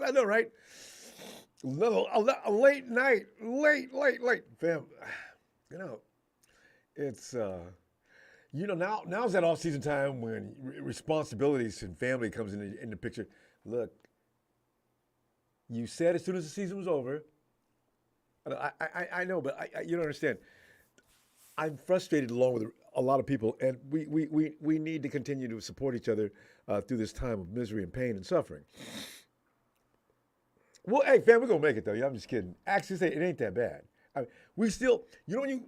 I know, right? A late night, late. Fam, you know, it's, now's that off-season time when responsibilities and family comes in the picture. Look, you said as soon as the season was over, I know, but you don't understand. I'm frustrated along with a lot of people, and we need to continue to support each other through this time of misery and pain and suffering. Well, hey, fam, we're going to make it, though. Yeah, I'm just kidding. Actually, it ain't that bad. I mean, we still, when you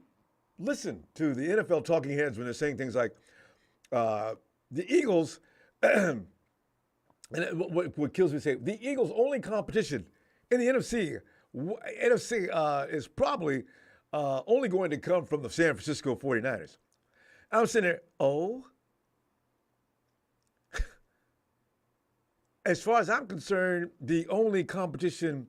listen to the NFL talking heads when they're saying things like the Eagles, and what kills me to say, the Eagles' only competition in the NFC is probably only going to come from the San Francisco 49ers. I'm sitting there, as far as I'm concerned, the only competition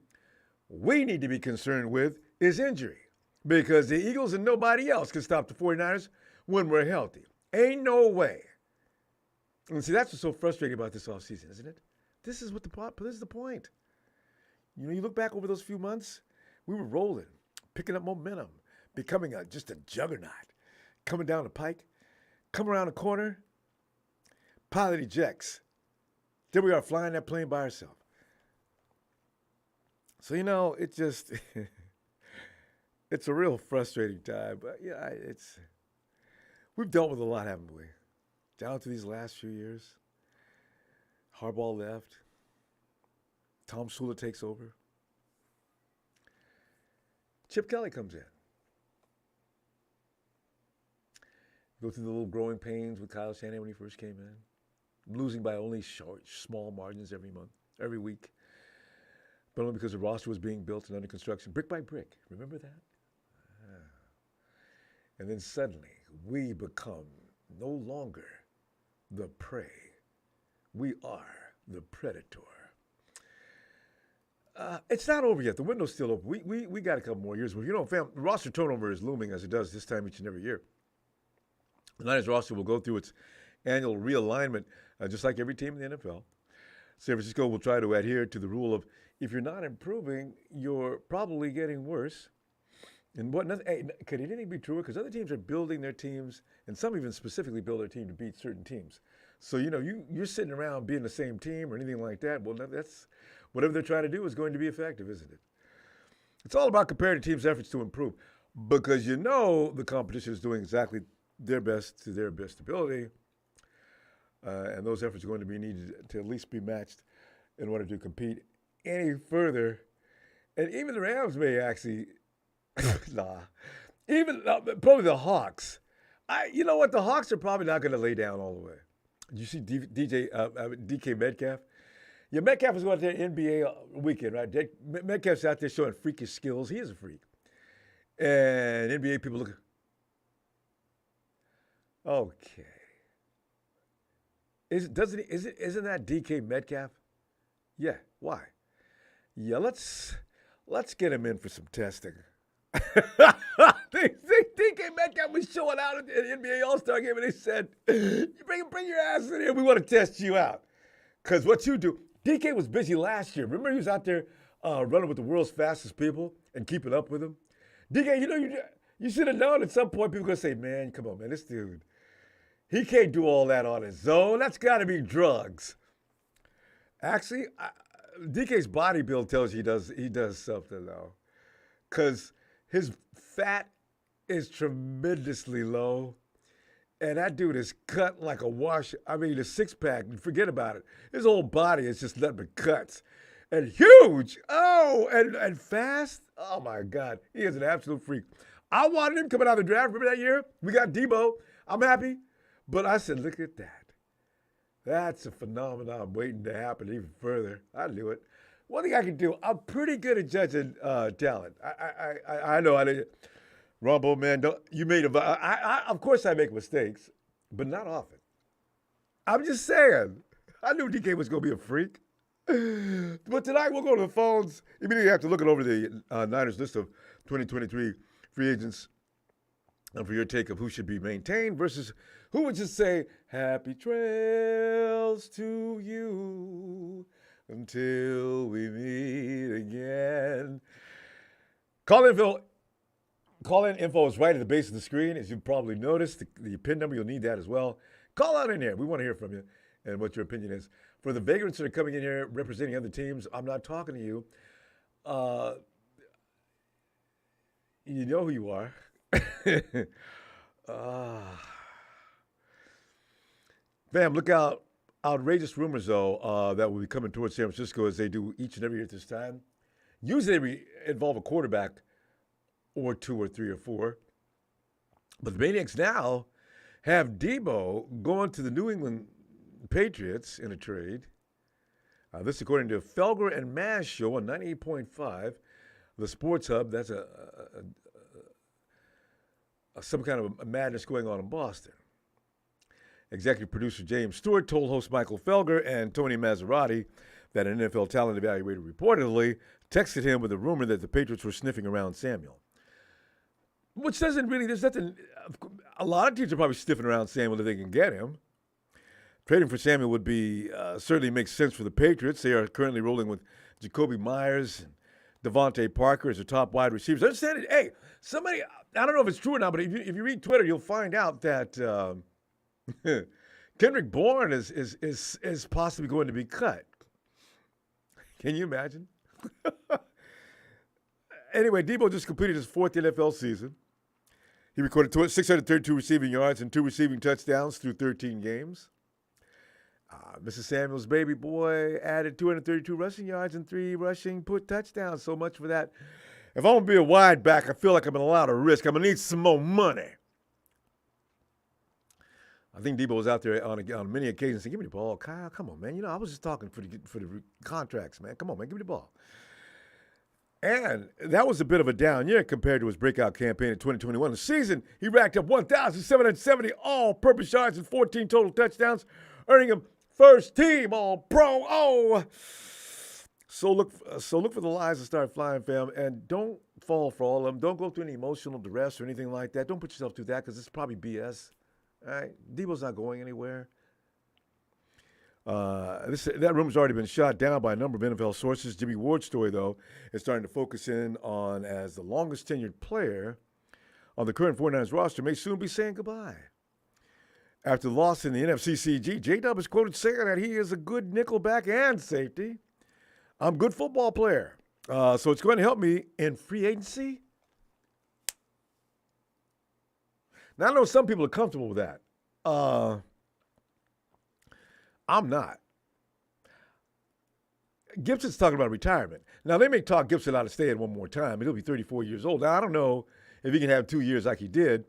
we need to be concerned with is injury, because the Eagles and nobody else can stop the 49ers when we're healthy. Ain't no way. And see, that's what's so frustrating about this offseason, isn't it? This is the point. You look back over those few months, we were rolling, picking up momentum, becoming just a juggernaut, coming down the pike, come around the corner, pilot ejects. There we are flying that plane by ourselves. So, it just, it's a real frustrating time. But, yeah, we've dealt with a lot, haven't we? Down to these last few years. Harbaugh left. Tom Sula takes over. Chip Kelly comes in. Go through the little growing pains with Kyle Shanahan when he first came in. Losing by only small margins every week. But only because the roster was being built and under construction, brick by brick. Remember that? And then suddenly, we become no longer the prey. We are the predator. It's not over yet. The window's still open. We got a couple more years. But fam, roster turnover is looming as it does this time each and every year. The Niners roster will go through its annual realignment, just like every team in the NFL. San Francisco will try to adhere to the rule of, if you're not improving, you're probably getting worse. And could anything be truer? Because other teams are building their teams, and some even specifically build their team to beat certain teams. So, you're sitting around being the same team or anything like that. Well, that's whatever they're trying to do is going to be effective, isn't it? It's all about comparing the team's efforts to improve, because the competition is doing exactly their best to their best ability. And those efforts are going to be needed to at least be matched in order to compete any further. And even the Rams may actually, probably the Hawks. The Hawks are probably not going to lay down all the way. Did you see DK Metcalf? Yeah, Metcalf was going out there NBA weekend, right? Metcalf's out there showing freakish skills. He is a freak. And NBA people look. Okay. Isn't that DK Metcalf? Yeah. Why? Yeah. Let's get him in for some testing. DK Metcalf was showing out at the NBA All-Star game, and they said, "You bring your ass in here. We want to test you out." Because what you do, DK was busy last year. Remember, he was out there running with the world's fastest people and keeping up with them. DK, you should have known at some point people are going to say, "Man, come on, man, this dude." He can't do all that on his own. That's got to be drugs. Actually, DK's body build tells you he does something, though. Because his fat is tremendously low. And that dude is cut like a wash. I mean, the six-pack, forget about it. His whole body is just nothing but cuts. And huge. Oh, and fast. Oh, my God. He is an absolute freak. I wanted him coming out of the draft. Remember that year? We got Debo. I'm happy. But I said, look at that. That's a phenomenon waiting to happen even further. I knew it. One thing I can do, I'm pretty good at judging talent. I know I didn't. Ronbo, man, of course I make mistakes, but not often. I'm just saying. I knew DK was going to be a freak. But tonight we'll go to the phones. Immediately after looking over the Niners list of 2023 free agents And for your take of who should be maintained versus who would just say, happy trails to you until we meet again. Call-in info is right at the base of the screen. As you've probably noticed, the PIN number, you'll need that as well. Call out in here. We want to hear from you and what your opinion is. For the vagrants that are coming in here representing other teams, I'm not talking to you. You know who you are. Bam, look out. Outrageous rumors, though, that will be coming towards San Francisco as they do each and every year at this time. Usually they involve a quarterback or two or three or four. But the Maniacs now have Debo going to the New England Patriots in a trade. This according to Felger and Maz show on 98.5, the Sports Hub. That's some kind of a madness going on in Boston. Executive producer James Stewart told host Michael Felger and Tony Maserati that an NFL talent evaluator reportedly texted him with a rumor that the Patriots were sniffing around Samuel. Which doesn't really, there's nothing, a lot of teams are probably sniffing around Samuel if they can get him. Trading for Samuel would be, certainly makes sense for the Patriots. They are currently rolling with Jacoby Myers and Devontae Parker as their top wide receivers. Understand it? Hey, somebody, I don't know if it's true or not, but if you read Twitter, you'll find out that Kendrick Bourne is possibly going to be cut. Can you imagine? Anyway, Debo just completed his fourth NFL season. He recorded 632 receiving yards and 2 receiving touchdowns through 13 games. Mrs. Samuel's baby boy added 232 rushing yards and 3 rushing touchdowns. So much for that. If I'm going to be a wide back, I feel like I'm in a lot of risk. I'm going to need some more money. I think Debo was out there on many occasions saying, give me the ball. Kyle, come on, man. You know, I was just talking for the contracts, man. Come on, man. Give me the ball. And that was a bit of a down year compared to his breakout campaign in 2021. The season, he racked up 1,770 all-purpose yards and 14 total touchdowns, earning him first team All-Pro. Oh, so look for the lies to start flying, fam, and don't fall for all of them. Don't go through any emotional duress or anything like that. Don't put yourself through that because it's probably BS. All right, Debo's not going anywhere. That rumor's already been shot down by a number of NFL sources. Jimmy Ward's story, though, is starting to focus in on as the longest tenured player on the current 49ers roster may soon be saying goodbye. After the loss in the NFC CG, J-Dub is quoted saying that he is a good nickelback and safety. I'm a good football player, so it's going to help me in free agency. Now, I know some people are comfortable with that. I'm not. Gibson's talking about retirement. Now, they may talk Gibson out of staying one more time, but he'll be 34 years old. Now, I don't know if he can have 2 years like he did.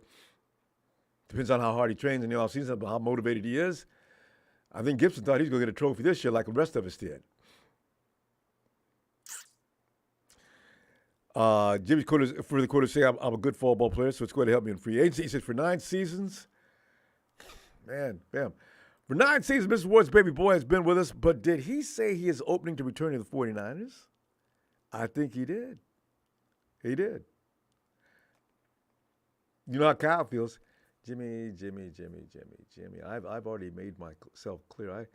Depends on how hard he trains in the offseason, how motivated he is. I think Gibson thought he was going to get a trophy this year like the rest of us did. Jimmy's further quoted saying, I'm a good football player, so it's going to help me in free agency. He said, for 9 seasons, man, bam. For 9 seasons, Mr. Ward's baby boy has been with us, but did he say he is opening to return to the 49ers? I think he did. He did. You know how Kyle feels. Jimmie, I've already made myself clear.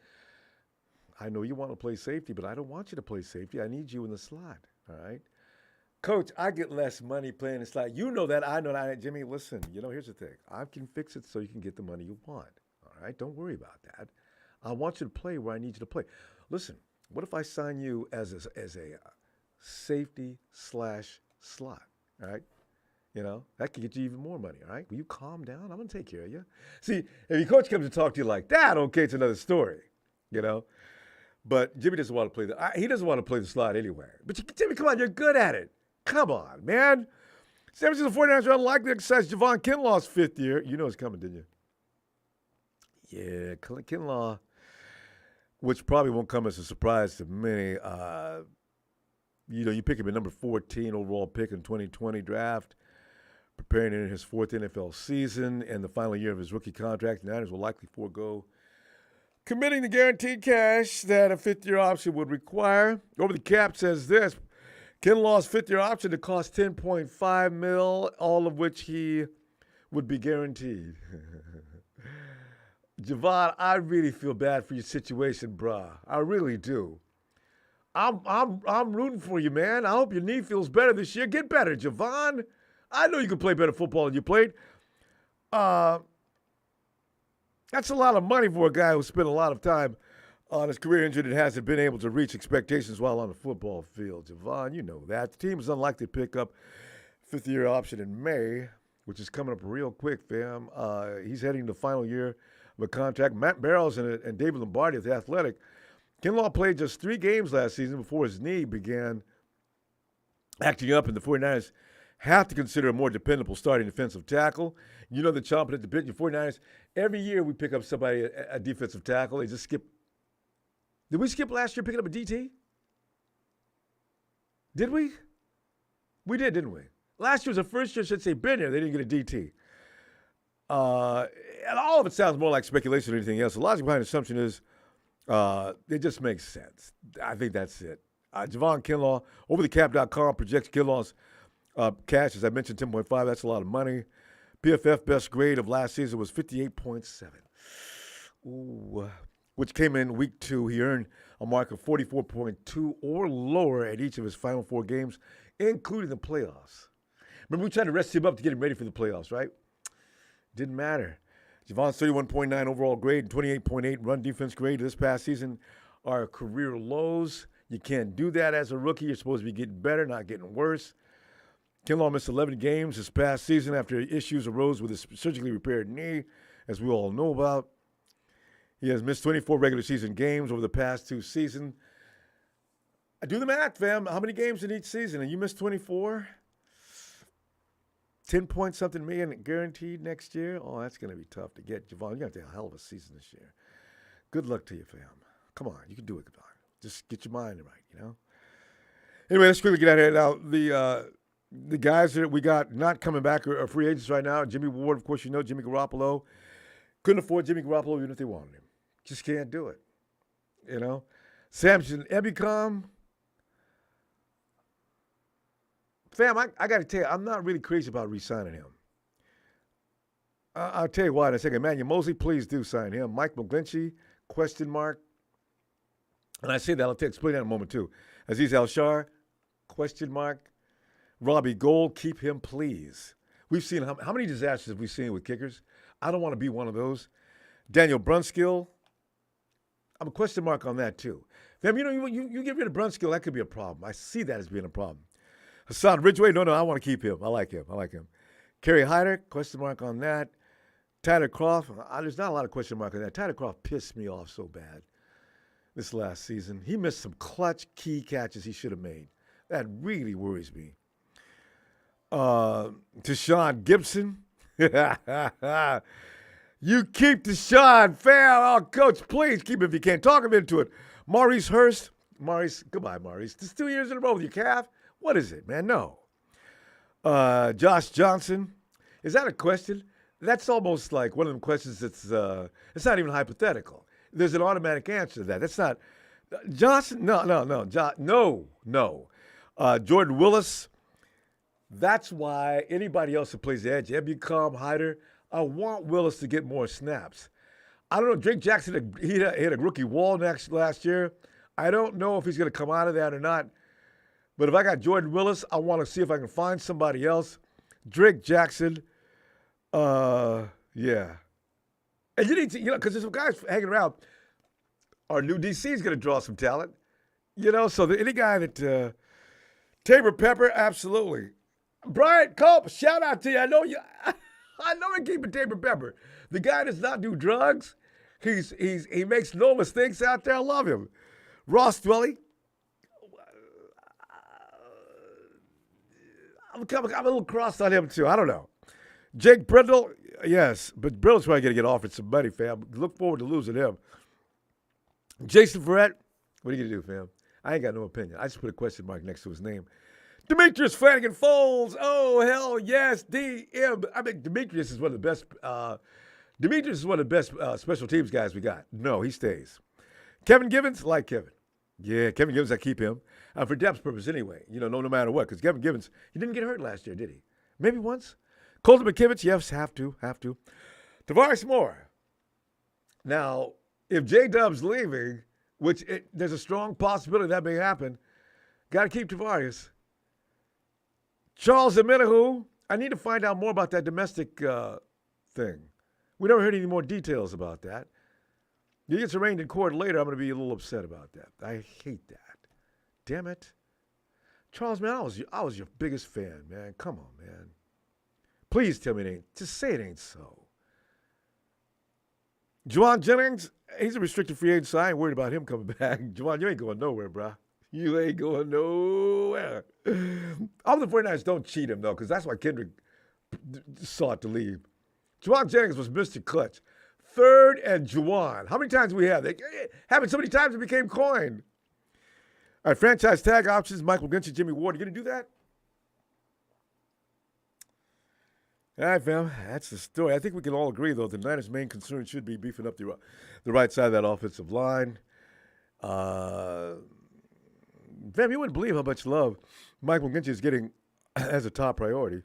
I know you want to play safety, but I don't want you to play safety. I need you in the slot, all right? Coach, I get less money playing the slot. You know that. I know that. Jimmie, listen, here's the thing. I can fix it so you can get the money you want. All right, don't worry about that. I want you to play where I need you to play. Listen, what if I sign you as a safety / slot? All right, that could get you even more money. All right, will you calm down? I'm gonna take care of you. See, if your coach comes to talk to you like that, okay, it's another story. But Jimmie doesn't want to play he doesn't want to play the slot anyway. But Jimmie, come on, you're good at it. Come on, man. San Francisco 49ers are unlikely to exercise Javon Kinlaw's 5th year. You know it's coming, didn't you? Yeah, Kinlaw, which probably won't come as a surprise to many. You pick him at number 14 overall pick in 2020 draft, preparing in his 4th NFL season and the final year of his rookie contract. The Niners will likely forego committing the guaranteed cash that a 5th-year option would require. Over the Cap says this, Kinlaw's 5th-year option to cost $10.5 million, all of which he would be guaranteed. Javon, I really feel bad for your situation, bruh. I really do. I'm rooting for you, man. I hope your knee feels better this year. Get better, Javon. I know you can play better football than you played. That's a lot of money for a guy who spent a lot of time on his career injured and hasn't been able to reach expectations while on the football field. Javon, you know that. The team is unlikely to pick up fifth-year option in May, which is coming up real quick, fam. He's heading to the final year of a contract. Matt Barrows and David Lombardi at The Athletic. Kinlaw played just 3 games last season before his knee began acting up, and the 49ers have to consider a more dependable starting defensive tackle. You know they're chomping at the bit. Your 49ers, every year we pick up somebody, a defensive tackle. They just skip. Did we skip last year picking up a DT? Did we? We did, didn't we? Last year was the first year since they've been here. They didn't get a DT. And all of it sounds more like speculation than anything else. The logic behind the assumption is it just makes sense. I think that's it. Javon Kinlaw, overthecap.com projects Kinlaw's cash, as I mentioned, 10.5. That's a lot of money. PFF best grade of last season was 58.7. Ooh, which came in week 2. He earned a mark of 44.2 or lower at each of his final 4 games, including the playoffs. Remember, we tried to rest him up to get him ready for the playoffs, right? Didn't matter. Javon's 31.9 overall grade and 28.8 run defense grade this past season are career lows. You can't do that as a rookie. You're supposed to be getting better, not getting worse. Kinlaw missed 11 games this past season after issues arose with his surgically repaired knee, as we all know about. He has missed 24 regular season games over the past 2 seasons. I do the math, fam. How many games in each season? And you missed 24? 10-point-something million guaranteed next year? Oh, that's going to be tough to get. Javon, you're going to have a hell of a season this year. Good luck to you, fam. Come on, you can do it, Javon. Just get your mind right, you know? Anyway, let's quickly get out of here. Now, the guys that we got not coming back are free agents right now. Jimmy Ward, of course, you know, Jimmy Garoppolo. Couldn't afford Jimmy Garoppolo even if they wanted him. Just can't do it, you know? Samson Ebicom. Fam, I got to tell you, I'm not really crazy about re-signing him. I'll tell you why in a second. Emmanuel Mosley, please do sign him. Mike McGlinchey, question mark. And I say that, I'll explain that in a moment too. Aziz Al-Shar, question mark. Robbie Gould, keep him, please. We've seen, how many disasters have we seen with kickers? I don't want to be one of those. Daniel Brunskill, I'm a question mark on that too. Fam, you know, you get rid of Brunskill, that could be a problem. I see that as being a problem. Hassan Ridgeway, no, I want to keep him. I like him. Kerry Hyder, question mark on that. Tyler Croft, there's not a lot of question mark on that. Tyler Croft pissed me off so bad this last season. He missed some clutch key catches he should have made. That really worries me. Deshaun Gibson. You keep Deshaun, fam. Oh, coach, please keep him if you can. Talk him into it. Maurice Hurst. Goodbye, Maurice. This is 2 years in a row with your calf. What is it, man? No. Josh Johnson. Is that a question? That's almost like one of them questions that's, it's not even hypothetical. There's an automatic answer to that. That's not, Johnson, no. Jordan Willis. That's why anybody else who plays the edge, Ebicom, Hyder, I want Willis to get more snaps. I don't know. Drake Jackson, he hit a rookie wall last year. I don't know if he's going to come out of that or not. But if I got Jordan Willis, I want to see if I can find somebody else. Drake Jackson, yeah. And you need to, because there's some guys hanging around. Our new DC is going to draw some talent. So any guy that, Tabor Pepper, absolutely. Brian Culp, shout out to you. I know we're keeping Tabor Pepper. The guy does not do drugs. He makes no mistakes out there. I love him. Ross Dwelly. I'm a little crossed on him, too. I don't know. Jake Brindle, yes, but Brindle's probably going to get offered some money, fam. Look forward to losing him. Jason Verrett, what are you going to do, fam? I ain't got no opinion. I just put a question mark next to his name. Demetrius Flanagan Foles. Oh, hell yes. DM. I mean, Demetrius is one of the best. Special teams guys we got. No, he stays. Kevin Givens, like Kevin. Yeah, Kevin Givens, I keep him. For depth purpose anyway. No matter what. Because Kevin Givens, he didn't get hurt last year, did he? Maybe once. Colton McKivitz, yes, have to. Tavares Moore. Now, if J-Dub's leaving, which there's a strong possibility that may happen, got to keep Tavares. Charles Amenahu, I need to find out more about that domestic thing. We never heard any more details about that. If he gets arraigned in court later, I'm going to be a little upset about that. I hate that. Damn it. Charles, man, I was your biggest fan, man. Come on, man. Please tell me it ain't. Just say it ain't so. Juwan Jennings, he's a restricted free agent, so I ain't worried about him coming back. Juwan, you ain't going nowhere, bro. You ain't going nowhere. All the 49ers don't cheat him, though, because that's why Kendrick sought to leave. Juwan Jennings was Mr. Clutch. Third and Juwan. How many times do we have? It happened so many times it became coin. All right, franchise tag options, Michael McGlinchey, Jimmie Ward. You going to do that? All right, fam. That's the story. I think we can all agree, though, the Niners' main concern should be beefing up the right side of that offensive line. Fam, you wouldn't believe how much love Michael McGlinchey is getting as a top priority.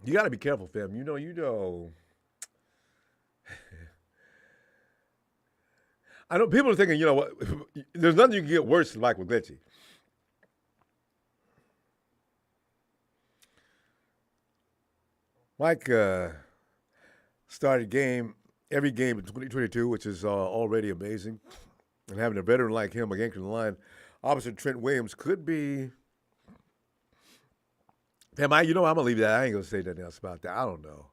You got to be careful, fam. You know. I know people are thinking, you know what, there's nothing you can get worse than Michael McGlinchey. Mike started every game in 2022, which is already amazing. And having a veteran like him anchoring the line opposite Trent Williams could be. Damn, I'm going to leave that. I ain't going to say nothing else about that. I don't know.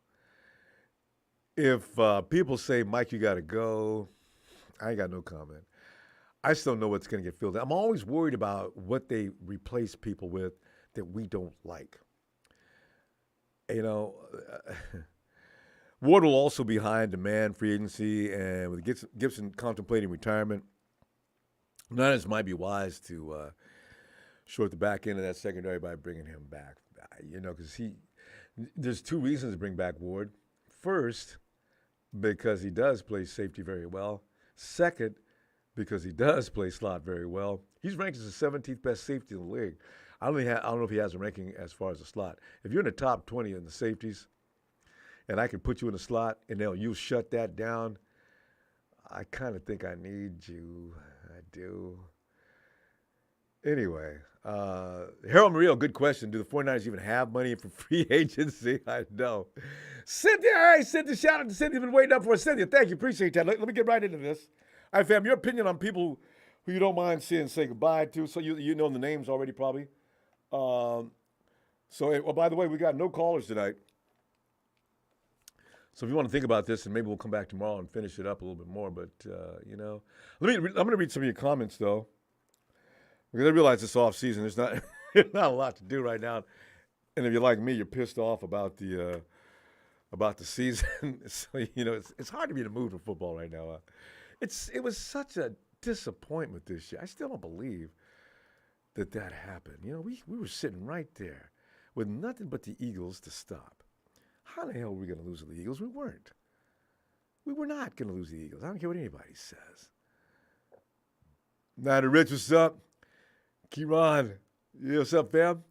If people say, Mike, you got to go, I ain't got no comment. I still know what's going to get filled in. I'm always worried about what they replace people with that we don't like. You know, Ward will also be high in demand, free agency, and with Gibson contemplating retirement, Niners might be wise to short the back end of that secondary by bringing him back. You know, because there's two reasons to bring back Ward. First, because he does play safety very well. Second, because he does play slot very well. He's ranked as the 17th best safety in the league. I don't know if he has a ranking as far as the slot. If you're in the top 20 in the safeties, and I can put you in the slot, and you'll shut that down, I kind of think I need you. I do. Anyway, Harold Murillo, good question. Do the 49ers even have money for free agency? I know. Cynthia, all right, Cynthia, shout out to Cynthia. Been waiting up for us. Cynthia, thank you. Appreciate that. Let me get right into this. All right, fam, your opinion on people who you don't mind seeing say goodbye to. So you know the names already probably. By the way, we got no callers tonight. So if you want to think about this, and maybe we'll come back tomorrow and finish it up a little bit more. But, I'm going to read some of your comments, though. Because I realize this offseason, there's not a lot to do right now. And if you're like me, you're pissed off about the season. So, it's hard to be in the mood for football right now. It was such a disappointment this year. I still don't believe that happened. We were sitting right there with nothing but the Eagles to stop. How the hell were we going to lose to the Eagles? We weren't. We were not going to lose the Eagles. I don't care what anybody says. Now, Rich, what's up? Kieran, what's up, fam?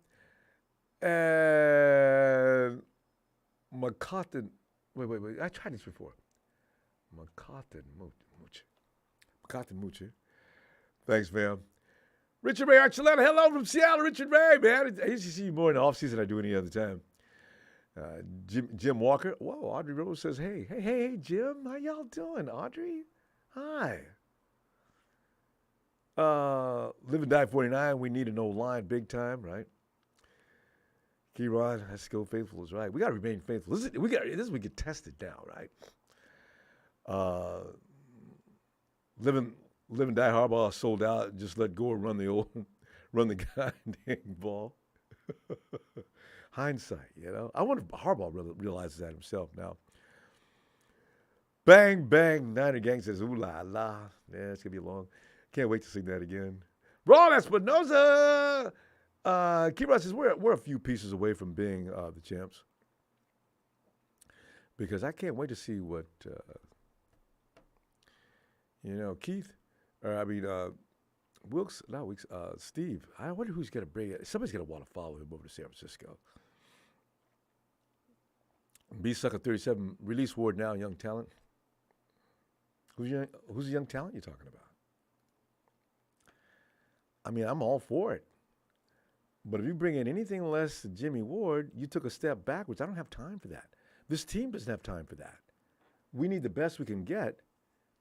And McCartan. Wait. I tried this before. McCartan Moochie. Thanks, fam. Richard Ray Archuleta, hello from Seattle. Richard Ray, man. I used to see you more in the offseason than I do any other time. Jim Walker. Whoa, Audrey Rose says, hey, Jim. How y'all doing, Audrey? Hi. Live and Die 49, we need an old line big time, right? Keyron, let's go faithful is right. We got to remain faithful. This is we get tested now, right? Live and Die Harbaugh sold out. Just let Gore run the goddamn ball. Hindsight, I wonder if Harbaugh realizes that himself now. Bang, bang, Niner Gang says, ooh la la. Yeah, it's going to be long. Can't wait to sing that again. Ron Espinoza! Keyron says, we're a few pieces away from being the champs. Because I can't wait to see what, Steve. I wonder who's going to bring it. Somebody's going to want to follow him over to San Francisco. B Sucker 37 release ward now, young talent. Who's the young talent you're talking about? I mean, I'm all for it. But if you bring in anything less than Jimmie Ward, you took a step backwards. I don't have time for that. This team doesn't have time for that. We need the best we can get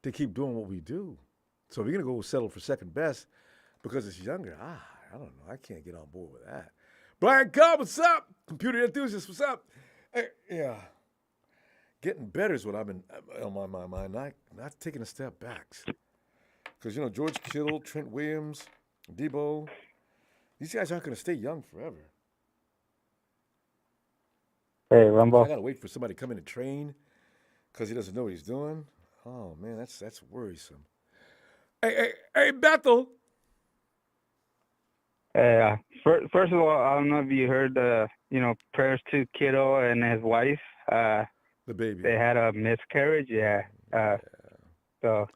to keep doing what we do. So if you're going to go settle for second best because it's younger, I don't know. I can't get on board with that. Brian Cobb, what's up? Computer enthusiast, what's up? Hey, yeah. Getting better is what I've been on my mind, not taking a step back. Because, George Kittle, Trent Williams, Debo, these guys aren't going to stay young forever. Hey, Ronbo. I got to wait for somebody to come in and train because he doesn't know what he's doing. Oh, man, that's worrisome. Hey, Bethel. Hey, first of all, I don't know if you heard prayers to Kiddo and his wife. The baby. They had a miscarriage, yeah. So,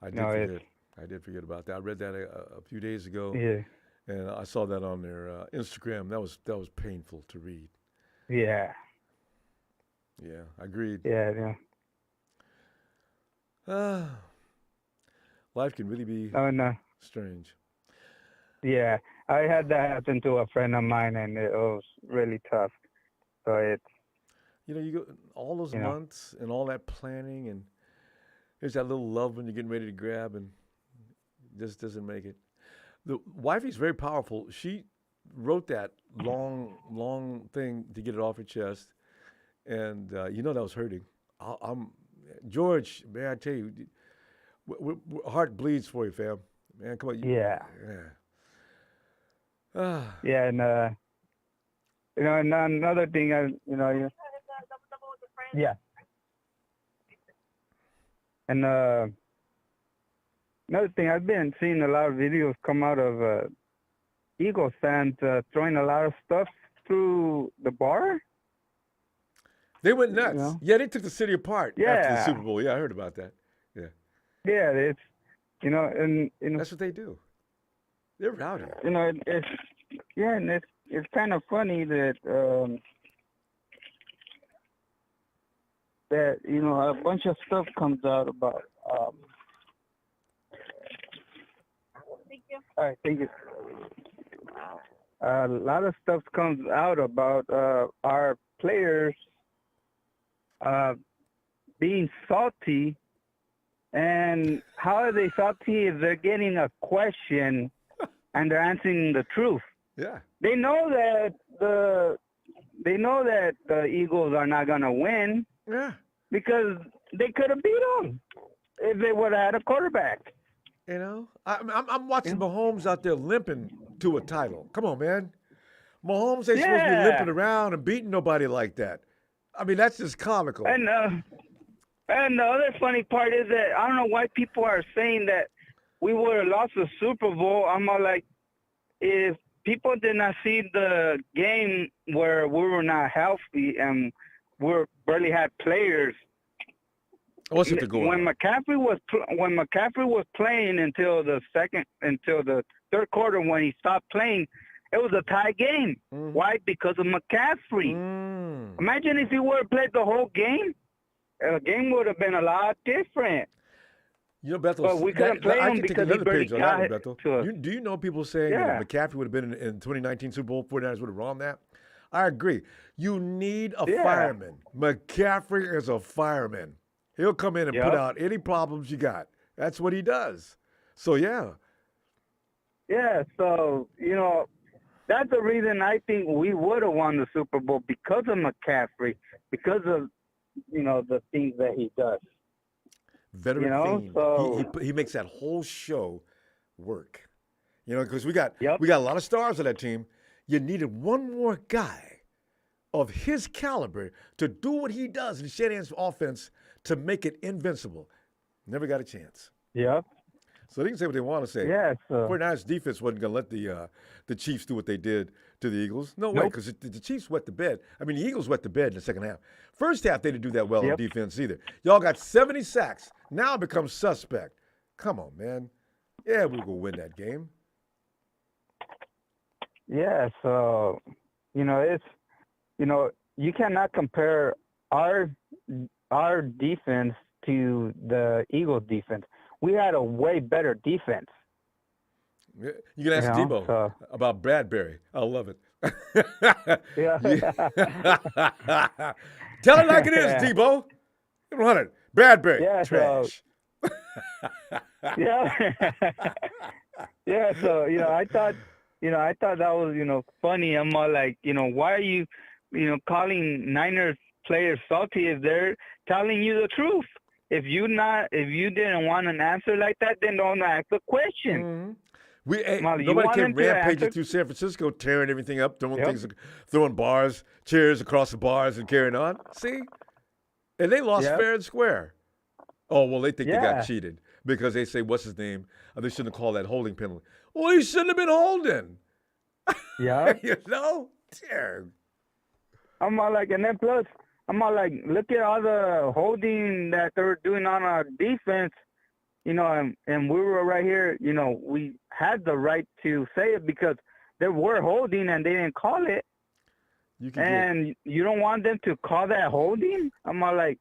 I did forget about that. I read that a few days ago. Yeah. And I saw that on their Instagram. That was painful to read. Yeah. Yeah, agreed. Yeah. Life can really be strange. Yeah, I had that happen to a friend of mine, and it was really tough. So it's... you go all those months and all that planning, and there's that little love when you're getting ready to grab, and just doesn't make it. The wifey's very powerful. She wrote that long thing to get it off her chest, and that was hurting. George, man, I tell you, heart bleeds for you, fam. Man, come on. Yeah. Yeah, and and another thing, yeah. And another thing, I've been seeing a lot of videos come out of Eagles fans throwing a lot of stuff through the bar. They went nuts. Yeah, they took the city apart after the Super Bowl. Yeah, I heard about that. Yeah. Yeah, it's and that's what they do. They're rowdy. And it's kind of funny that a bunch of stuff comes out about. Thank you. All right, thank you. A lot of stuff comes out about our players being salty. And how are they salty if they're getting a question and they're answering the truth? Yeah. They know that the Eagles are not gonna win. Yeah. Because they could have beat them if they would have had a quarterback. I'm watching Mahomes out there limping to a title. Come on, man. Mahomes ain't supposed to be limping around and beating nobody like that. I mean, that's just comical. And the other funny part is that I don't know why people are saying that we would have lost the Super Bowl. I'm all like, if people did not see the game where we were not healthy and we barely had players. What's it to go when McCaffrey was playing until the third quarter, when he stopped playing, it was a tie game. Mm. Why? Because of McCaffrey. Mm. Imagine if he would have played the whole game. The game would have been a lot different. Bethel, but we couldn't play him because he barely got it to us. Do you know people saying that if McCaffrey would have been in 2019 Super Bowl, 49ers would have won that? I agree. You need a fireman. McCaffrey is a fireman. He'll come in and put out any problems you got. That's what he does. So, yeah. Yeah, so, that's the reason I think we would have won the Super Bowl, because of McCaffrey, because of, the things that he does. Veteran theme. So he makes that whole show work. Because we got a lot of stars on that team. You needed one more guy of his caliber to do what he does in Shanahan's offense to make it invincible. Never got a chance. Yep. So they can say what they want to say. Yeah. 49ers defense wasn't going to let the Chiefs do what they did to the Eagles. No way, because the Chiefs wet the bed. I mean, the Eagles wet the bed in the second half. First half, they didn't do that well on defense either. Y'all got 70 sacks. Now it becomes suspect. Come on, man. Yeah, we're gonna win that game. Yeah, so it's you cannot compare our our defense to the Eagles defense. We had a way better defense. Yeah, you can ask Debo So about Bradbury. I love it. yeah. You- Tell it like it is, Yeah. Debo. 100. Bradbury, Yeah, so trash. yeah. Yeah, so I thought that was funny. I'm all like, why are you calling Niners players salty if they're telling you the truth? If you didn't want an answer like that, then don't ask the question. Molly, you Nobody want came them to rampaging answer? through San Francisco, tearing everything up, Yep. throwing bars, chairs across the bars, and carrying on. See, and they lost Yep. fair and square. Oh well, they think they got Yeah. cheated because they say what's his name? They shouldn't have called that holding penalty. Well, he shouldn't have been holding. Yep. Dear. I'm all like, and then plus, I'm all like, look at all the holding that they were doing on our defense, and we were right here, we had the right to say it because they were holding and they didn't call it. And you don't want them to call that holding? I'm all like,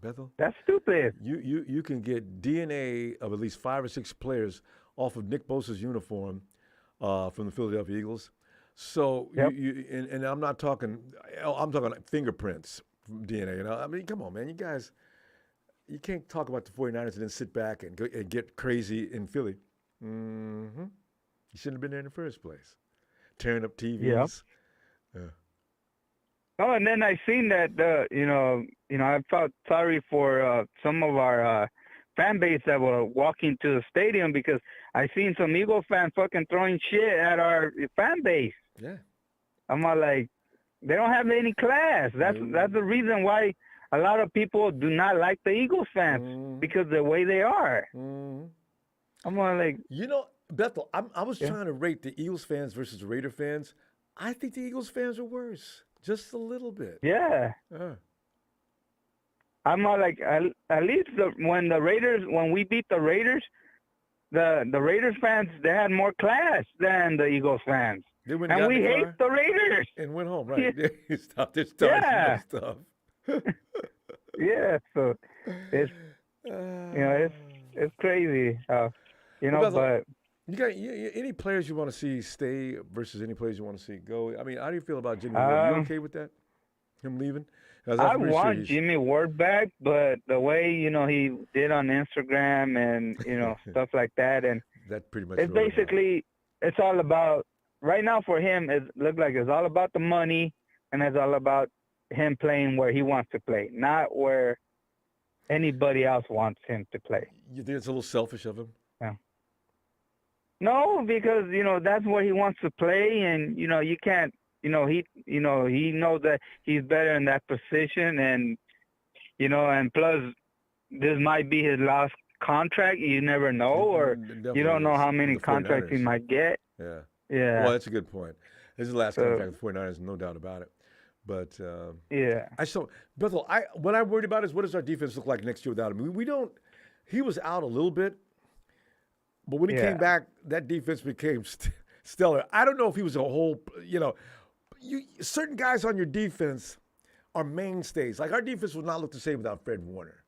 Bethel, that's stupid. you can get DNA of at least 5 or 6 players off of Nick Bosa's uniform from the Philadelphia Eagles. So Yep. and I'm not talking. I'm talking fingerprints from DNA. I mean, come on, man. You guys, you can't talk about the 49ers and then sit back and get crazy in Philly. Mm-hmm. You shouldn't have been there in the first place. Tearing up TVs. Yep. Oh, and then I seen that I felt sorry for some of our fan base that were walking to the stadium because I seen some Eagle fans fucking throwing shit at our fan base. Yeah. I'm all like, they don't have any class. That's the reason why a lot of people do not like the Eagles fans because the way they are. Mm-hmm. I'm all like, Bethel, I was trying to rate the Eagles fans versus the Raider fans. I think the Eagles fans are worse, just a little bit. yeah. I'm all like, at least when we beat the Raiders, the Raiders fans, they had more class than the Eagles fans. They went And we got in the hate car the Raiders. and went home, right? Yeah. They stopped their stars Yeah. and stuff. Yeah, so it's it's crazy. But You got any players you want to see stay versus any players you want to see go? I mean, how do you feel about Jimmie Ward? You okay with that? Him leaving? 'Cause I I'm pretty want sure Jimmie Ward back, but the way he did on Instagram and stuff like that, and that pretty much it's wrote him off. basically it's all about right now for him. It looks like it's all about the money, and it's all about him playing where he wants to play, not where anybody else wants him to play. You think it's a little selfish of him? No, because that's where he wants to play, and you can't. He knows that he's better in that position, and and plus this might be his last contract. You never know, or you don't know how many contracts he might get. Yeah. Yeah. Well, that's a good point. This is the last contract with the 49ers, no doubt about it. But yeah. Bethel, what I'm worried about is what does our defense look like next year without him? We don't. He was out a little bit, but when he came back, that defense became stellar. I don't know if he was a whole. Certain guys on your defense are mainstays. Like our defense would not look the same without Fred Warner.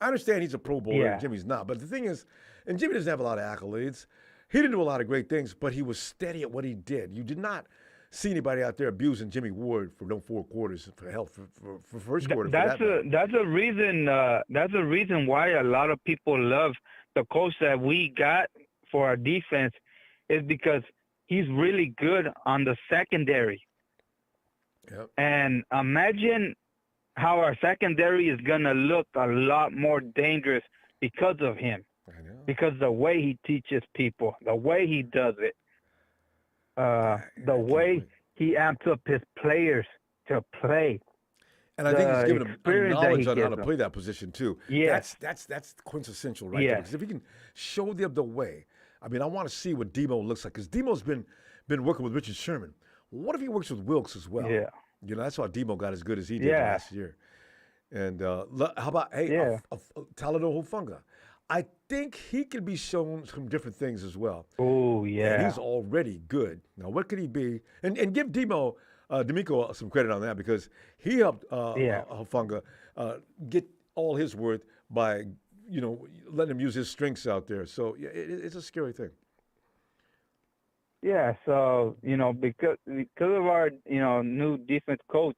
I understand he's a Pro Bowler and Jimmie's not, but the thing is, and Jimmie doesn't have a lot of accolades. He didn't do a lot of great things, but he was steady at what he did. You did not see anybody out there abusing Jimmie Ward for no 4 quarters for first quarter. That's a reason. That's a reason why a lot of people love the coach that we got for our defense, is because he's really good on the secondary. Yep. And imagine how our secondary is gonna look a lot more dangerous because of him. I know. Because the way he teaches people, the way he does it, the way he amps up his players to play. And I think he's given them knowledge on how to them. play that position too. Yes. That's quintessential right there. Because if he can show them the way, I mean, I want to see what Demo looks like. Because Demo's been working with Richard Sherman. What if he works with Wilkes as well? Yeah. That's how Demo got as good as he did last year. And how about Talanoa Hufanga? I think he can be shown some different things as well. Oh, And yeah. he's already good. Now, what could he be? And give D'Amico some credit on that because he helped Yeah. Hufanga get all his worth by, letting him use his strengths out there. So yeah, it's a scary thing. Yeah, so because of our new defense coach,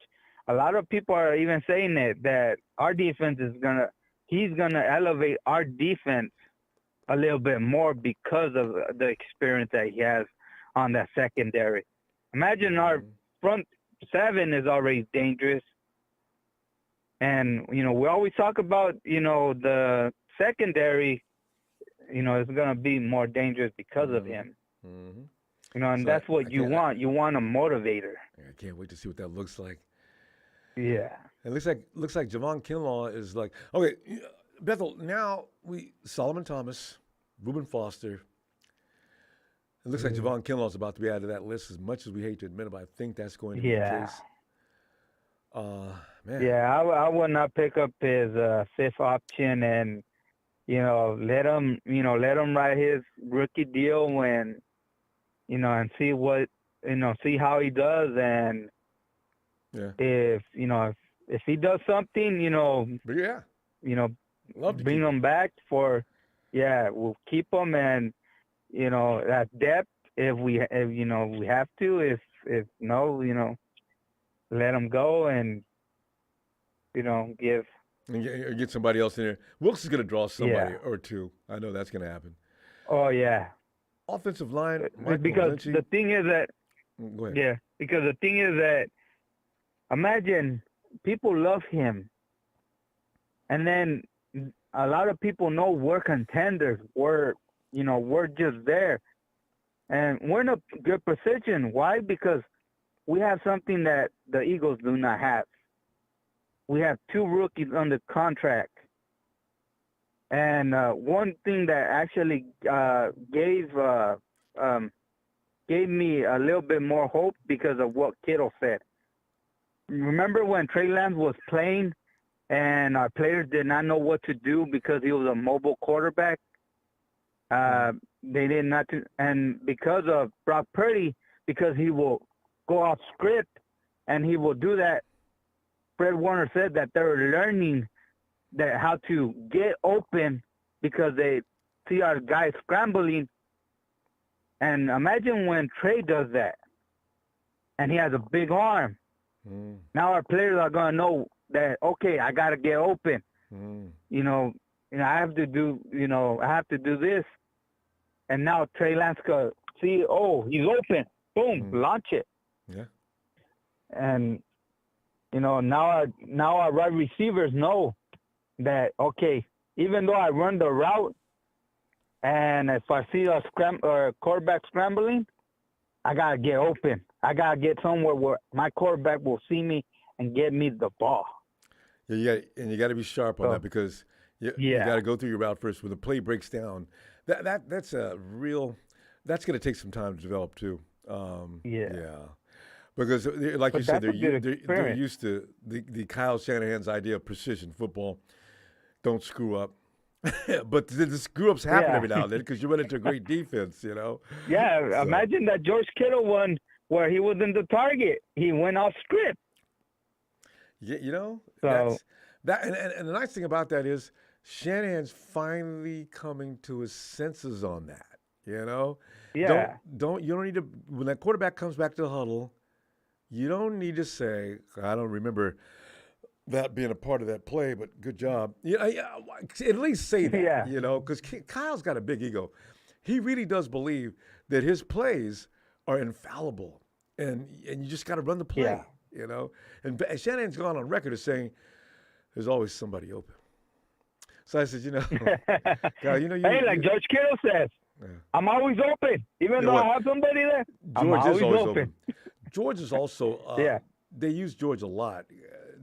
a lot of people are even saying that our defense he's gonna elevate our defense a little bit more because of the experience that he has on that secondary. Imagine our front seven is already dangerous, and we always talk about the secondary, is gonna be more dangerous because of him. Mm-hmm. And So that's what you want. You want a motivator. I can't wait to see what that looks like. Yeah. It looks like Javon Kinlaw is like, okay, Bethel. Now Solomon Thomas, Reuben Foster. It looks like Javon Kinlaw is about to be added to that list. As much as we hate to admit it, but I think that's going to be the case. Man. Yeah, I would not pick up his fifth option and let him write his rookie deal when and see what see how he does, and yeah, if he does something, but yeah, love to bring him back we'll keep him, and that depth if we have to, if no, let him go and give. And get somebody else in there. Wilkes is going to draw somebody or two. I know that's going to happen. Oh yeah. Offensive line, Michael because Lynchie. the thing is that Go ahead. yeah, because the thing is that imagine people love him, and then a lot of people know we're contenders. We're just there, and we're in a good position. Why? Because we have something that the Eagles do not have. We have two rookies under contract. And one thing that actually gave me a little bit more hope because of what Kittle said. Remember when Trey Lance was playing and our players did not know what to do because he was a mobile quarterback? They did not, and because of Brock Purdy, because he will go off script and he will do that. Fred Warner said that they're learning that how to get open because they see our guys scrambling. And imagine when Trey does that and he has a big arm. Now our players are going to know that, okay, I got to get open. I have to do this. And now Trey Lance could see, oh, he's open. Boom, launch it. Yeah. And, now our wide receivers know that, okay, even though I run the route, and if I see a quarterback scrambling, I got to get open. I got to get somewhere where my quarterback will see me and get me the ball. Yeah, you got to be sharp on that because you got to go through your route first. When the play breaks down, that's going to take some time to develop too. Yeah. Because, like you said, they're used to the Kyle Shanahan's idea of precision football. Don't screw up. But the screw-ups happen every now and then because you run into a great defense, Yeah, so. Imagine that George Kittle one where he was in the target. He went off script. Yeah, So, and the nice thing about that is Shanahan's finally coming to his senses on that, Yeah. You don't need to, when that quarterback comes back to the huddle, you don't need to say, I don't remember that being a part of that play, but good job. At least say that, because Kyle's got a big ego. He really does believe that his plays are infallible, and you just got to run the play, And Shanahan's gone on record as saying there's always somebody open. So I said, Kyle, hey, like George Kittle says, I'm always open, even though I have somebody there. George I'm is always open. George is also they use George a lot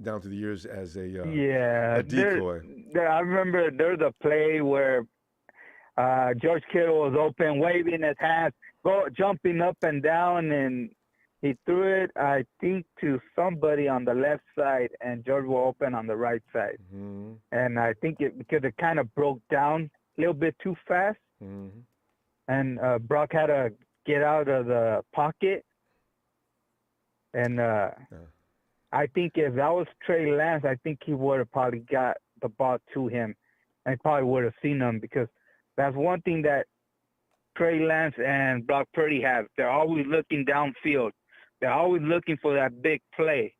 down through the years as a decoy. I remember there's a play where George Kittle was open, waving his hands, jumping up and down, and he threw it, I think, to somebody on the left side, and George was open on the right side. And I think because it kind of broke down, little bit too fast, Mm-hmm. and Brock had to get out of the pocket. And I think if that was Trey Lance, I think he would have probably got the ball to him, and he probably would have seen him, because that's one thing that Trey Lance and Brock Purdy have. They're always looking downfield. They're always looking for that big play.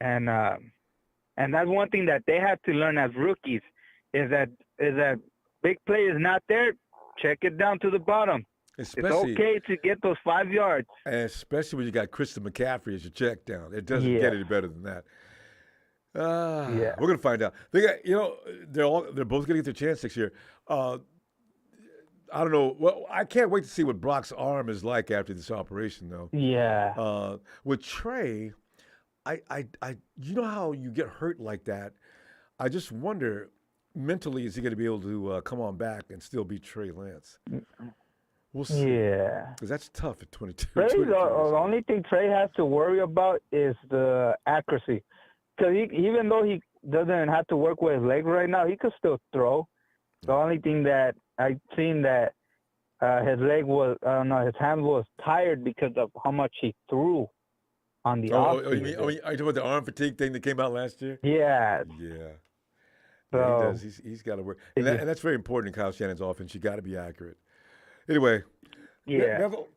And that's one thing that they have to learn as rookies, is that big play is not there, check it down to the bottom. Especially, it's okay to get those 5 yards. especially when you got Christian McCaffrey as your check down. It doesn't get any better than that. Yeah. We're gonna find out. They got, they're both gonna get their chance next year. I don't know. Well, I can't wait to see what Brock's arm is like after this operation, though. Yeah. With Trey, I you know how you get hurt like that. I just wonder, mentally, is he going to be able to come on back and still be Trey Lance? We'll see. Yeah. Because that's tough at 22. Trey, 23 the only thing Trey has to worry about is the accuracy. Because even though he doesn't have to work with his leg right now, he could still throw. The only thing that I've seen that his leg was, his hand was tired because of how much he threw on the off. are you talking about the arm fatigue thing that came out last year? Yeah. Yeah. So, Yeah, he does. He's got to work. And that's very important in Kyle Shannon's offense. You got to be accurate. Anyway. Yeah. Bethel,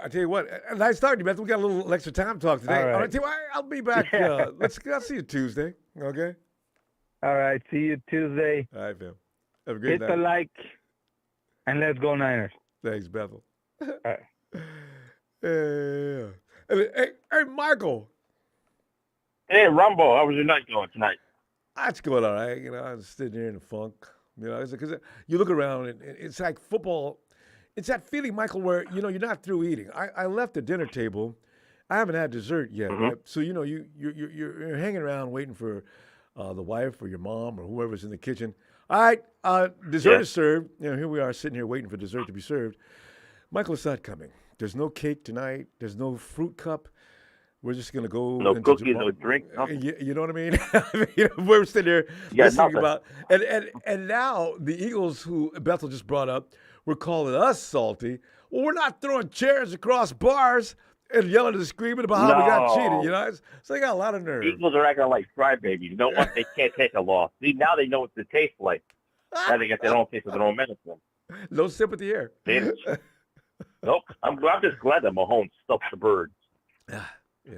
I tell you what, nice talking to you, Bethel. We got a little extra time to talk today. All right. Tell you what, I'll be back. I'll see you Tuesday. Okay? All right. See you Tuesday. All right, fam. Have a great Hit night. the like, and let's go Niners. Thanks, Bethel. All right. Yeah. Hey, Michael. Hey, Ronbo, how was your night going tonight? That's going all right. I was sitting here in the funk. Because you look around, and it's like football. It's that feeling, Michael, where, you're not through eating. I left the dinner table. I haven't had dessert yet, right? So, you're hanging around waiting for the wife or your mom or whoever's in the kitchen. All right, dessert is served. Here we are sitting here waiting for dessert to be served. Michael, it's not coming. There's no cake tonight. There's no fruit cup. We're just going to go. No cookies, no drink, nothing. You know what I mean? We're sitting here listening about. And now the Eagles, who Bethel just brought up, were calling us salty. Well, we're not throwing chairs across bars and yelling and screaming about how we got cheated. So they got a lot of nerve. Eagles are acting like crybabies. You know what? They can't take a loss. See, now they know what it tastes like. Now they got their own taste of their own medicine. No sympathy here. Nope. I'm just glad that Mahomes stuffed the birds.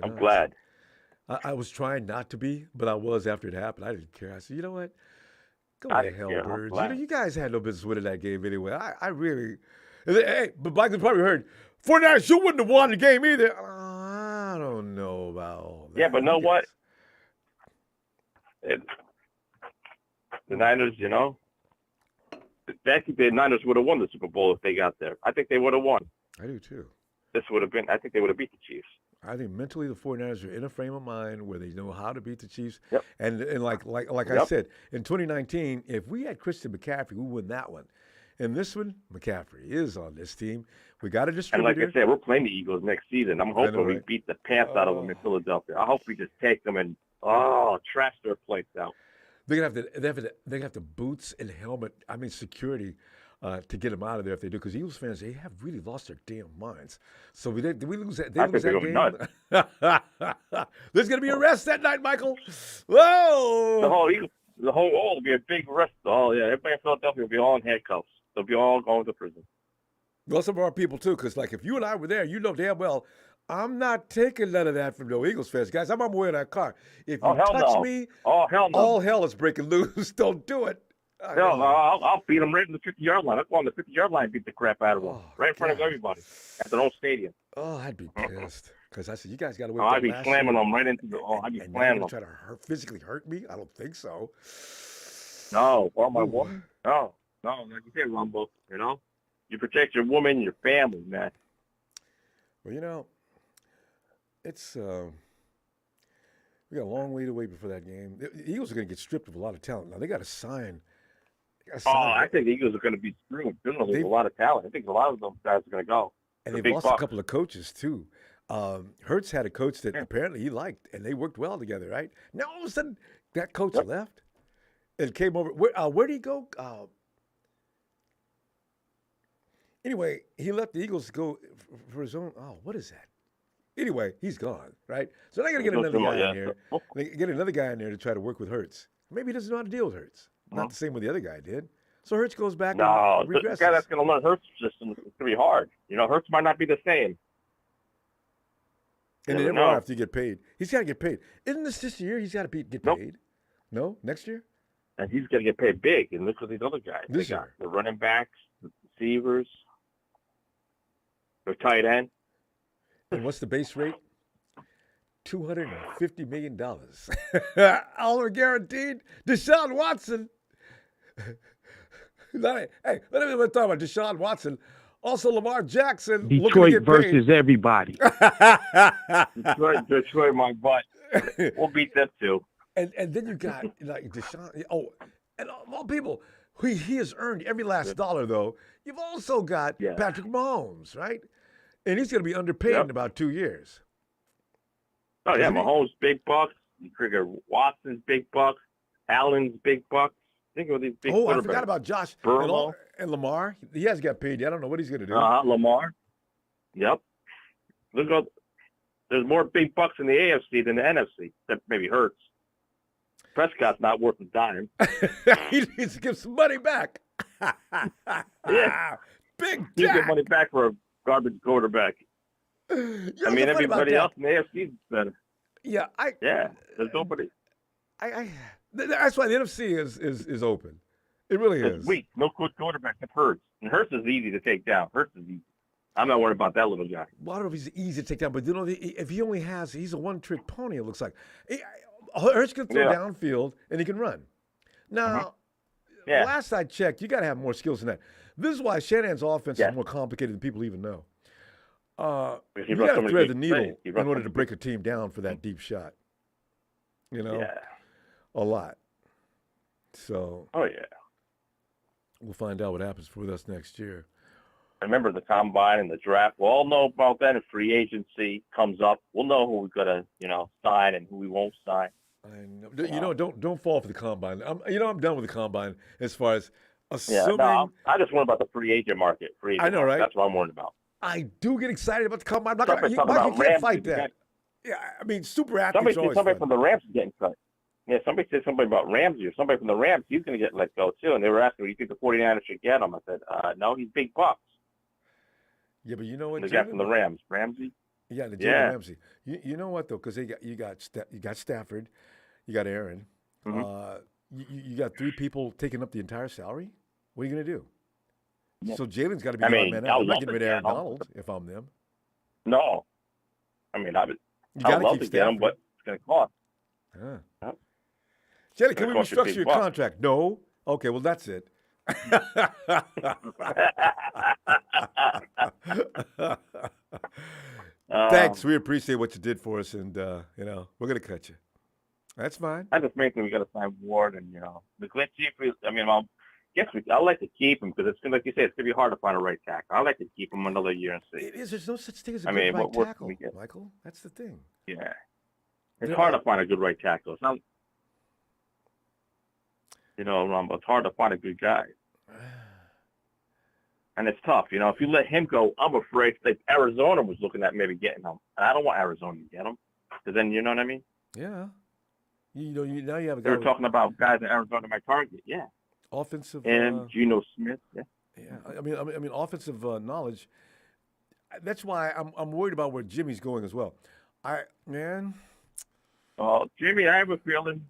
I'm glad. I was trying not to be, but I was after it happened. I didn't care. I said, you know what? Go to hell, birds. You guys had no business winning that game anyway. I really. Hey, but Michael probably heard, 49ers, you wouldn't have won the game either. I don't know about all that. Yeah, but know what? The Niners, I think the Niners would have won the Super Bowl if they got there. I think they would have won. I do too. I think they would have beat the Chiefs. I think mentally the 49ers are in a frame of mind where they know how to beat the Chiefs. Yep. And like I said, in 2019, if we had Christian McCaffrey, we win that one. And this one, McCaffrey is on this team. We got a distributor. And like I said, we're playing the Eagles next season. I'm hoping we beat the pants out of them in Philadelphia. I hope we just take them and trash their plates out. They have the boots and helmet. Security to get them out of there if they do. Because Eagles fans, they have really lost their damn minds. So we lose that. They lose that game. There's going to be arrests that night, Michael. Whoa! The whole will be a big arrest. Oh yeah, everybody in Philadelphia will be all in handcuffs. They'll be all going to prison. Well, some of our people too, because if you and I were there, you know damn well I'm not taking none of that from no Eagles fans, guys. I'm on my way in that car. If you touch me, all hell is breaking loose. Don't do it. No, I'll beat them right in the 50-yard line. I'll go on the 50-yard line and beat the crap out of them right in front of everybody at their own stadium. Oh, I'd be pissed because I said you guys got to wait. I'd be slamming them right into the. I'd be slamming them. Try to physically hurt me? I don't think so. No, or my woman. No, like you said, Ronbo. You protect your woman, your family, man. Well, it's we got a long way to wait before that game. The Eagles are going to get stripped of a lot of talent. Now they got to sign. I think the Eagles are going to be screwed. There's a lot of talent. I think a lot of those guys are going to go. And they've lost a couple of coaches too. Hurts had a coach that apparently he liked, and they worked well together, right? Now all of a sudden that coach left and came over. Where did he go? Anyway, he left the Eagles to go for his own. Oh, what is that? Anyway, he's gone, right? So they're going to get another guy in here. They get another guy in there to try to work with Hurts. Maybe he doesn't know how to deal with Hurts. Not the same way the other guy did. So Hurts goes back and regresses. The guy that's going to learn Hurts' system is going to be hard. Hurts might not be the same. And they never are after you get paid. He's got to get paid. Isn't this year he's got to get paid? No? Next year? And he's going to get paid big. And look at these other guys. This year. The running backs, the receivers, the tight end. And what's the base rate? $250 million. All are guaranteed. Deshaun Watson. Hey, let me talk about Deshaun Watson. Also, Lamar Jackson. Detroit versus everybody. Detroit, my butt. We'll beat them too. And then you got like Deshaun. Oh, and all people. He has earned every last dollar, though. You've also got Patrick Mahomes, right? And he's going to be underpaid in about 2 years. Oh, yeah, Mahomes, big bucks. You figure Watson's big bucks. Allen's big bucks. Think of these big quarterbacks. I forgot about Josh and Lamar. He hasn't got paid yet. I don't know what he's going to do. Lamar. Yep. Look up. There's more big bucks in the AFC than the NFC. That maybe hurts. Prescott's not worth a dime. He needs to give some money back. Yeah. Big You Jack. get money back for a garbage quarterback. Everybody else in the AFC is better. Yeah, there's nobody. That's why the NFC is open. It really is. It's weak. No good quarterback. It hurts. And Hurts is easy to take down. Hurts is easy. I'm not worried about that little guy. Well, I don't know if he's easy to take down, but if he only he's a one-trick pony, it looks like. Hurts can throw downfield, and he can run. Now, last I checked, you got to have more skills than that. This is why Shanahan's offense is more complicated than people even know. You got to thread the needle in order to break a team down for that deep shot. A lot. So. Oh, yeah. We'll find out what happens with us next year. I remember the combine and the draft. We'll all know about that if free agency comes up. We'll know who we're gonna, sign and who we won't sign. I know. Don't fall for the combine. I'm done with the combine as far as assuming. I just worry about the free agent market. I know, right? That's what I'm worried about. I do get excited about the combine. You can't fight that. Yeah, I mean, super athletes. Somebody from the Rams is getting cut. Yeah, somebody said something about Ramsey or somebody from the Rams. He's going to get let go too. And they were asking, "Do you think the 49ers should get him?" I said, "No, he's big bucks." Yeah, but you know what? The guy from the Rams, Ramsey. Yeah, Jalen Ramsey. You know what though? Because you got Stafford, you got Aaron. Mm-hmm. You got 3 people taking up the entire salary. What are you going to do? Yeah. So Jalen's got to be the man out. I'm not getting rid of Aaron Donald if I'm them. No, I mean I'd love to get him, but it's going to cost. Huh. Jalen, can we restructure your contract? No. Okay, well that's it. Thanks. We appreciate what you did for us, and we're gonna cut you. That's fine. I just think we got to sign Ward, and the Glenn Chief. I'd like to keep him because it's like you said, it's gonna be hard to find a right tackle. I'd like to keep him another year and see. It is. There's no such thing as a good right tackle, Michael. That's the thing. Yeah, it's hard to find a good right tackle. It's not. Ronbo, it's hard to find a good guy. And it's tough. If you let him go, I'm afraid like Arizona was looking at maybe getting him. And I don't want Arizona to get him. Because then, you know what I mean? Yeah. Now you have a guy. They were talking about guys in Arizona might target. Yeah. Offensive. And Geno Smith. Yeah. Yeah. I mean, offensive knowledge. That's why I'm worried about where Jimmie's going as well. Jimmie, I have a feeling.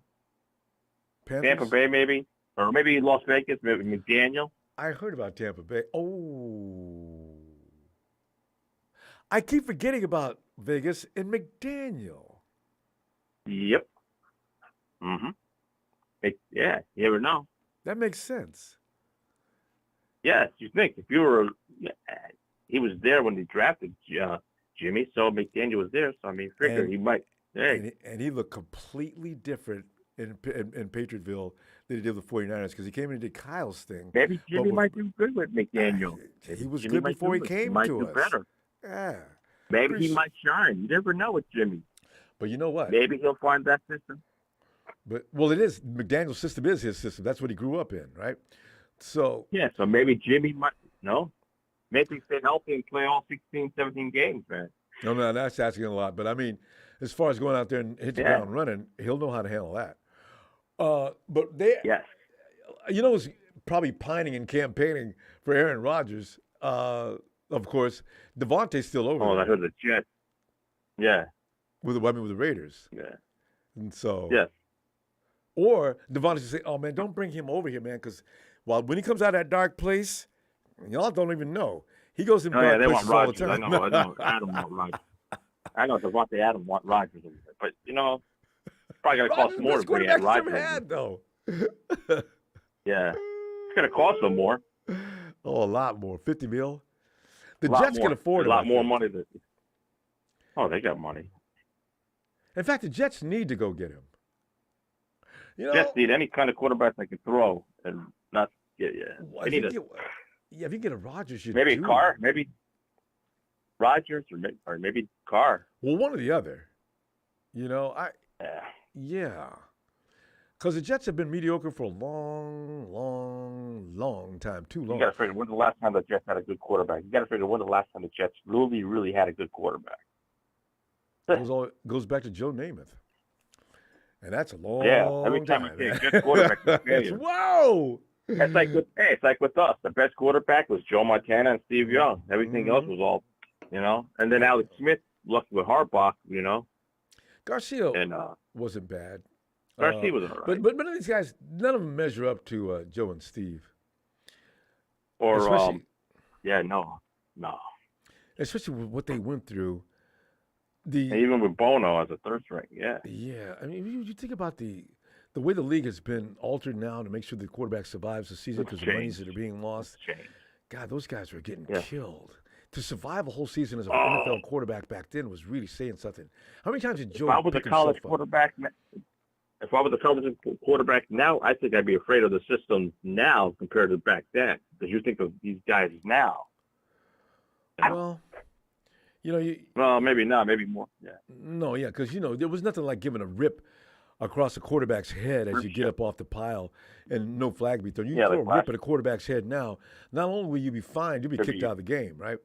Panthers? Tampa Bay, maybe. Or maybe Las Vegas, maybe McDaniel. I heard about Tampa Bay. Oh. I keep forgetting about Vegas and McDaniel. Yep. Mm-hmm. Yeah, you never know. That makes sense. Yes, you think. If you were... he was there when they drafted Jimmie, so McDaniel was there. So, figure he might... Hey. And he looked completely different in Patriotville than he did with the 49ers because he came in and did Kyle's thing. Maybe Jimmie might do good with McDaniel. He was good before he came to us. He might do better. Yeah. Maybe he might shine. You never know with Jimmie. But you know what? Maybe he'll find that system. It is. McDaniel's system is his system. That's what he grew up in, right? So. Yeah, so maybe Jimmie might. No? Maybe stay healthy and play all 16, 17 games, man. No, that's asking a lot. But I mean, as far as going out there and hit the ground running, he'll know how to handle that. But Yes. who's probably pining and campaigning for Aaron Rodgers? Of course, Devontae's still over there. I heard the Jets. Yeah. With the Raiders. Yeah. And so. Yes. Or Devontae should say, "Oh man, don't bring him over here, man, because when he comes out of that dark place, y'all don't even know. He goes in dark places all the time." I know. Adam want Rodgers. I know Devontae Adam want Rodgers, but probably gonna cost more to bring Rodgers. Had though. Yeah, it's gonna cost them more. Oh, a lot more. $50 million. The Jets can afford a lot more money. They got money. In fact, the Jets need to go get him. Jets need any kind of quarterback they can throw and not get. They need if you get a Rodgers, maybe Carr, maybe Rodgers, or maybe Carr. Well, one or the other. Yeah. Because the Jets have been mediocre for a long, long, long time. Too long. You got to figure when's the last time the Jets had a good quarterback. You got to figure when's the last time the Jets really had a good quarterback. Goes back to Joe Namath. And that's a long every time we see a good quarterback, whoa! It's like with us. The best quarterback was Joe Montana and Steve Young. Everything else was all, And then Alex Smith, lucky with Harbaugh, Garcia and wasn't bad. Garcia was all right. But none of these guys, none of them measure up to Joe and Steve. Or especially, no. Especially with what they went through. And even with Bono as a third string, Yeah, I mean, you think about the way the league has been altered now to make sure the quarterback survives the season because the monies that are being lost. God, those guys were getting killed. To survive a whole season as an NFL quarterback back then was really saying something. How many times did Joe? If I was a college quarterback now, I think I'd be afraid of the system now compared to back then. Because you think of these guys now. Well, well, maybe not, maybe more. Yeah. No, because there was nothing like giving a rip across a quarterback's head as you get up off the pile and no flag be thrown. You throw a rip at a quarterback's head now. Not only will you be fined, you'll be kicked out of the game, right?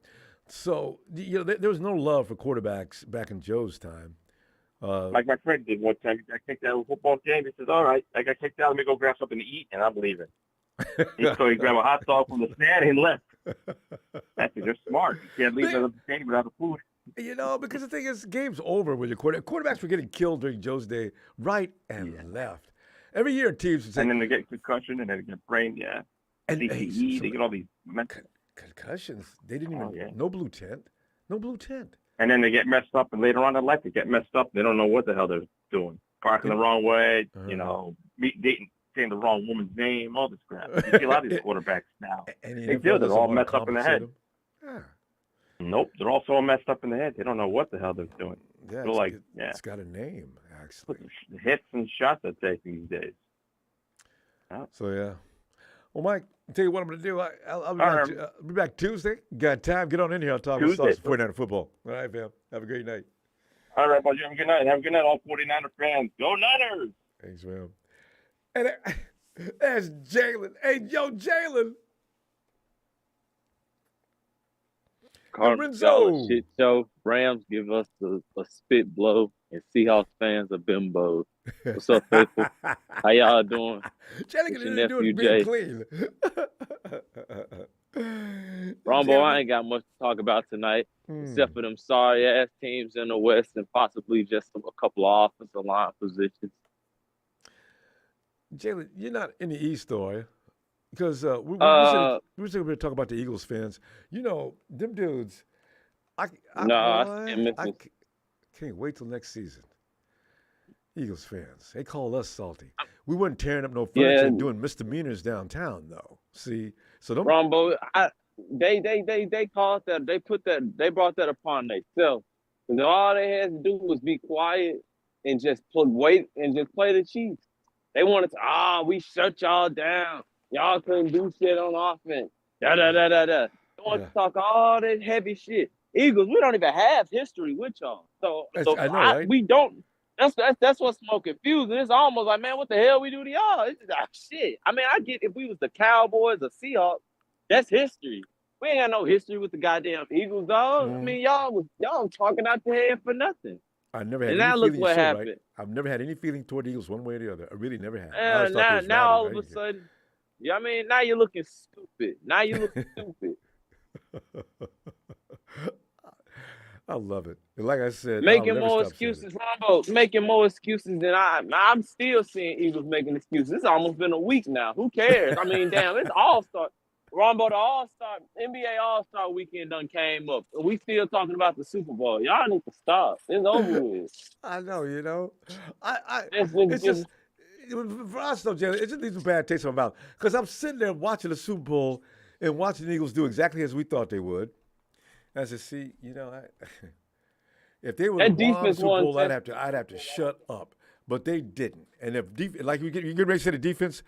So there was no love for quarterbacks back in Joe's time. Like my friend did one time. I kicked out of a football game. He says, "All right, I got kicked out. Let me go grab something to eat, and I'm leaving." So he grabbed a hot dog from the stand and left. They're smart. You can't leave the game without the food. Because the thing is, game's over with your quarterbacks were getting killed during Joe's day, right and left. Every year, teams would say, and then they get concussion, and then they get brain, and CTE, they get all these concussions. They didn't even no blue tent. And then they get messed up, and later on in life, they get messed up. They don't know what the hell they're doing. Parking the wrong way, saying the wrong woman's name, all this crap. You see a lot of these quarterbacks now. They're all messed up in the head. Nope, they're all so messed up in the head. They don't know what the hell they're doing. It's got a name, actually. Hits and shots they take these days. So, Well, Mike, I'll tell you what I'm going to do. I'll be back Tuesday. Got time? Get on in here. I'll talk about 49er football. All right, fam. Have a great night. All right, buddy. Have a good night. Have a good night, all 49er fans. Go Niners! Thanks, man. And there's Jalen. Hey, yo, Jalen. Cardinals shit show. Rams give us a spit blow, and Seahawks fans a bimbo. What's up, faithful? How y'all doing? Jalen can do it being clean. Ronbo, I ain't got much to talk about tonight, except for them sorry-ass teams in the West and possibly just a couple of offensive line positions. Jalen, you're not in the East, though, are you? Because we were going to talk about the Eagles fans. Them dudes, I can't wait till next season. Eagles fans, they call us salty. We weren't tearing up no furniture and doing misdemeanors downtown, though. See, so don't. Ronbo, they called that. They brought that upon themselves. And all they had to do was be quiet and just play the Chiefs. They wanted to, we shut y'all down. Y'all couldn't do shit on offense. They want to talk all that heavy shit. Eagles, we don't even have history with y'all. Right? We don't. That's what's more confusing. It's almost like, man, what the hell we do to y'all? It's just, shit. I mean, I get if we was the Cowboys or Seahawks, that's history. We ain't got no history with the goddamn Eagles, dog. I mean, y'all talking out the head for nothing. I never had And any now look feeling. what Right? happened. I've never had any feeling toward the Eagles one way or the other. I really never have. I And always thought they was now all rowdy, of a sudden, yeah, I mean, now you're looking stupid. Now you look stupid. I love it. And like I said, Making I'll never more stop saying excuses, Ronbo. Making more excuses than I'm still seeing Eagles making excuses. It's almost been a week now. Who cares? I mean, damn, it's All-Star. Ronbo, the All-Star, NBA All-Star weekend done came up. And we still talking about the Super Bowl. Y'all need to stop. It's over with. I know, you know. It's It's just for us though, Jalen. It just leaves a bad taste in my mouth because I'm sitting there watching the Super Bowl and watching the Eagles do exactly as we thought they would. And I said, see, you know, if they would have won the Super Bowl, I'd have to shut up. But they didn't. And if like you get ready to say the defense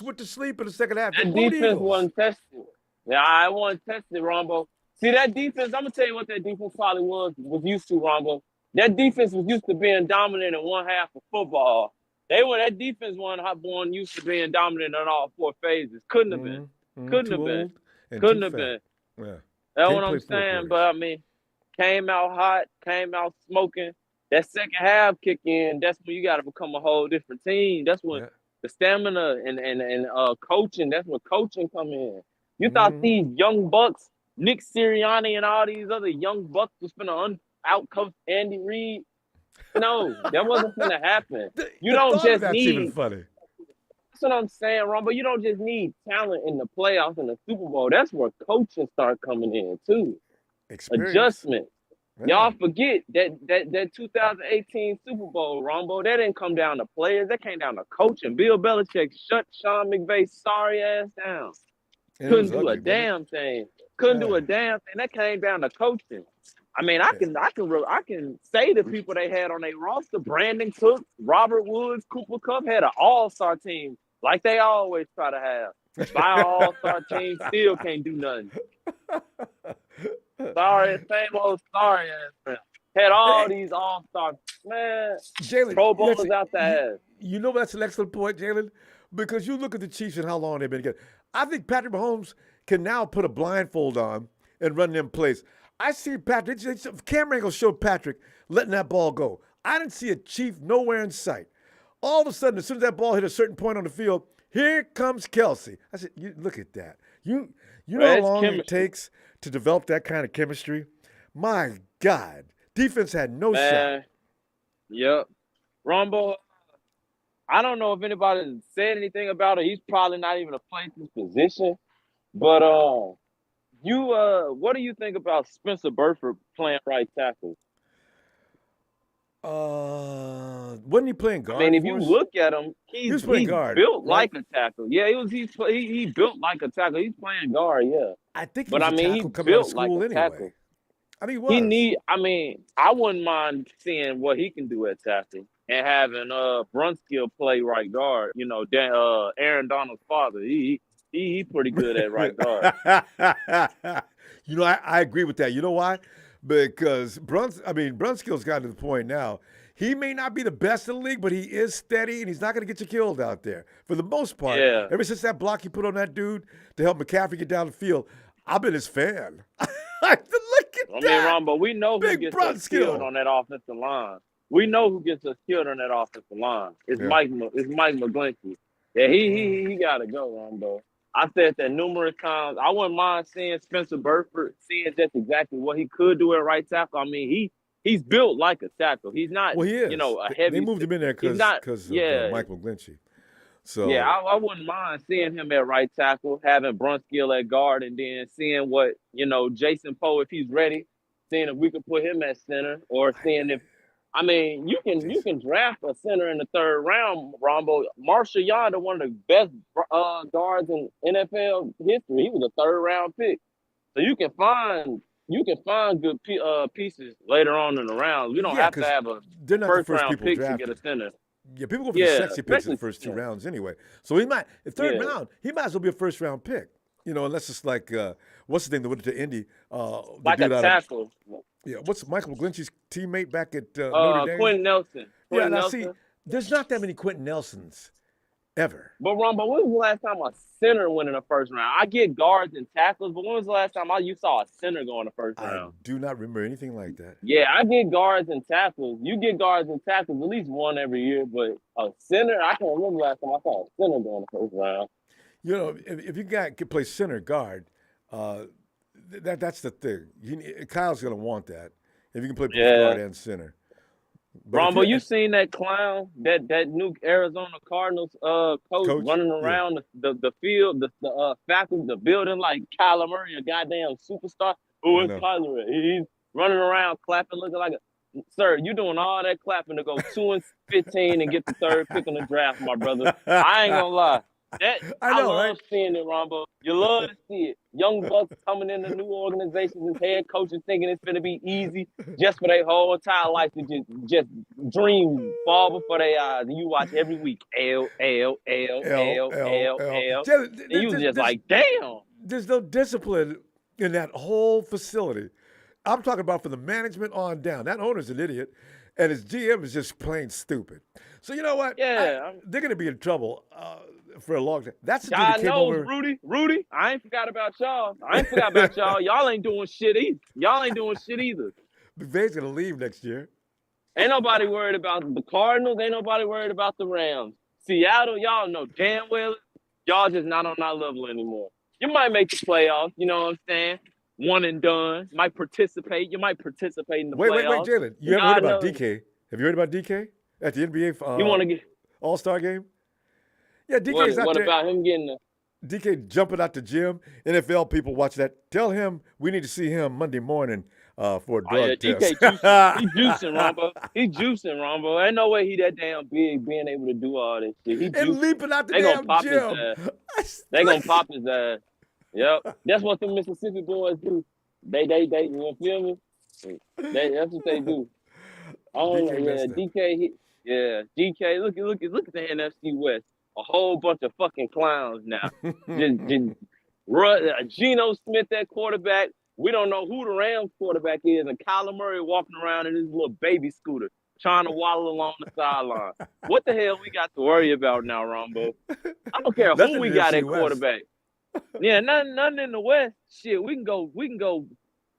went to sleep in the second half. That defense wasn't tested. Yeah, I wasn't tested, Ronbo. See, that defense, I'm going to tell you what that defense probably was used to, Ronbo. That defense was used to being dominant in one half of football. That defense wasn't used to being dominant in all four phases. Couldn't have been. Couldn't have been. Couldn't have been. Yeah. That's what I'm saying. But, I mean, came out hot, came out smoking. That second half kick in, that's when you got to become a whole different team. That's when the stamina and coaching, that's when coaching come in. You thought these young bucks, Nick Sirianni and all these other young bucks was going to out-coach Andy Reid? No, that wasn't going to happen. You don't just need. Even funny. That's what I'm saying, Ron. But you don't just need talent in the playoffs and the Super Bowl. That's where coaching start coming in too. Adjustment. Man. Y'all forget that 2018 Super Bowl, Ronbo, that didn't come down to players. That came down to coaching. Bill Belichick shut Sean McVay's sorry ass down. Couldn't do a damn thing. Couldn't do a damn thing. That came down to coaching. I mean, I can say the people they had on their roster: Brandon Cooks, Robert Woods, Cooper Kupp had an all-star team like they always try to have. Buy an all-star team, still can't do nothing. Sorry, same old sorry ass man. Had all these all-star man. Jalen, Pro Bowlers out the ass. You know that's an excellent point, Jalen, because you look at the Chiefs and how long they've been together. I think Patrick Mahomes can now put a blindfold on and run them plays. I see Patrick. Camera angle showed Patrick letting that ball go. I didn't see a Chief nowhere in sight. All of a sudden, as soon as that ball hit a certain point on the field, here comes Kelsey. I said, look at that. You know how long it takes to develop that kind of chemistry? My God. Defense had no shot. Yep. Ronbo, I don't know if anybody said anything about it. He's probably not even a place in position. But what do you think about Spencer Burford playing right tackle? Wasn't he playing guard? I mean, if you look at him, he's guard, built like a tackle. Yeah, he built like a tackle. He's playing guard, yeah. I think, but I mean, he's built like a tackle. I mean, I wouldn't mind seeing what he can do at tackle and having Brunskill play right guard. You know, Aaron Donald's father. He pretty good at right guard. You know, I agree with that. You know why? Because Brunskill's gotten to the point now. He may not be the best in the league, but he is steady, and he's not going to get you killed out there. For the most part, ever since that block he put on that dude to help McCaffrey get down the field, I've been his fan. Look at that. I mean, Ron, but we know who gets us killed on that offensive line. We know who gets us killed on that offensive line. It's Mike McGlinchey. Yeah, he got to go, Ron, though. I said that numerous times. I wouldn't mind seeing Spencer Burford, seeing just exactly what he could do at right tackle. I mean, he's built like a tackle. He's not, he is. You know, a heavy. They moved him in there because of Mike McGlinchey. So yeah, I wouldn't mind seeing him at right tackle, having Brunskill at guard, and then seeing what, you know, Jason Poe, if he's ready, seeing if we could put him at center, or seeing if, I mean, you can draft a center in the third round, Ronbo. Marshall Yonder, one of the best guards in NFL history. He was a third round pick. So you can find good pieces later on in the rounds. We don't have to have a first round pick to get a center. Yeah, people go for the sexy picks in the first two rounds anyway. So he might, the third round, he might as well be a first round pick. You know, unless it's like, what's the thing that went to Indy? Like a tackle. What's Michael McGlinchey's teammate back at Notre Dame? Quentin Nelson. See, there's not that many Quentin Nelsons ever. But Ronbo, when was the last time a center went in the first round? I get guards and tackles, but when was the last time you saw a center go in the first I round? do not remember anything like that. Yeah, I get guards and tackles. You get guards and tackles at least one every year, but a center, I can't remember the last time I saw a center go in the first round. You know, if you can play center guard, that's the thing. Kyle's going to want that if you can play both guard and center. But Ronbo, you seen that clown, that new Arizona Cardinals coach running around the field, the faculty, the building like Kyler Murray, a goddamn superstar. Who is Kyler? He's running around clapping, looking like a sir. You doing all that clapping to go 2-15 and get the third pick in the draft, my brother. I ain't gonna lie. I love seeing it, Ronbo. You love to see it. Young bucks coming into new organizations as head coaches thinking it's going to be easy just for their whole entire life to just dream fall before their eyes. And you watch every week, L. And you just like, damn. There's no discipline in that whole facility. I'm talking about from the management on down. That owner's an idiot, and his GM is just plain stupid. So you know what? Yeah. They're going to be in trouble for a long time. That's the dude God that came knows, over. Rudy, I ain't forgot about y'all. Y'all ain't doing shit either. McVay's going to leave next year. Ain't nobody worried about the Cardinals. Ain't nobody worried about the Rams. Seattle, y'all know damn well y'all just not on that level anymore. You might make the playoffs, you know what I'm saying? One and done. Might participate. You might participate in the playoffs. Wait, Jalen. You haven't heard about DK? Have you heard about DK at the NBA you want to get All-Star game? Yeah, DK's out there. What about him getting the DK jumping out the gym? NFL people watch that. Tell him we need to see him Monday morning for a drug test. DK juicing. He juicing, Ronbo. Ain't no way he that damn big being able to do all this shit. He and leaping out the damn gym. They gonna pop his ass. Yep. That's what the Mississippi boys do. They you feel me? That's what they do. Oh DK. DK. Look at the NFC West. A whole bunch of fucking clowns now. just Geno Smith, that quarterback. We don't know who the Rams quarterback is, and Kyler Murray walking around in his little baby scooter, trying to waddle along the sideline. What the hell we got to worry about now, Ronbo? I don't care who we got at quarterback. Yeah, nothing in the West. Shit, we can go.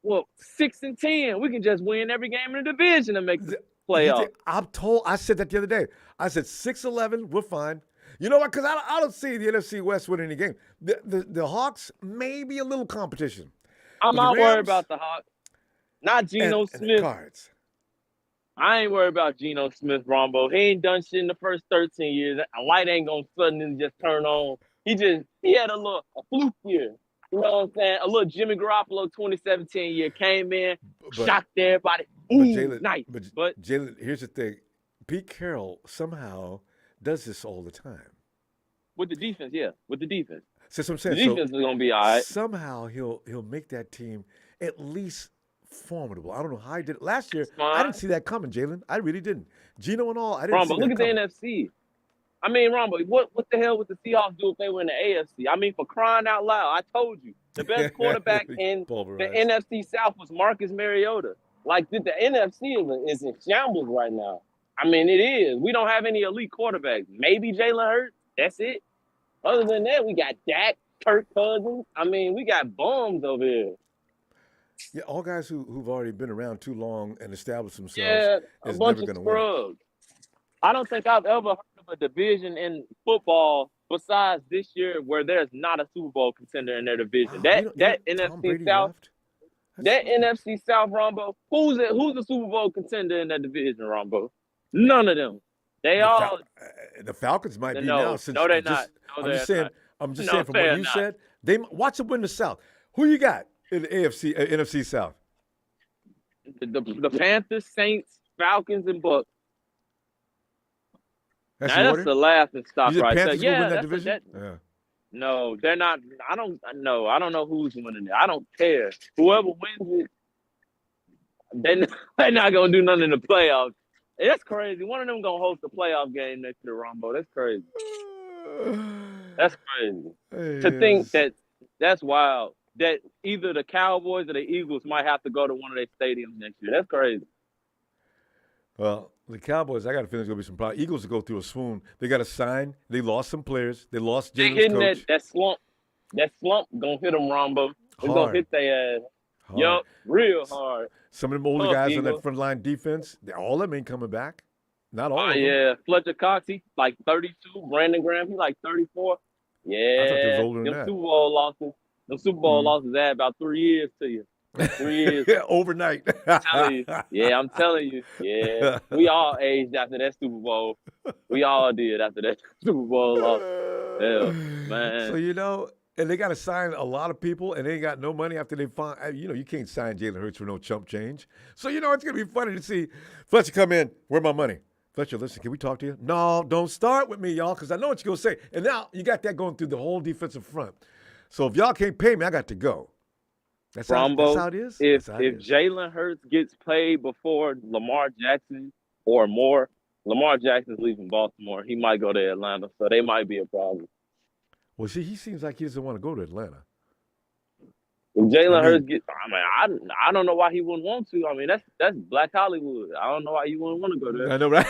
Well, 6-10. We can just win every game in the division and make the playoffs. I said that the other day. I said 6-11. We're fine. You know what? Because I don't see the NFC West winning any game. The Hawks maybe a little competition. I'm not worried about the Hawks. Not Geno Smith. And the Cards. I ain't worried about Geno Smith, Ronbo. He ain't done shit in the first 13 years. A light ain't gonna suddenly just turn on. He had a fluke year. You know what I'm saying? A little Jimmy Garoppolo 2017 year came in, shocked everybody. Nice. But Jalen, here's the thing. Pete Carroll somehow does this all the time. With the defense, yeah. With the defense. So that's what I'm saying. The defense is gonna be all right. Somehow he'll make that team at least formidable. I don't know how he did it. Last year, I didn't see that coming, Jalen. I really didn't. Geno and all, I didn't see that look at coming. the NFC. I mean, Ronbo, what the hell would the Seahawks do if they were in the AFC? I mean, for crying out loud, I told you. The best quarterback in the NFC South was Marcus Mariota. Like, the NFC is in shambles right now. I mean, it is. We don't have any elite quarterbacks. Maybe Jalen Hurts. That's it. Other than that, we got Dak, Kirk Cousins. I mean, we got bums over here. Yeah, all guys who've already been around too long and established themselves. Yeah, a is bunch never of going to win. scrubs. I don't think I've ever heard of a division in football besides this year where there's not a Super Bowl contender in their division. That NFC South, NFC South, Ronbo. Who's the Super Bowl contender in that division, Ronbo? None of them. The Falcons might be now. No, they're not. I'm just saying from what you said. Watch them win the South. Who you got in the NFC South? The Panthers, Saints, Falcons, and Bucks. That's the laughing stock right there. Yeah, win that division? No, they're not. I don't know who's winning it. I don't care. Whoever wins it, they're not gonna do nothing in the playoffs. That's crazy. One of them gonna host a playoff game next to the Ronbo. That's crazy. That's crazy. To think that's wild. That either the Cowboys or the Eagles might have to go to one of their stadiums next year. That's crazy. Well, The Cowboys, I got a feeling there's going to be some problems. Eagles will go through a swoon. They got to sign. They lost some players. They lost They Jalen's hitting coach. that slump. That slump gonna hit them, Ronbo. It's gonna Hard. hit their ass. Hard. Yup, real hard. Some of them older Tough, guys on Eagle. that front line defense, all of them ain't coming back. Not all Oh of them. yeah, Fletcher Cox, he like 32. Brandon Graham, he like 34. Yeah, I thought they was older than them that. Super Bowl losses. Them Super Bowl losses add about 3 years to you. 3 years. Overnight. I'm telling you. Yeah, I'm telling you. Yeah, we all aged after that Super Bowl. We all did after that Super Bowl loss. Yeah, man. So, you know, and they got to sign a lot of people, and they ain't got no money after they find, you know, you can't sign Jalen Hurts for no chump change. So, you know, it's going to be funny to see Fletcher come in. Where my money? Fletcher, listen, can we talk to you? No, don't start with me, y'all, because I know what you're going to say. And now you got that going through the whole defensive front. So if y'all can't pay me, I got to go. That's how it is. If That's how it is. Jalen Hurts gets paid before Lamar Jackson or more, Lamar Jackson's leaving Baltimore. He might go to Atlanta, so they might be a problem. Well, see, he seems like he doesn't want to go to Atlanta. If Jalen Hurts gets, I don't know why he wouldn't want to. I mean, that's Black Hollywood. I don't know why you wouldn't want to go there. I know, right?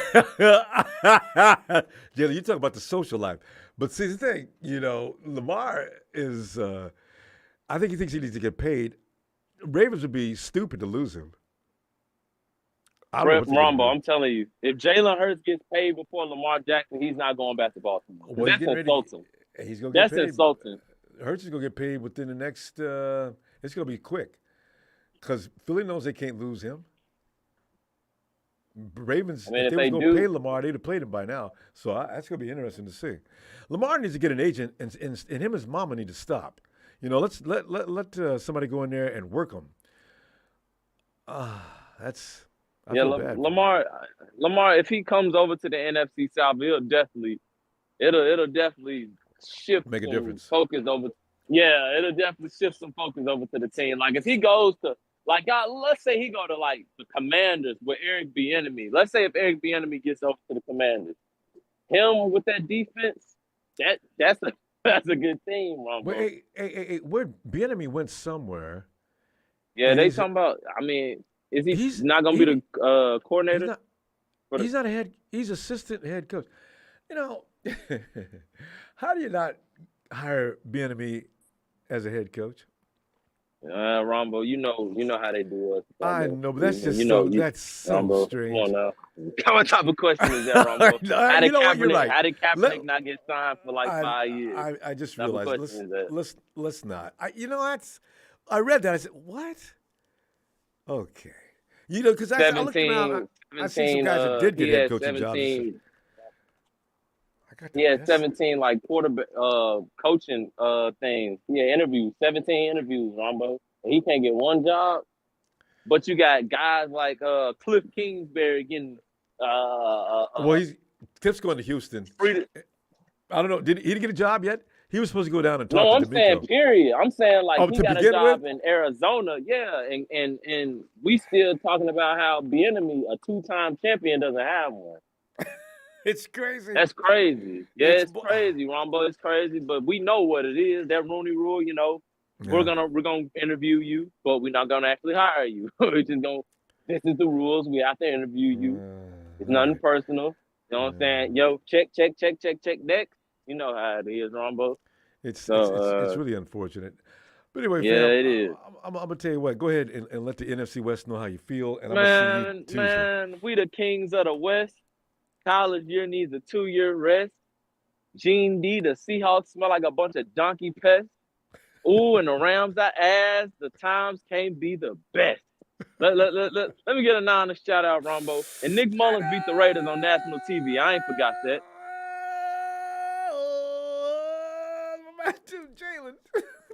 Jalen, you talk about the social life. But see, the thing, you know, Lamar is, I think he thinks he needs to get paid. Ravens would be stupid to lose him. Ronbo, I'm telling you, if Jalen Hurts gets paid before Lamar Jackson, he's not going back to Baltimore. Well, that's insulting. He's gonna get paid. That's insulting. Hurts is going to get paid within the next, it's going to be quick. Because Philly knows they can't lose him. Ravens, if they were going to pay Lamar, they'd have played him by now. So that's going to be interesting to see. Lamar needs to get an agent, and him and his mama need to stop. You know, let somebody go in there and work him. I feel bad. Lamar, if he comes over to the NFC South, it'll definitely shift Make a difference. Focus over. Yeah, it'll definitely shift some focus over to the team. Like if he goes to let's say he go to like the Commanders with Eric Bieniemy. Let's say if Eric Bieniemy gets over to the Commanders, him with that defense, that's a good team, Ronbo. Wait, hey, where Bieniemy went somewhere? Yeah, they talking about. I mean, he's not going to be the coordinator? He's not a head. He's assistant head coach. You know, how do you not hire Bieniemy as a head coach? Ronbo, you know how they do us. I know, but that's just that's so Ronbo, strange. Come on now. What type of question is that, Ronbo? How did You're right. How did Kaepernick not get signed for 5 years? I just realized. Let's not. I read that. I said, what? Okay. You know, because I looked around. I see some guys that did get head coaching jobs. He had 17 quarterback coaching things. He had 17 interviews, Ronbo. And he can't get one job. But you got guys like Cliff Kingsbury getting Cliff's going to Houston. I don't know. Did he get a job yet? He was supposed to go down and talk to D'Amico. I'm saying period. I'm saying he got a job with? in Arizona. Yeah. And we still talking about how Bieniemy, a 2-time champion, doesn't have one. It's crazy. That's crazy. Yeah, it's crazy, Ronbo. It's crazy, but we know what it is. That Rooney Rule, you know. Yeah. We're gonna interview you, but we're not gonna actually hire you. We're just gonna. This is the rules. We have to interview you. It's nothing personal. You know what I'm saying? Yo, check next. You know how it is, Ronbo. It's really unfortunate. But anyway, yeah, fam, it is. I'm gonna tell you what. Go ahead and let the NFC West know how you feel. And I'm man, gonna see you Tuesday. We the kings of the West. College year needs a 2-year rest. Gene D, the Seahawks smell like a bunch of donkey pests. Ooh, and the Rams are ass. The Times can't be the best. Let me get a Niners shout out, Ronbo. And Nick Mullins beat the Raiders on national TV. I ain't forgot that.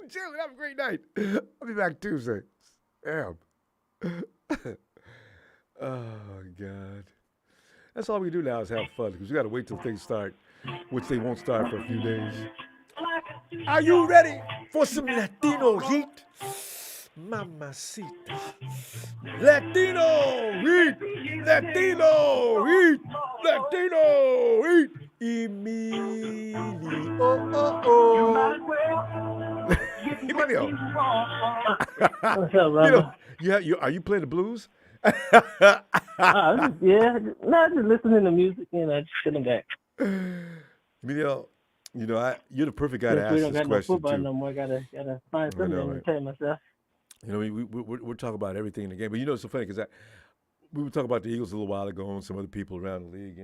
Jalen, have a great night. I'll be back Tuesday. Damn. Oh, God. That's all we do now is have fun because we got to wait till things start, which they won't start for a few days. Are you ready for some Latino heat? Mamacita. Latino heat. Latino heat. Latino heat. Emilio. What's up, Ronbo? Are you playing the blues? Just listening to music, just chilling back. Emilio, you're the perfect guy to Since we ask don't this got no question football to. no more, gotta find I something to know, right? entertain myself. We're talking about everything in the game, but it's so funny because we were talking about the Eagles a little while ago and some other people around the league.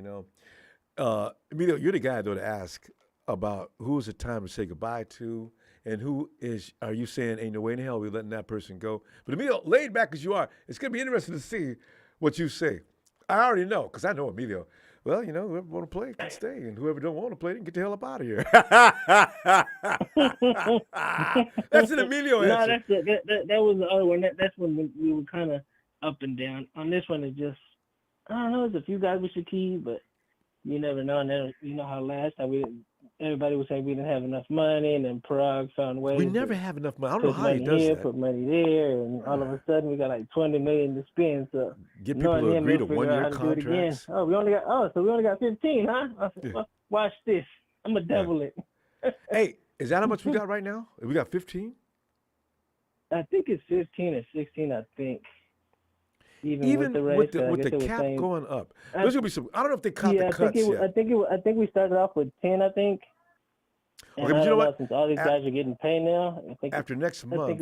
Emilio, you're the guy though to ask about who is the time to say goodbye to, and are you saying ain't no way in hell we're letting that person go? But Emilio, laid back as you are, it's gonna be interesting to see what you say. I already know because I know Emilio. Well, whoever want to play can stay, and whoever don't want to play, can get the hell up out of here. That's an Emilio No, answer. that was the other one. That's when we were kind of up and down. On this one, it just, I don't know, there's a few guys we should keep, but you never know. And then, how last time everybody was saying we didn't have enough money, and then Prague found ways. We never have enough money. I don't know how he money does here, that. put money there, and all of a sudden we got like $20 million to spend. So Get people to agree to figure out one-year how to do it again. contracts. So we only got 15, huh? I said, well, watch this. I'm gonna double it. Hey, is that how much we got right now? We got 15? I think it's 15 or 16. I think. Even with with the cap going up, there's gonna be some. I don't know if they caught the cuts yet. I think we started off with 10. I think. And Okay, but you know what? Since all these guys are getting paid now, I think after next month, I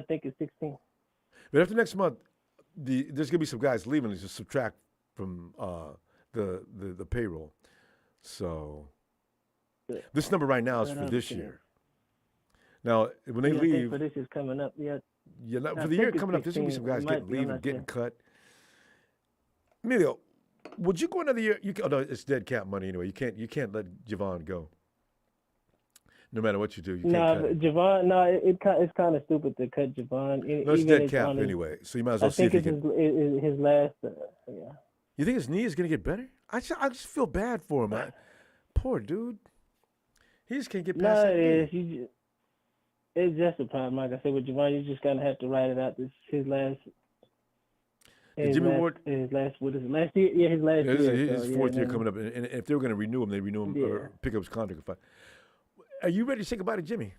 think it's 16. But after next month, there's gonna be some guys leaving to just subtract from the payroll. So this number right now is for this year. Now, when they leave, for this is coming up. Yeah. For the year coming up, there's gonna be some guys getting cut. Emilio, would you go another year? No, it's dead cap money anyway. You can't let Javon go. No matter what you do, you can't cut him. Javon. No, it's kind of stupid to cut Javon. No, it's dead cap anyway. So you might as well see if he can. His last. Yeah. You think his knee is gonna get better? I just feel bad for him. Poor dude. He just can't get past that knee. It's just a problem. Like I said with Javon, you just gonna have to ride it out. This his last. Jimmie Ward. His last year. Yeah, his last year. His fourth year coming up, and if they were gonna renew him, they renew him or pick up his contract. Are you ready to say goodbye to Jimmie?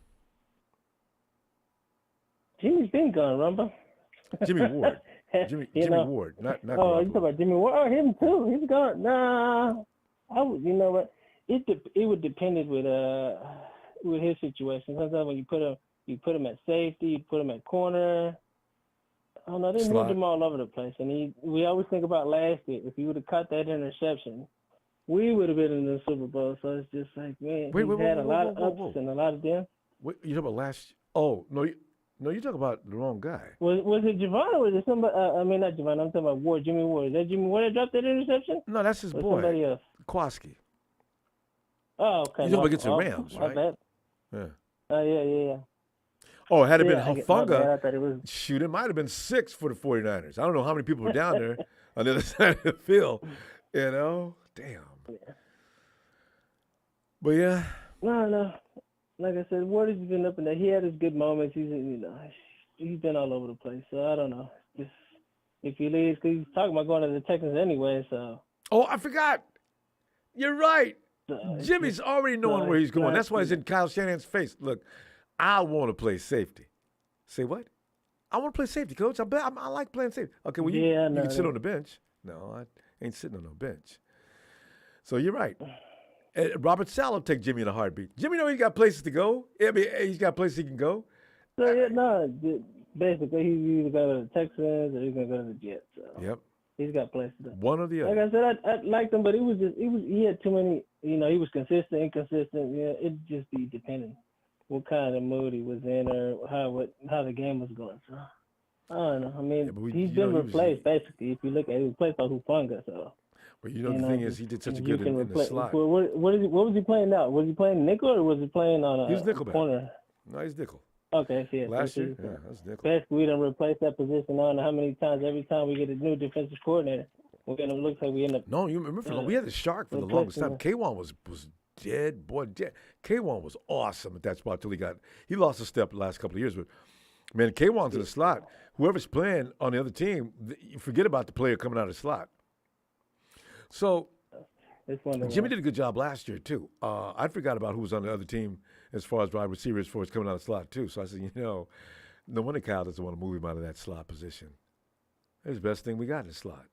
Jimmie's been gone, Ronbo. Jimmie Ward. Jimmie Ward, not. Oh, you talking about Jimmie Ward? Oh, him too. He's gone. Nah, you know what? It would depend with his situation. Sometimes when you put him at safety, you put him at corner. I don't know. They moved him all over the place, and we always think about last year. If he would have caught that interception, we would have been in the Super Bowl. So it's just like, man, he's had a lot of ups and a lot of downs. What you talking about last? Oh no, you're talking about the wrong guy. Was it Javon or was it somebody? I mean, not Javon. I'm talking about Ward, Jimmie Ward. Is that Jimmie Ward that dropped that interception? No, that's his boy. Somebody else. Kwaski. Oh, okay. He's up against the Rams, right? Bad. Yeah. Yeah. Oh, had it been Hufanga, it might have been 6 for the 49ers. I don't know how many people were down there on the other side of the field. Damn. Yeah. But yeah. No. Like I said, Ward has been up in there. He had his good moments. He's been all over the place. So I don't know. Just if he leaves, because he's talking about going to the Texans anyway. So. Oh, I forgot. You're right. Jimmy's already knowing where he's going. That's why he's in Kyle Shanahan's face. Look, I want to play safety. Say what? I want to play safety, coach. I like playing safety. Okay, well, you can sit on the bench. No, I ain't sitting on no bench. So you're right. Robert Saleh will take Jimmie in a heartbeat. Jimmie know he's got places to go. I mean, he's got places he can go. So, basically, he's either going to the Texans or he's going to go to the Jets. So. Yep. He's got places to go. One or the other. Like I said, I liked him, but he had too many, he was consistent, inconsistent. Yeah, it'd just be depending what kind of mood he was in or how the game was going. So, I don't know. I mean, he's been replaced, basically. If you look at it, he was replaced by Hufanga, so. But the thing is, he did such a good in the slot. What was he playing now? Was he playing nickel or was he playing on a corner? No, he's nickel. Okay, yeah. Last year, that's nickel. Basically, we done replaced that position. I don't know how many times. Every time we get a new defensive coordinator, it looks like we end up. No, you remember we had the shark for the longest time. K1 was dead, boy. Dead. K1 was awesome at that spot till he lost a step the last couple of years. But man, K1's in the slot. Whoever's playing on the other team, you forget about the player coming out of the slot. So Jimmie did a good job last year too. I forgot about who was on the other team as far as wide receivers, as far as coming out of the slot too. So I said, no wonder Kyle doesn't want to move him out of that slot position. It's the best thing we got in the slot.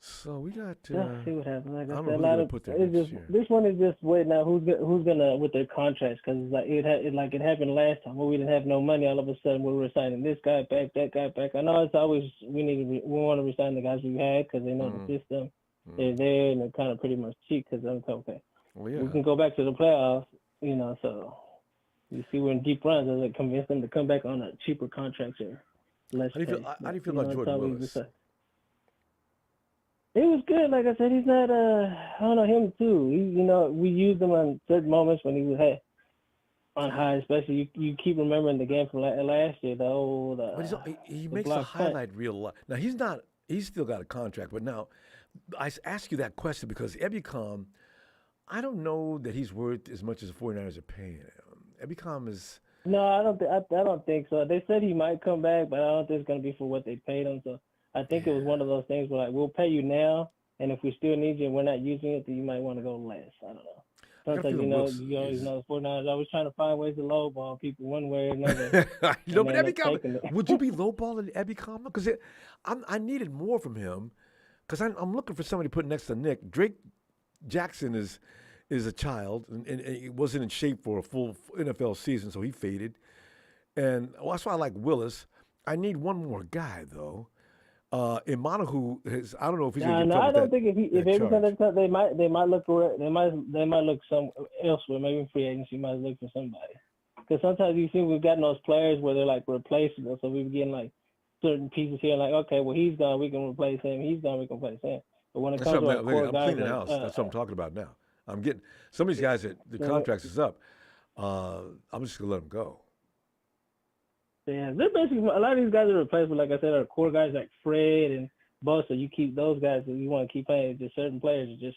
So we got. Let's see what happens. Like I I don't said, know a lot who's of gonna put that it's next just year. this one is just waiting out who's gonna with their contracts because like it happened last time where we didn't have no money. All of a sudden we're resigning this guy back, that guy back. I know it's always we want to resign the guys we had because they know the system. They're there and they're kind of pretty much cheap because I'm okay. Well, yeah. We can go back to the playoffs, So you see we're in deep runs. Does it convince them to come back on a cheaper contract or less? How do you feel about Jordan Willis? It was good. Like I said, he's not. I don't know him too. We used him on certain moments when he was on high. Especially you keep remembering the game from last year. But he makes the block punt. highlight reel a lot. Now he's not. He's still got a contract. But now, I ask you that question because Ebicom, I don't know that he's worth as much as the 49ers are paying him. Ebicom is. No, I don't think so. They said he might come back, but I don't think it's going to be for what they paid him. So I think it was one of those things where like we'll pay you now, and if we still need you and we're not using it, then you might want to go less. I don't know. Sometimes you always know the 49ers always trying to find ways to lowball people one way or another. But Ebicom, would you be lowballing Ebicom? Because I needed more from him because I'm looking for somebody to put next to Nick. Drake Jackson is a child and he wasn't in shape for a full NFL season, so he faded. And that's why I like Willis. I need one more guy though. Imanahu is. I don't know if he's going to get I don't think if every time they might look some elsewhere. Maybe in free agency might look for somebody. Because sometimes you see we've gotten those players where they're like replaceable. So we're getting like certain pieces here, like okay, well he's gone, we can replace him. He's gone, we can replace him. But when it comes to core guys, cleaning house. That's what I'm talking about now. I'm getting some of these guys that the contracts is up. I'm just gonna let them go. Yeah, they're basically a lot of these guys are replaceable. Like I said, are core guys like Fred and Bosa. You keep those guys that you want to keep playing. Just certain players are just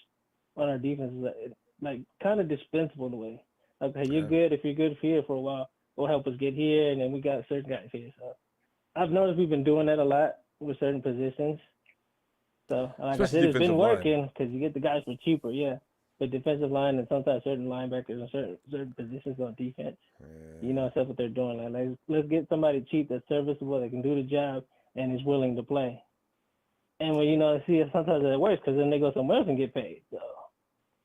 on our defense is like kind of dispensable in a way. Okay, you're good if you're good here for a while. Will help us get here, and then we got certain guys here. So I've noticed we've been doing that a lot with certain positions. So like I said, it's been working because you get the guys for cheaper. Yeah. But defensive line and sometimes certain linebackers and certain positions on defense, that's what they're doing. Like, let's get somebody cheap that's serviceable, that can do the job, and is willing to play. And when see, sometimes it works because then they go somewhere else and get paid. So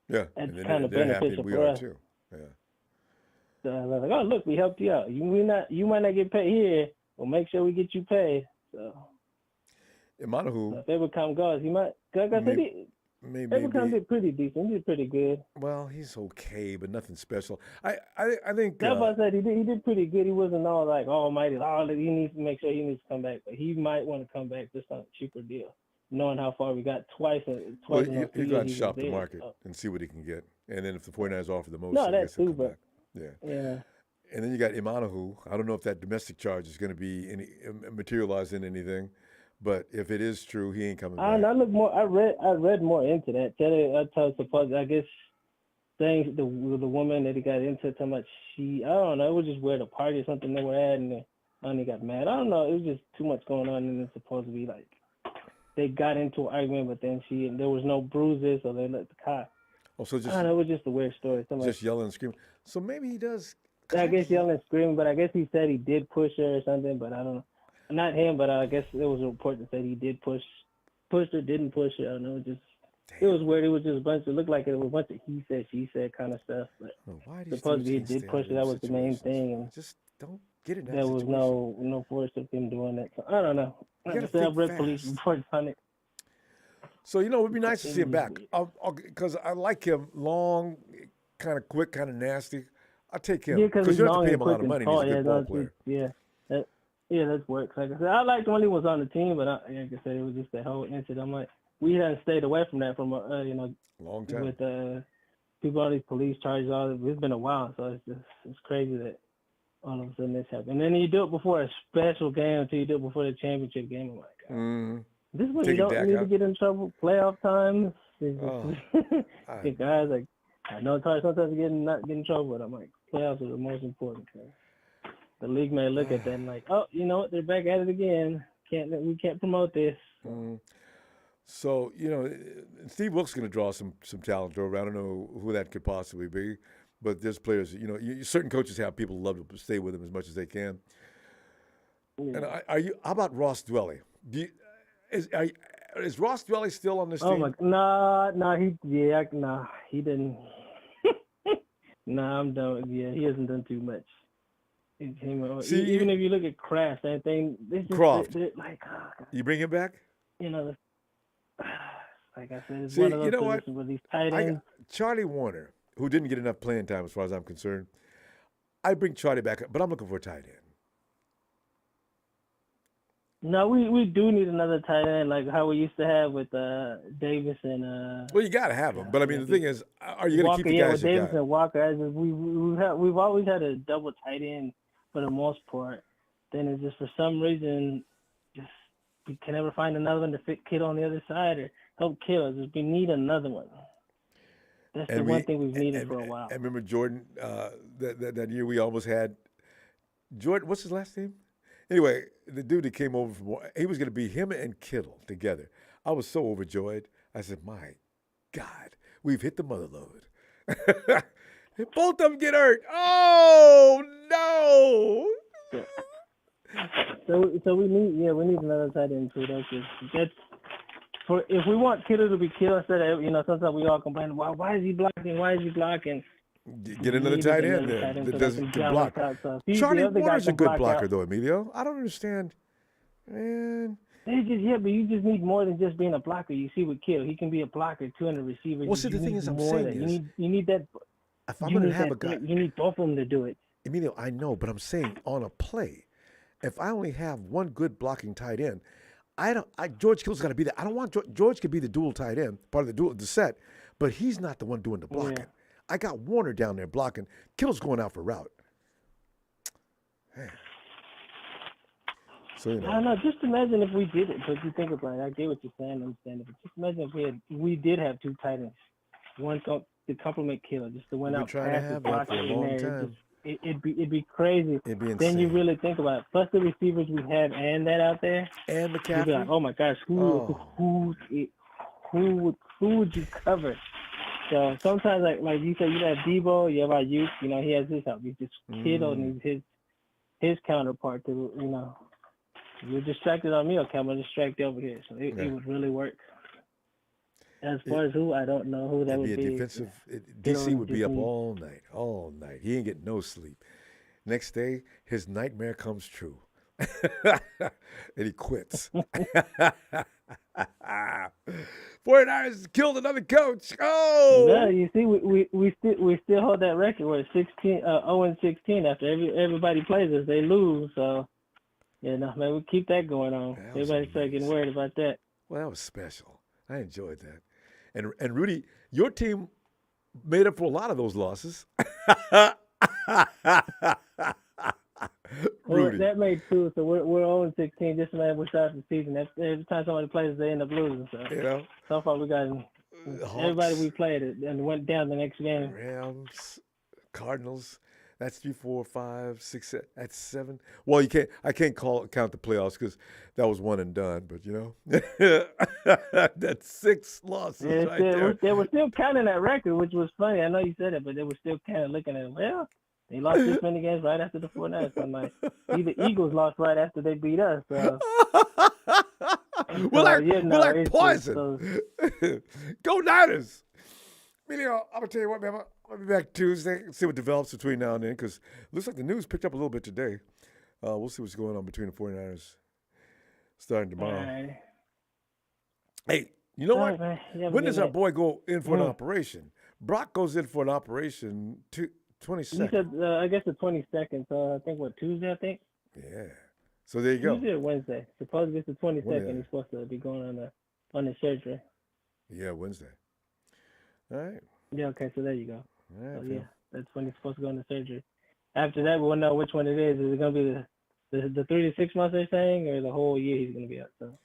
yeah, that's kind of beneficial for us. Too. Yeah. So I was like, oh look, we helped you out. You might not get paid here. We'll make sure we get you paid. So Imanahu, if Ebicom goes, he might. Like I said, Ebicom did pretty decent. He did pretty good. Well, he's okay, but nothing special. I think that's what I said. He did pretty good. He wasn't all like almighty. He needs to make sure he needs to come back, but he might want to come back just on a cheaper deal, knowing how far we got twice. Well, he's got to shop the market and see what he can get, and then if the 49ers offer the most, that's too bad. Yeah. And then you got Imanahu. I don't know if that domestic charge is going to be materialize in anything. But if it is true, he ain't coming back. I read more into that. I guess saying the woman that he got into so much. I don't know. It was just weird, a party or something they were at, and he got mad. I don't know. It was just too much going on, and it's supposed to be like they got into an argument, but then there was no bruises, so they let the cop. Oh, so just I don't know. It was just a weird story. Just yelling and screaming. So maybe he does. I guess yelling and screaming, but I guess he said he did push her or something, but I don't know. Not him, but I guess there was a report that said he did pushed her, didn't push her. I don't know. It was weird. It was just it looked like it was a bunch of he said, she said kind of stuff. But supposedly he did push her. That was the main thing. And just don't get in that There was no force of him doing that. So I don't know. Like I said, I've read police reports on it. So, it would be nice to see him back. Because I like him long, kind of quick, kind of nasty. I'll take him. Yeah, because you don't have to pay him a lot of money. He's a good ball player. Yeah, that works. Like I said, I liked when he was on the team, but like I said, it was just that whole incident. I'm like, we hadn't stayed away from that from long time with people, all these police charges. It's been a while, so it's crazy that all of a sudden this happened. And then you do it before a special game until you do it before the championship game. I'm like, this is when you don't need to get in trouble. Playoff times. Guys, like I know it's hard sometimes to not get in trouble, but I'm like, playoffs are the most important. The league may look at that and like, oh, you know what? They're back at it again. We can't promote this. So Steve Wilkes going to draw some talent over. I don't know who that could possibly be, but there's players. Certain coaches have people who love to stay with them as much as they can. And are you? How about Ross Dwelly? Is Ross Dwelly still on this team? He didn't. I'm done. Yeah, he hasn't done too much. See, even if you look at Kraft, same thing. Croft. Like, you bring him back? Like I said, it's See, one of those you know what? positions where these tight ends. Charlie Warner, who didn't get enough playing time as far as I'm concerned, I bring Charlie back, but I'm looking for a tight end. No, we do need another tight end, like how we used to have with Davis and. Well, you got to have him, but I mean, the thing is, are you going to keep the guys with you Davis got? and Walker, we've always had a double tight end for the most part. Then it's just for some reason, just we can never find another one to fit Kittle on the other side or help Kittle. Just we need another one. That's the one thing we've needed for a while. I remember Jordan that year we almost had Jordan. What's his last name? Anyway, the dude that came over from he was going to be him and Kittle together. I was so overjoyed. I said, "My God, we've hit the mother load." Both of them get hurt. Oh no! So we need another tight end too. That's for if we want Kittle to be Kittle instead of sometimes we all complain, why is he blocking? Why is he blocking? Get another tight end there that doesn't block. Charlie Warner's a good blocker though, Emilio. I don't understand, man. But you just need more than just being a blocker. You see with Kittle, he can be a blocker too, and a receiver. Well, see, the thing is, I'm saying is, you need that. If I'm going to have a guy, you need both of them to do it. Emilio, I know, but I'm saying on a play, if I only have one good blocking tight end, George Kittle's got to be there. I don't want George could be the dual tight end, part of the set, but he's not the one doing the blocking. Yeah. I got Warner down there blocking. Kittle's going out for route. Hey. So I don't know. Just imagine if we did it. But you think about it, I get what you're saying. I understand it. But just imagine if we did have two tight ends, one to complement Kittle, just to win out passes, blocking in there. It'd be crazy. It'd be insane. Then you really think about it. Plus the receivers we have and that out there. And McCaffrey. You'd be like, oh my gosh, who would you cover? So sometimes, like you said, you have Debo, you have Ayuk, he has his help. He's just Kittle needs his counterpart to, you're distracted on me, okay, I'm going to distract you over here. So it would really work. As far as who, I don't know who that would be. Defensive, DC would be up all night. He ain't getting no sleep. Next day, his nightmare comes true. And he quits. 49ers killed another coach. Oh, yeah. You see, we still hold that record. We're 0-16 after everybody plays us. They lose. So, man, we keep that going on. Everybody started getting worried about that. Well, that was special. I enjoyed that. And Rudy, your team made up for a lot of those losses. Well, that made two, so we're 0-16. Just man, we start the season. Every time somebody plays, they end up losing. So, so far we got everybody we played and went down the next game. Rams, Cardinals. That's 3, 4, 5, 6. That's 7. Well, I can't count the playoffs because that was one and done. But that's 6 losses right there. They were still counting that record, which was funny. I know you said it, but they were still kind of looking at it. Well, they lost this many games right after the 49ers. So I'm like, the Eagles lost right after they beat us. So. We're like poison. Go Niners. Emilio, I'm going to tell you what, man. I'll be back Tuesday and see what develops between now and then because it looks like the news picked up a little bit today. We'll see what's going on between the 49ers starting tomorrow. Right. Hey, you know what? When does our boy go in for an operation? Brock goes in for an operation 22nd. He said, I guess the 22nd. So I think, Tuesday, I think? Yeah. So there you go. Tuesday or Wednesday. Supposedly it's the 22nd. He's supposed to be going on the surgery. Yeah, Wednesday. All right. Yeah, okay, so there you go. Right, so, that's when he's supposed to go into surgery. After that, we'll know which one it is. Is it going to be the 3 to 6 months they're saying, or the whole year he's going to be out? So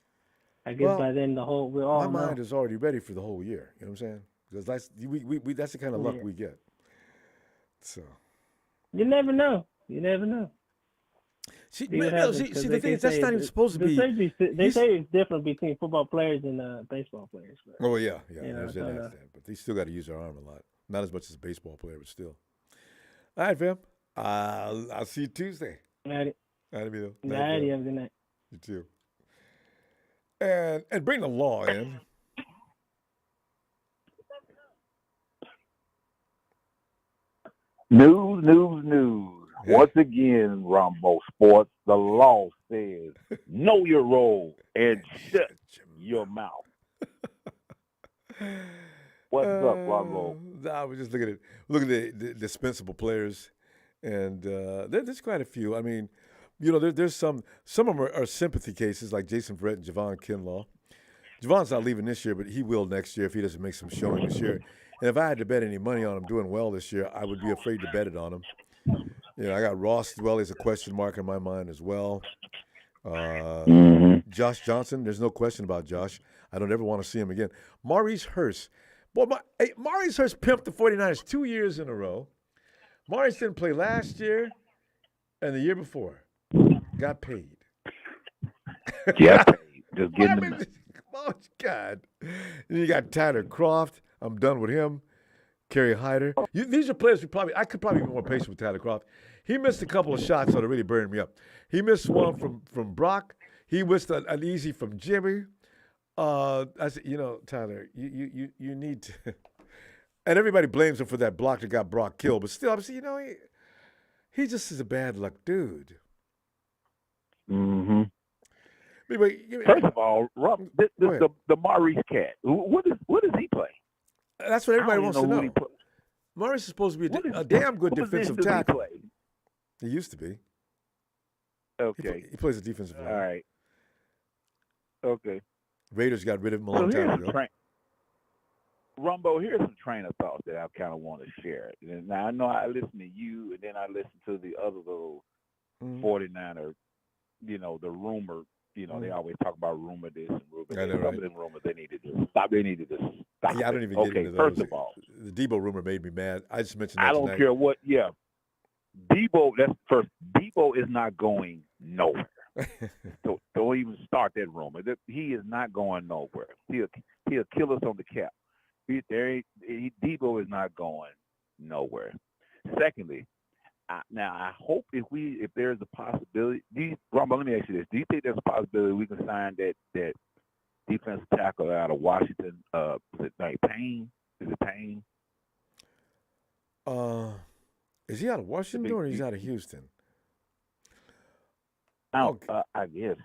I guess by then we're all my mind is already ready for the whole year. You know what I'm saying? Because that's the kind of luck we get. So you never know. See, the thing is, that's not even supposed to be. They say it's different between football players and baseball players. But, oh, yeah. But they still got to use their arm a lot. Not as much as a baseball player, but still. All right, fam. I'll see you Tuesday. All right. All right, Emilio. Nah, Night, have bro. a good night. You too. And bring the law in. News. Yeah. Once again, Ronbo Sports, the law says, know your role and shut your mouth. What's up, Ronbo? I was just looking at the dispensable players, and there's quite a few. I mean, there's some of them are sympathy cases like Jason Verrett and Javon Kinlaw. Javon's not leaving this year, but he will next year if he doesn't make some showing this year. And if I had to bet any money on him doing well this year, I would be afraid to bet it on him. I got Ross Dwell as a question mark in my mind as well. Josh Johnson, there's no question about Josh. I don't ever want to see him again. Maurice Hurst. Boy, Maurice Hurst pimped the 49ers 2 years in a row. Maurice didn't play last year and the year before. Got paid. Get paid. Just getting the Oh, God. And you got Tyler Croft. I'm done with him. Kerry Hyder. These are players I could probably be more patient with Tyler Croft. He missed a couple of shots that really burned me up. He missed one from Brock. He missed an easy from Jimmie. I said, Tyler, you need to. And everybody blames him for that block that got Brock killed. But still, I'm saying, he just is a bad luck dude. Mm-hmm. Anyway, First of all, the Maurice cat. What does he play? That's what everybody wants to know. He Maurice is supposed to be a damn good defensive tackle. He used to be. Okay. He plays a defensive line. All right. Okay. Raiders got rid of him a long time ago. Ronbo, here's some train of thought that I kind of want to share. Now, I know I listen to you, and then I listen to the other little 49er, the rumor. They always talk about rumor this and rumor that. Some of them rumors, they needed to stop. They needed to stop. Yeah, I don't even get into those. First of all, the Debo rumor made me mad. I just mentioned that I don't tonight. care what. Yeah, Debo. That's first. Debo is not going nowhere. So don't even start that rumor. He is not going nowhere. He'll kill us on the cap. Debo is not going nowhere. Secondly, I hope if there's a possibility, Ronbo, let me ask you this: do you think there's a possibility we can sign that defensive tackle out of Washington? Is it Payne? Is it Payne? Is he out of Washington or is he out of Houston? I guess.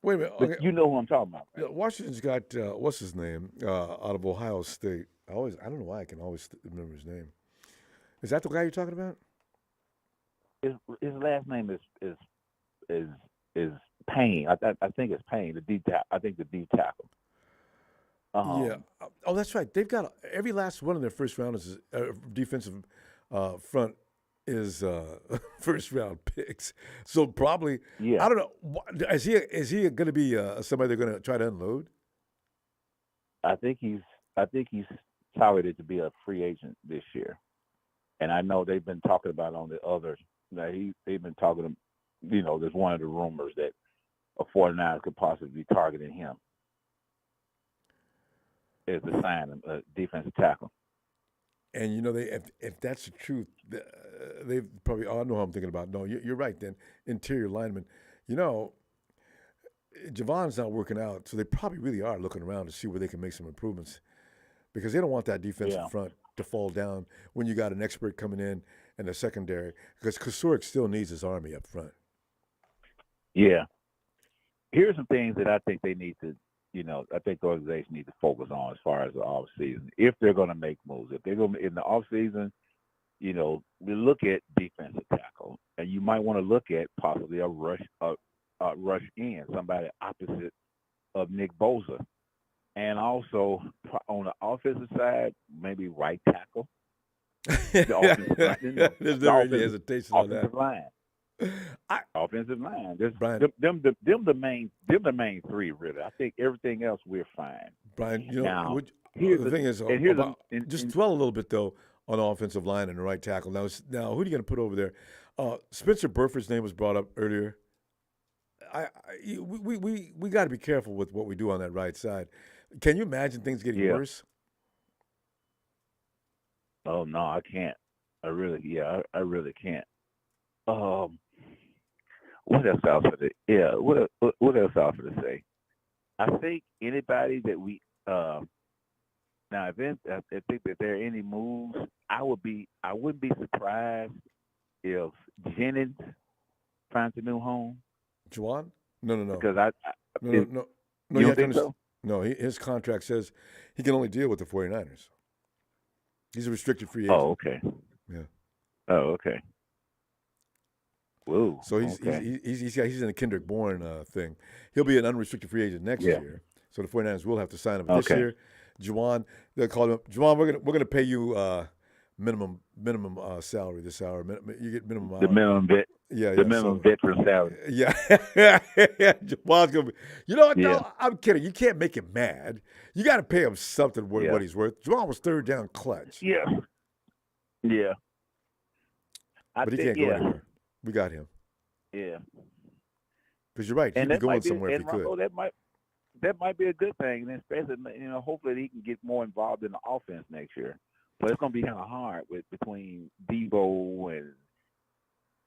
Wait a minute. Okay. You know who I'm talking about, right? Washington's got what's his name out of Ohio State. I don't know why I can always remember his name. Is that the guy you're talking about? His last name is Payne. I think it's Payne. The D tackle. Yeah. Oh, that's right. They've got every last one of their first rounders defensive front is first round picks. So probably, I don't know. Is he going to be somebody they're going to try to unload? I think he's touted to be a free agent this year, and I know they've been talking about on the others that they've been talking. There's one of the rumors that a 49ers could possibly be targeting him as the sign a defensive tackle. And if that's the truth, they probably all know who I'm thinking about. No, you're right. Then interior lineman, Javon's not working out, so they probably really are looking around to see where they can make some improvements, because they don't want that defensive front to fall down when you got an expert coming in and a secondary, because Kasurik still needs his army up front. Yeah. Here's some things that I think they need to. I think the organization needs to focus on as far as the offseason. If they're going to make moves, if they're going to, in the offseason, we look at defensive tackle, and you might want to look at possibly a rush in, somebody opposite of Nick Bosa. And also on the offensive side, maybe right tackle. The offensive line, There's never any hesitation on that. Line. Offensive line. Brian, them the main three, really. I think everything else we're fine. Brian, the thing is, just dwell a little bit though on the offensive line and the right tackle. Now who are you going to put over there? Spencer Burford's name was brought up earlier. We got to be careful with what we do on that right side. Can you imagine things getting worse? Oh no, I can't. I really can't. what else I was gonna what else I was gonna say? I think anybody that we now I think that there are any moves, I wouldn't be surprised if Jennings finds a new home. Juwan? No. Because No, if, no. you You don't have to think so? No, his contract says he can only deal with the 49ers. He's a restricted free agent. Oh, okay. Yeah. Oh, okay. Whoa. So he's in a Kendrick Bourne thing. He'll be an unrestricted free agent next year. So the 49ers will have to sign him this year. Juwan, they'll call him Juwan. We're gonna pay you minimum salary this hour. You get minimum hour. The minimum vet. Yeah, the minimum veteran salary. Yeah. Juwan's gonna be. You know what? Yeah. No, I'm kidding. You can't make him mad. You got to pay him something worth what he's worth. Juwan was third down clutch. Yeah. Yeah. But he can't go anywhere. We got him. Yeah. Because you're right. He'd be going somewhere if he could. Ronbo, that might be a good thing, and especially hopefully he can get more involved in the offense next year. But it's going to be kind of hard between Debo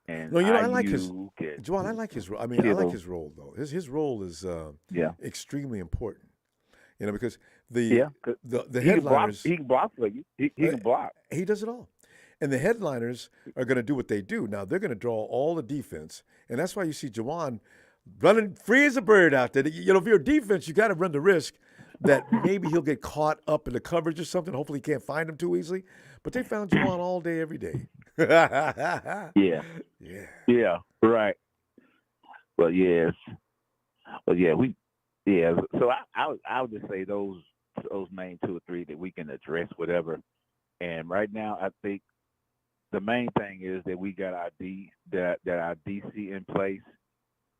and no, I like his Juwan. I like his role. I mean, I like his role though. His role is extremely important. Because the headliners he can block for you. He can block. He does it all. And the headliners are going to do what they do. Now, they're going to draw all the defense. And that's why you see Javon running free as a bird out there. If you're a defense, you got to run the risk that maybe he'll get caught up in the coverage or something. Hopefully, he can't find him too easily. But they found Javon all day, every day. Yeah, right. Well, yes. So I would just say those main two or three that we can address, whatever. And right now, I think the main thing is that we got our our DC in place,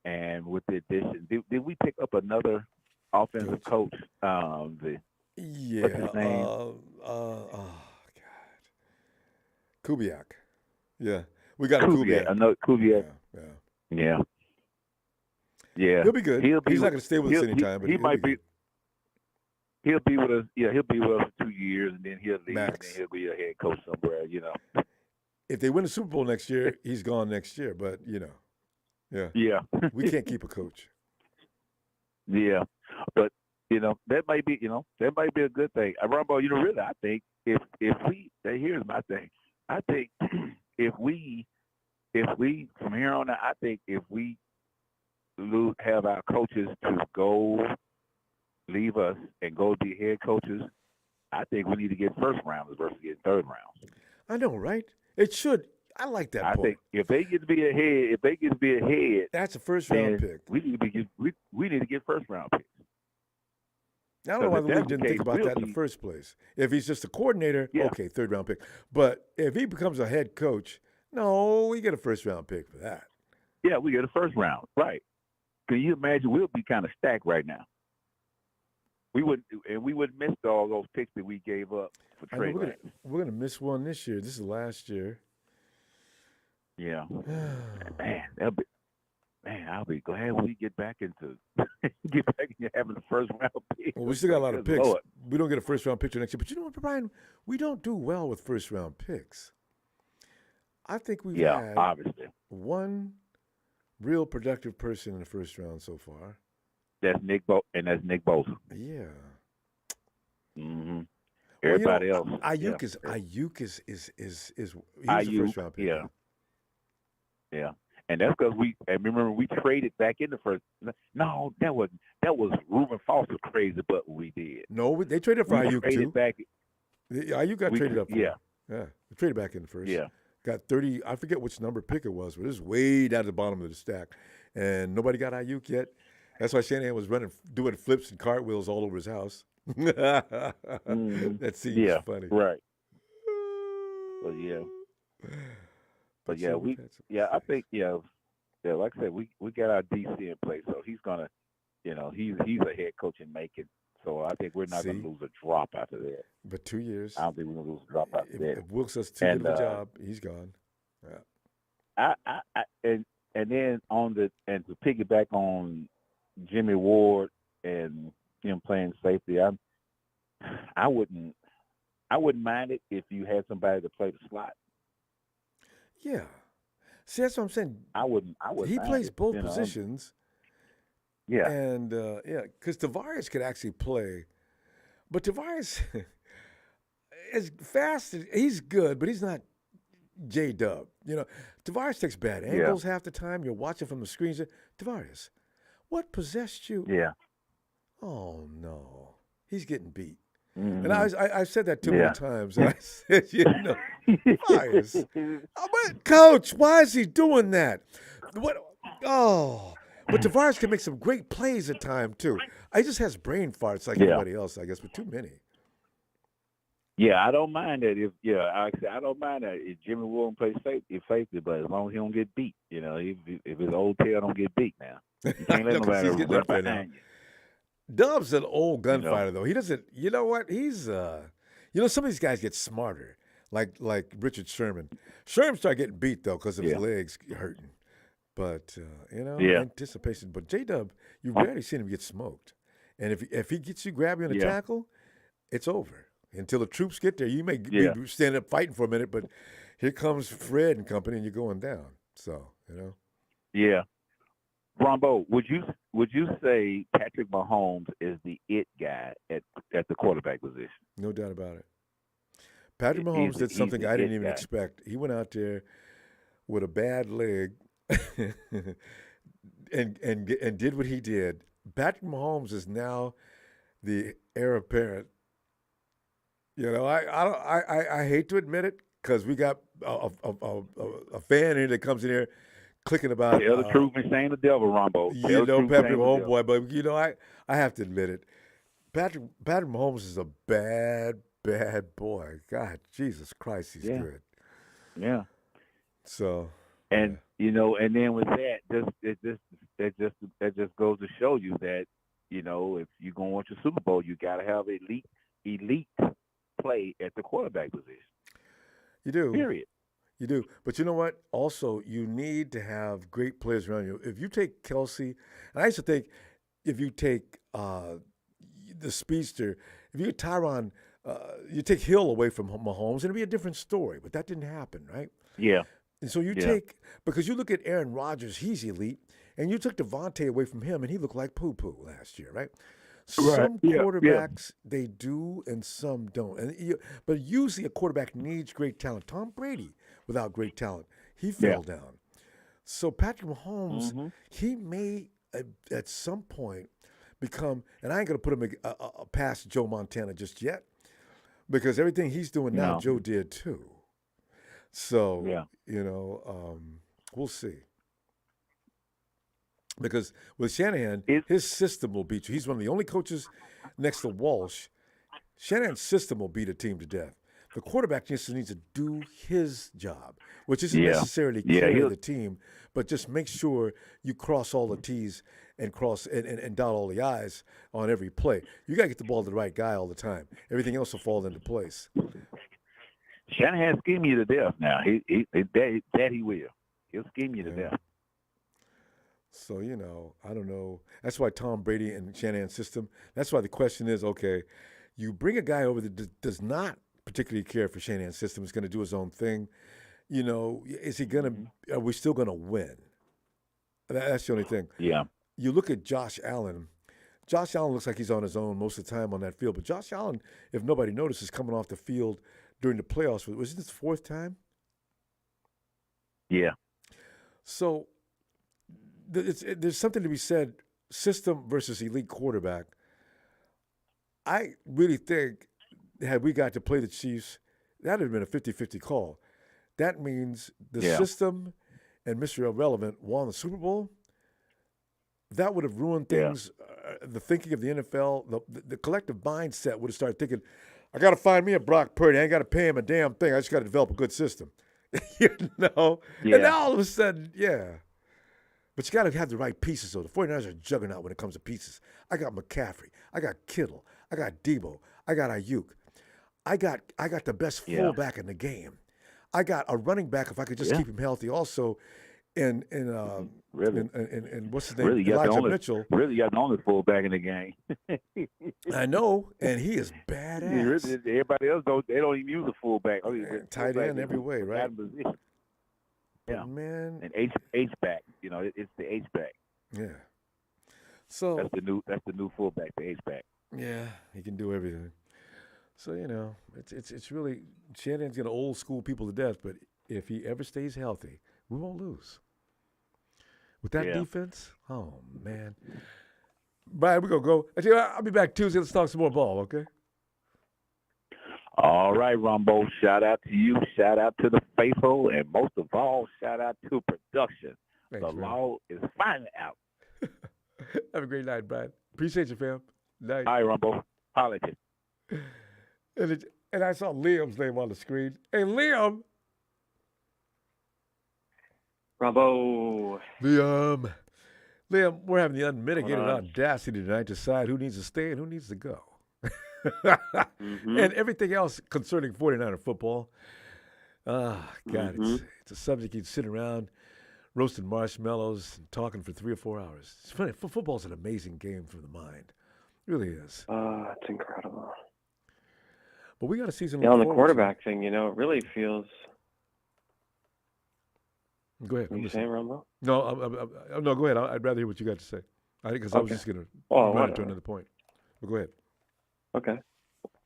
and with the addition, did we pick up another offensive coach? What's his name? God, Kubiak. Yeah, we got Kubiak. I know Kubiak. Yeah. He'll be good. He's not going to stay with us anytime, but he might be. He'll be with us. Yeah, he'll be with us for 2 years, and then he'll leave. Max. And then he'll be a head coach somewhere. If they win the Super Bowl next year, he's gone next year. But yeah, we can't keep a coach. Yeah, but that might be a good thing. Ronbo, really, I think if we here's my thing. I think if we from here on out, I think if we have our coaches to go leave us and go be head coaches, I think we need to get first rounders versus get third rounds. I know, right? It should. I like that. I think if they get to be a head, that's a first round pick. We need to get first round picks. I don't know why the league didn't think about that in the first place. If he's just a coordinator, okay, third round pick. But if he becomes a head coach, no, we get a first round pick for that. Yeah, we get a first round, right? Can you imagine? We'll be kind of stacked right now. We wouldn't miss all those picks that we gave up for trade. We're gonna miss one this year. This is last year. Yeah, I'll be glad we get back into having the first round pick. Well, we still got a lot of picks. Lord. We don't get a first round pick next year. But you know what, Brian? We don't do well with first round picks. I think we've had obviously one real productive person in the first round so far. That's Nick Bosa. Yeah. Mm-hmm. Everybody else. Ayuk is he's Ayuk, a first round pick. Yeah. And that's because we remember we traded back in the first. No, that was Reuben Foster crazy, but we did. No, they traded for Ayuk too. Back. Ayuk got traded up. Yeah. They traded back in the first. Yeah. Got 30. I forget which number pick it was, but it was way down at the bottom of the stack, and nobody got Ayuk yet. That's why Shanahan was doing flips and cartwheels all over his house. That seems funny. Right. Well, I think like I said, we got our DC in place, so he's gonna, he's a head coach in making. So I think we're not gonna lose a drop after that. But 2 years. I don't think we're gonna lose a drop after that. If Wilkes does too good of a job, he's gone. Yeah. And then to piggyback on Jimmie Ward and him playing safety, I wouldn't mind it if you had somebody to play the slot. Yeah, See, that's what I'm saying. I wouldn't. He mind plays it, both positions, Yeah. and because Tavares could actually play, but Tavares is fast. He's good, but he's not J-Dub. Tavares takes bad Yeah. angles half the time. You're watching from the screens. Tavares, what possessed you? Yeah. Oh no, he's getting beat. Mhm. And I've said that too Yeah. many times. And I said, Tavares. But coach, why is he doing that? What? Oh, but Tavares can make some great plays at times too. He just has brain farts like Yeah. everybody else, I guess, but too many. Yeah, I don't mind that I don't mind that if Jimmie Williams plays safety, but as long as he don't get beat, if his old tail don't get beat now. You can't let No, 'cause he's nobody getting run up there now. behind you. Dub's an old gunfighter though. He doesn't. You know what? He's some of these guys get smarter, like Richard Sherman. Sherman started getting beat though because of his legs hurting. But anticipation. But J-Dub, you rarely seen him get smoked. And if he gets you grabbing on a tackle, it's over. Until the troops get there, you may be standing up fighting for a minute, but here comes Fred and company, and you're going down. So Yeah. Ronbo, would you say Patrick Mahomes is the it guy at the quarterback position? no doubt about it. Patrick He's Mahomes the- did he's something the I didn't it even guy. expect. He went out there with a bad leg and did what he did. Patrick Mahomes is now the heir apparent. I hate to admit it because we got a fan here that comes in here clicking about. Tell the truth and shame the devil, Ronbo. Tell the truth and Patrick shame the devil. homeboy, but I have to admit it. Patrick Mahomes is a bad boy. God, Jesus Christ, he's good. Yeah. So And and then with that, that just goes to show you that if you're gonna want your Super Bowl, you got to have elite play at the quarterback position. you do. Period. You do. But you know what? Also, you need to have great players around you. If you take Kelsey, and I used to think if you take the speedster, if you get Tyron, you take Hill away from Mahomes, it'd be a different story. But that didn't happen, right? Yeah. And so you take, because you look at Aaron Rodgers, he's elite, and you took Devontae away from him, and he looked like poo-poo last year, right? Some quarterbacks, they do, and some don't. But usually a quarterback needs great talent. Tom Brady, without great talent, he fell down. So Patrick Mahomes, he may at some point become, and I ain't going to put him past Joe Montana just yet, because everything he's doing now, Joe did too. So, we'll see. Because with Shanahan, his system will beat you. He's one of the only coaches next to Walsh. Shanahan's system will beat a team to death. The quarterback just needs to do his job, which isn't necessarily carry the team, but just make sure you cross all the T's and cross and dot all the I's on every play. You got to get the ball to the right guy all the time. Everything else will fall into place. Shanahan scheme you to death now. He will. He'll scheme you to death. So, I don't know. That's why Tom Brady and Shanahan's system, that's why the question is, okay, you bring a guy over that does not particularly care for Shanahan's system, is going to do his own thing. Is he going to, are we still going to win? That's the only thing. Yeah. You look at Josh Allen. Josh Allen looks like he's on his own most of the time on that field. But Josh Allen, if nobody notices, coming off the field during the playoffs. Was it his fourth time? Yeah. So there's something to be said, system versus elite quarterback. I really think had we got to play the Chiefs, that would have been a 50-50 call. That means the system and Mr. Irrelevant won the Super Bowl. That would have ruined things. The thinking of the NFL, the collective mindset would have started thinking, I got to find me a Brock Purdy. I ain't got to pay him a damn thing. I just got to develop a good system. And now all of a sudden, But you got to have the right pieces, though. The 49ers are a juggernaut when it comes to pieces. I got McCaffrey. I got Kittle. I got Debo. I got Ayuk. I got the best fullback in the game. I got a running back if I could just keep him healthy. Also, and what's his name? Really, Elijah Mitchell. Really got the only fullback in the game. I know, and he is badass. Everybody else don't even use a fullback. Tight end every way, right? But man, And H back. You know, it's the H back. yeah. So That's the new fullback, the H back. yeah, he can do everything. So it's really Shanahan's gonna old school people to death. But if he ever stays healthy, we won't lose. With that defense, oh man. Brian, we're gonna go. Actually, I'll be back Tuesday. Let's talk some more ball, okay? All right, Ronbo. Shout out to you. Shout out to the faithful, and most of all, shout out to production. Thanks, the man. law is finally out. Have a great night, Brian. Appreciate you, fam. Night. All right, Ronbo. Holla at you. And I saw Liam's name on the screen. Hey, Liam. Bravo. Liam, we're having the unmitigated audacity tonight to decide who needs to stay and who needs to go. And everything else concerning 49er football. God, it's a subject you'd sit around roasting marshmallows and talking for 3 or 4 hours. It's funny. Football's an amazing game for the mind. It really is. It's incredible. But we got a season. Yeah, on the quarterback thing, it really feels. Go ahead. What are you saying, Ronbo? No, no. Go ahead. I'd rather hear what you got to say. Because I was just gonna run it to another point. But go ahead. Okay.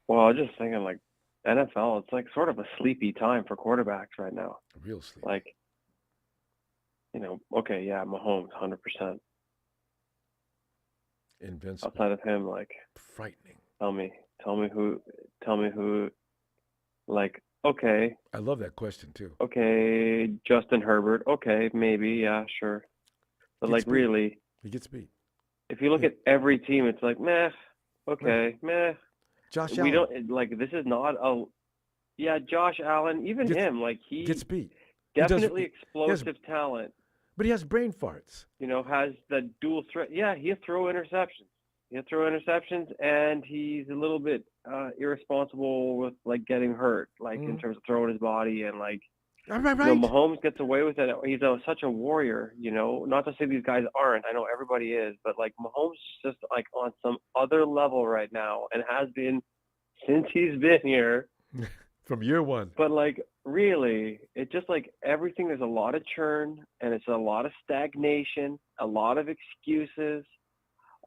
Well, I was just thinking, like, NFL, it's like sort of a sleepy time for quarterbacks right now. Real sleep. Like, okay, yeah, Mahomes, 100%. Invincible. Outside of him, like, frightening. Tell me who, like, okay. I love that question too. Okay, Justin Herbert. Okay, maybe, yeah, sure. But like, really, he gets beat. If you look at every team, it's like, meh. Okay, meh. Josh we Allen. don't like. This is not a. Yeah, Josh Allen. Even him, like he gets beat. Definitely explosive talent. But he has brain farts. Has the dual threat. Yeah, he'll throw interceptions. And he's a little bit irresponsible with like getting hurt, like in terms of throwing his body and like. Right. Mahomes gets away with it. He's such a warrior. Not to say these guys aren't. I know everybody is, but like Mahomes is just like on some other level right now, and has been since he's been here. From year one. But like really, it's just like everything. There's a lot of churn, and it's a lot of stagnation, a lot of excuses,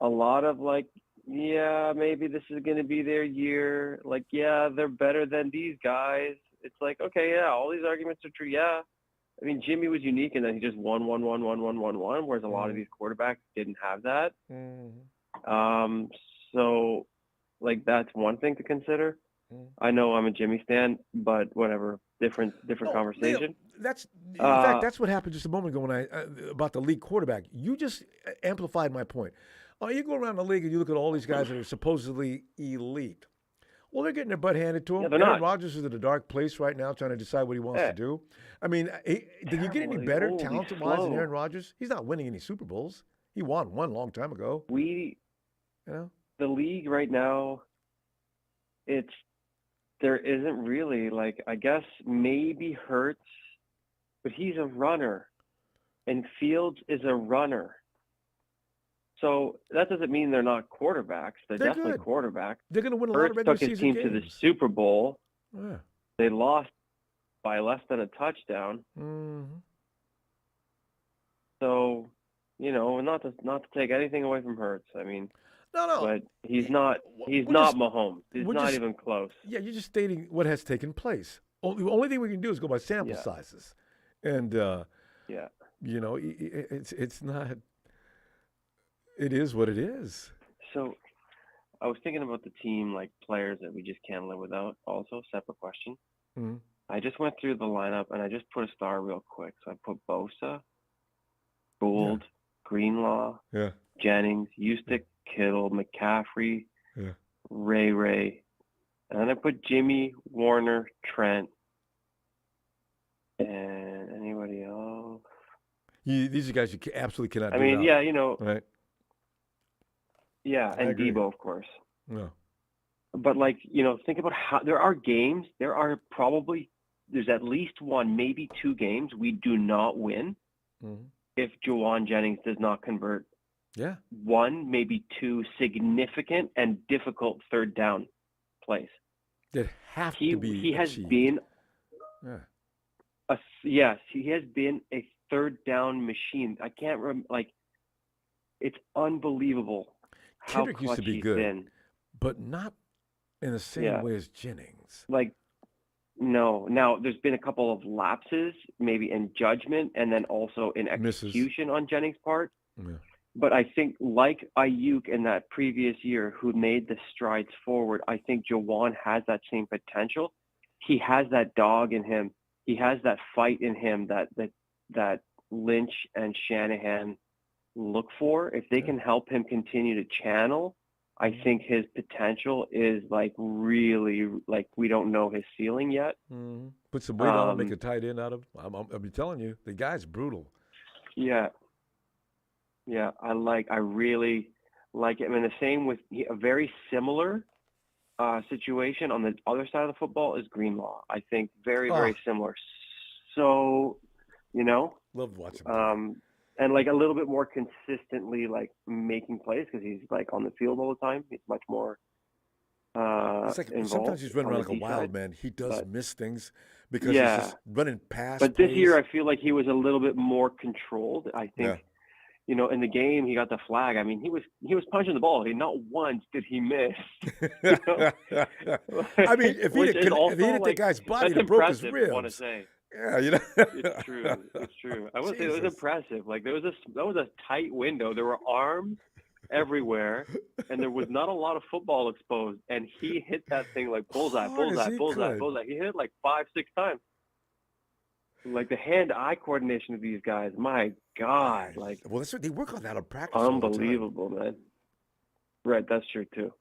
a lot of like, yeah, maybe this is going to be their year. Like, yeah, they're better than these guys. It's like, okay, yeah, all these arguments are true. Yeah. I mean, Jimmie was unique in that he just won, whereas a lot of these quarterbacks didn't have that. So, like, that's one thing to consider. I know I'm a Jimmie stan, but whatever, different conversation. Leo, in fact, that's what happened just a moment ago when about the league quarterback. You just amplified my point. You go around the league and you look at all these guys that are supposedly elite. Well, they're getting their butt handed to them. Yeah, Aaron Rodgers is in a dark place right now trying to decide what he wants to do. I mean, did you get any better talent-wise than Aaron Rodgers? He's not winning any Super Bowls. He won one long time ago. The league right now, there isn't really, like, I guess maybe Hurts, but he's a runner, and Fields is a runner. So that doesn't mean they're not quarterbacks. They're definitely good. Quarterbacks. They're going to win a lot of regular season games. Hurts took his team to the Super Bowl. Yeah. They lost by less than a touchdown. So, not to take anything away from Hurts. I mean, no. But he's not Mahomes. He's not even close. Yeah, you're just stating what has taken place. The only thing we can do is go by sample sizes, and it's not. It is what it is. So I was thinking about the team, like players that we just can't live without. Also, separate question. I just went through the lineup and I just put a star real quick. So I put Bosa, Gould, Greenlaw, Jennings, Eustick, Kittle, McCaffrey, Ray, and then I put Jimmie, Warner, Trent, and anybody else. These are guys you absolutely cannot. I mean, right. Yeah, and Debo, of course. No. But, like, think about how there are games. There's at least one, maybe two games we do not win if Javon Jennings does not convert. Yeah. One, maybe two significant and difficult third down plays. That have to be He has achieved. been Yes, he has been a third down machine. I can't remember. Like, it's unbelievable how Kendrick used to clutch be he's good, been. but not in the same Yeah. way as Jennings. Like, no. Now, there's been a couple of lapses, maybe in judgment, and then also in Misses. execution on Jennings' part. Yeah. But I think, like Ayuk in that previous year, who made the strides forward, I think Javon has that same potential. He has that dog in him. He has that fight in him that Lynch and Shanahan look for. If they can help him continue to channel, I think his potential is like really, like, we don't know his ceiling yet. Mm-hmm. Put some weight on him, make a tight end out of him. I'll be telling you, the guy's brutal. Yeah. Yeah, I really like him. And the same with a very similar situation on the other side of the football is Greenlaw. I think very similar. So, Loved watching him. And like a little bit more consistently like making plays because he's like on the field all the time. He's much more It's like involved sometimes he's running on around the like a D wild side. man. He does But- miss things because he's just running past. But this plays. year I feel like he was a little bit more controlled. I think Yeah. in the game he got the flag. I mean, he was punching the ball. Not once did he miss. I mean, if he hit the like, guy's body, that's it broke his impressive, I want to ribs. say. Yeah, It's true. It's true. I would say it was Jesus. impressive. Like that was a tight window. There were arms everywhere, and there was not a lot of football exposed. And he hit that thing like bullseye, Hard as bullseye, he bullseye, could. bullseye. He hit it like 5-6 times. Like the hand-eye coordination of these guys, my God, like Well, that's what they work on that on practice. all the time. unbelievable, man. Right, that's true too.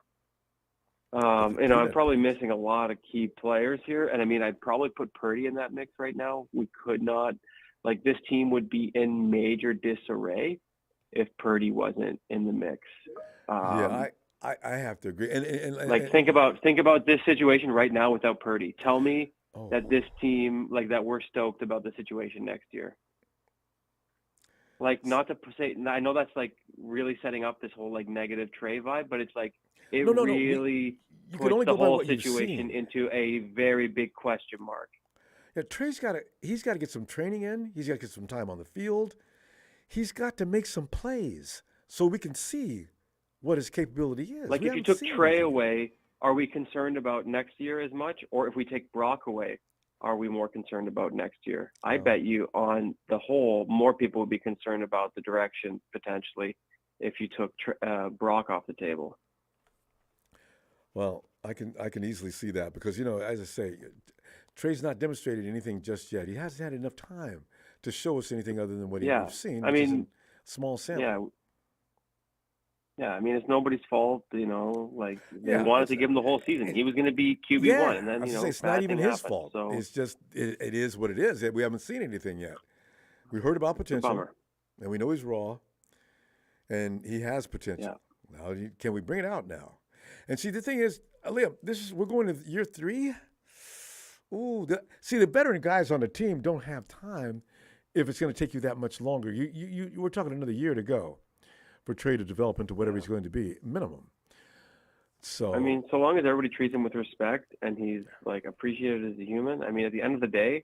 the I'm peanut- probably missing a lot of key players here, and I mean, I'd probably put Purdy in that mix right now. We could not, like, this team would be in major disarray if Purdy wasn't in the mix. Yeah, I have to agree. And Like, think about this situation right now without Purdy. Tell me oh, that this team, like, that we're stoked about the situation next year. Like, not to say, I know that's like really setting up this whole like negative Trey vibe, but it's like it No. really you can puts only the go by whole what you've situation seen. into a very big question mark. Yeah, Trey's he's got to get some training in. He's got to get some time on the field. He's got to make some plays so we can see what his capability is. Like, We if you haven't took seen Trey anything. away, are we concerned about next year as much? Or if we take Brock away, are we more concerned about next year? I No. bet you on the whole, more people would be concerned about the direction potentially if you took Brock off the table. Well, I can easily see that because, as I say, Trey's not demonstrated anything just yet. He hasn't had enough time to show us anything other than what Yeah, we've seen, I which is mean, in small sample. Yeah. Yeah, I mean, it's nobody's fault, like they Yeah, wanted that's to give him the whole season. He was going to be QB1, and then, I was gonna say, it's bad not even thing his happened. fault. So It's just it is what it is. We haven't seen anything yet. We heard about it's a potential, bummer. and we know he's raw, and he has potential. Now, can we bring it out now? And see, the thing is, Liam, we're going to year 3. Ooh, the veteran guys on the team don't have time if it's going to take you that much longer. You we're talking another year to go for Trey to develop into whatever he's going to be, minimum. So I mean, so long as everybody treats him with respect and he's like appreciated as a human. I mean, at the end of the day,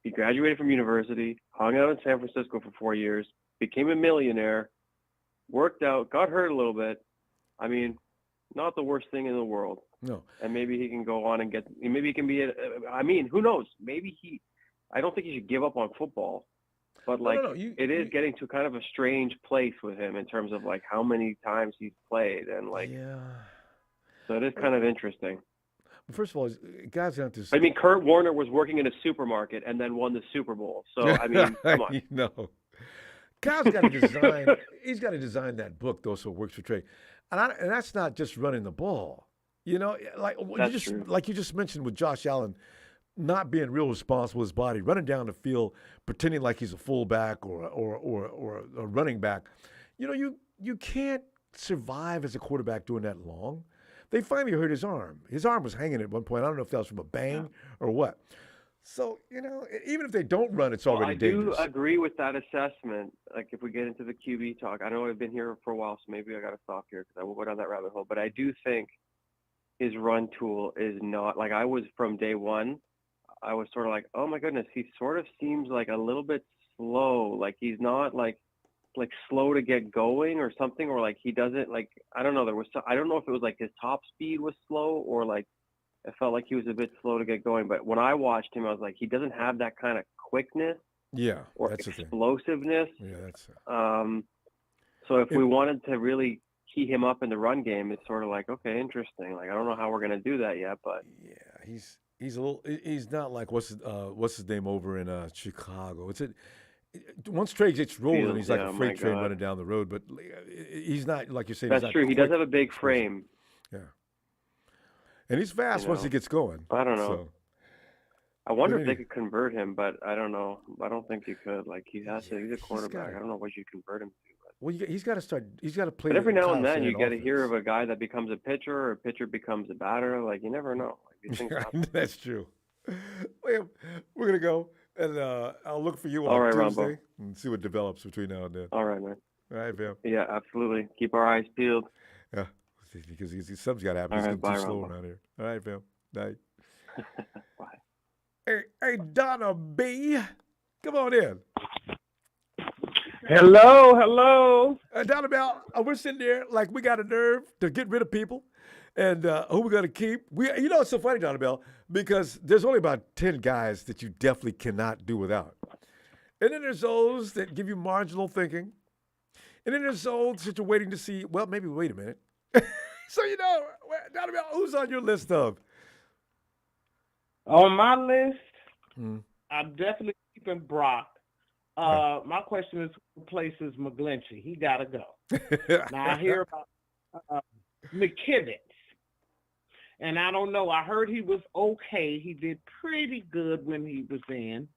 he graduated from university, hung out in San Francisco for 4 years, became a millionaire, worked out, got hurt a little bit. I mean, not the worst thing in the world. no. And maybe he can go on and maybe he can be, I mean, who knows? Maybe I don't think he should give up on football, but like it is getting to kind of a strange place with him in terms of like how many times he's played and like, Yeah. so it is kind of interesting. First of all, guys have to. I mean, Kurt Warner was working in a supermarket and then won the Super Bowl. So, I mean, come on. Kyle's got to design. He's got to design that book, though, so it works for Trey. And that's not just running the ball. That's true. Like you just mentioned with Josh Allen, not being real responsible with his body, running down the field, pretending like he's a fullback or a running back. You can't survive as a quarterback doing that long. They finally hurt his arm. His arm was hanging at one point. I don't know if that was from a bang or what. So, even if they don't run, it's already dangerous. I do agree with that assessment. Like, if we get into the QB talk, I know I've been here for a while, so maybe I got to stop here because I won't go down that rabbit hole. But I do think his run tool is not, like, I was from day one, I was sort of like, oh my goodness, he sort of seems like a little bit slow. Like he's not like slow to get going or something, or like he doesn't like, I don't know. I don't know if it was like his top speed was slow or like it felt like he was a bit slow to get going. But when I watched him, I was like, he doesn't have that kind of quickness Yeah, or that's the thing. explosiveness. Yeah, that's. So if we wanted to really key him up in the run game, it's sort of like, okay, interesting. Like I don't know how we're gonna do that yet, but Yeah, he's a little. He's not like what's his name over in Chicago. Once Trey gets rolling, Fields, he's like yeah, a my freight train God. running down the road. But he's not like you're saying. That's he's not true. He does quick, have a big explosive. frame. Yeah, and he's fast You once know. he gets going. I don't know. So, I wonder but if they anyway. could convert him, but I don't know. I don't think you could. Like he's a quarterback. gotta- I don't know what you convert him to. Well, he's got to start. He's got to play. But every the now Kyle and then you Shanahan get to hear of offense. a guy that becomes a pitcher or a pitcher becomes a batter. Like you never know. Like these things happen. That's true. Well, we're gonna go, and I'll look for you All on right, Tuesday Ronbo. and see what develops between now and then. All right, man. All right, Pam. Yeah, absolutely. Keep our eyes peeled. Yeah, because something's got to happen. All It's right, getting too bye, slow Ronbo. around here. All right, Pam. Night. Bye. Hey, Donna B, come on in. Hello. Donna Bell, we're sitting there like we got a nerve to get rid of people, and who we're gonna keep. It's so funny, Donna Bell, because there's only about 10 guys that you definitely cannot do without, and then there's those that give you marginal thinking, and then there's those that you're waiting to see. Well, maybe wait a minute. So Donna Bell, who's on your list of? On my list, Mm. I'm definitely keeping Brock. My question is, who replaces McGlinchey? He got to go. Now, I hear about McKivitz, and I don't know. I heard he was okay. He did pretty good when he was in.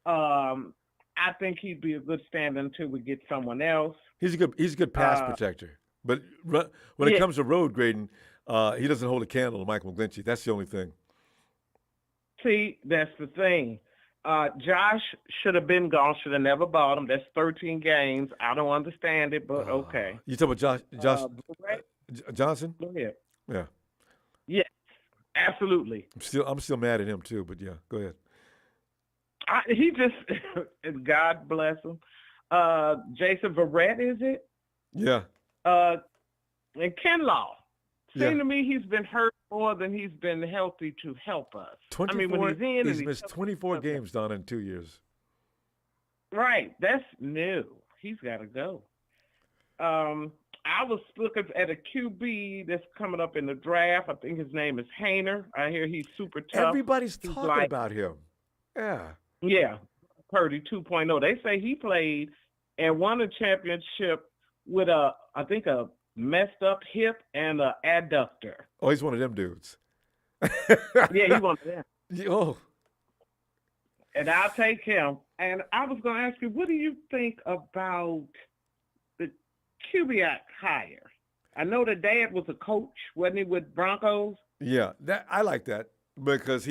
I think he'd be a good stand until we get someone else. He's a good pass protector, but when it comes to road grading, he doesn't hold a candle to Michael McGlinchey. That's the only thing. See, that's the thing. Josh should have been gone. Should have never bought him. That's 13 games. I don't understand it, but okay. You talking about Josh Johnson? Go ahead. Yeah. Yes, absolutely. I'm still mad at him too, but yeah, go ahead. He just, God bless him. Jason Verrett, is it? Yeah. And Kinlaw. Yeah. Seems to me he's been hurt more than he's been healthy to help us. 24, I mean, when he's in, he's missed 24 games, Donna, in 2 years. Right, that's new. He's got to go. I was looking at a QB that's coming up in the draft. I think his name is Hayner. I hear he's super tough. Everybody's talking about him. Yeah. Yeah, Purdy 2.0. They say he played and won a championship with a messed up hip and a adductor. Oh, he's one of them dudes. Yeah, he one of them. Oh. And I'll take him. And I was going to ask you, what do you think about the QB hire? I know the dad was a coach, wasn't he, with Broncos? Yeah, I like that because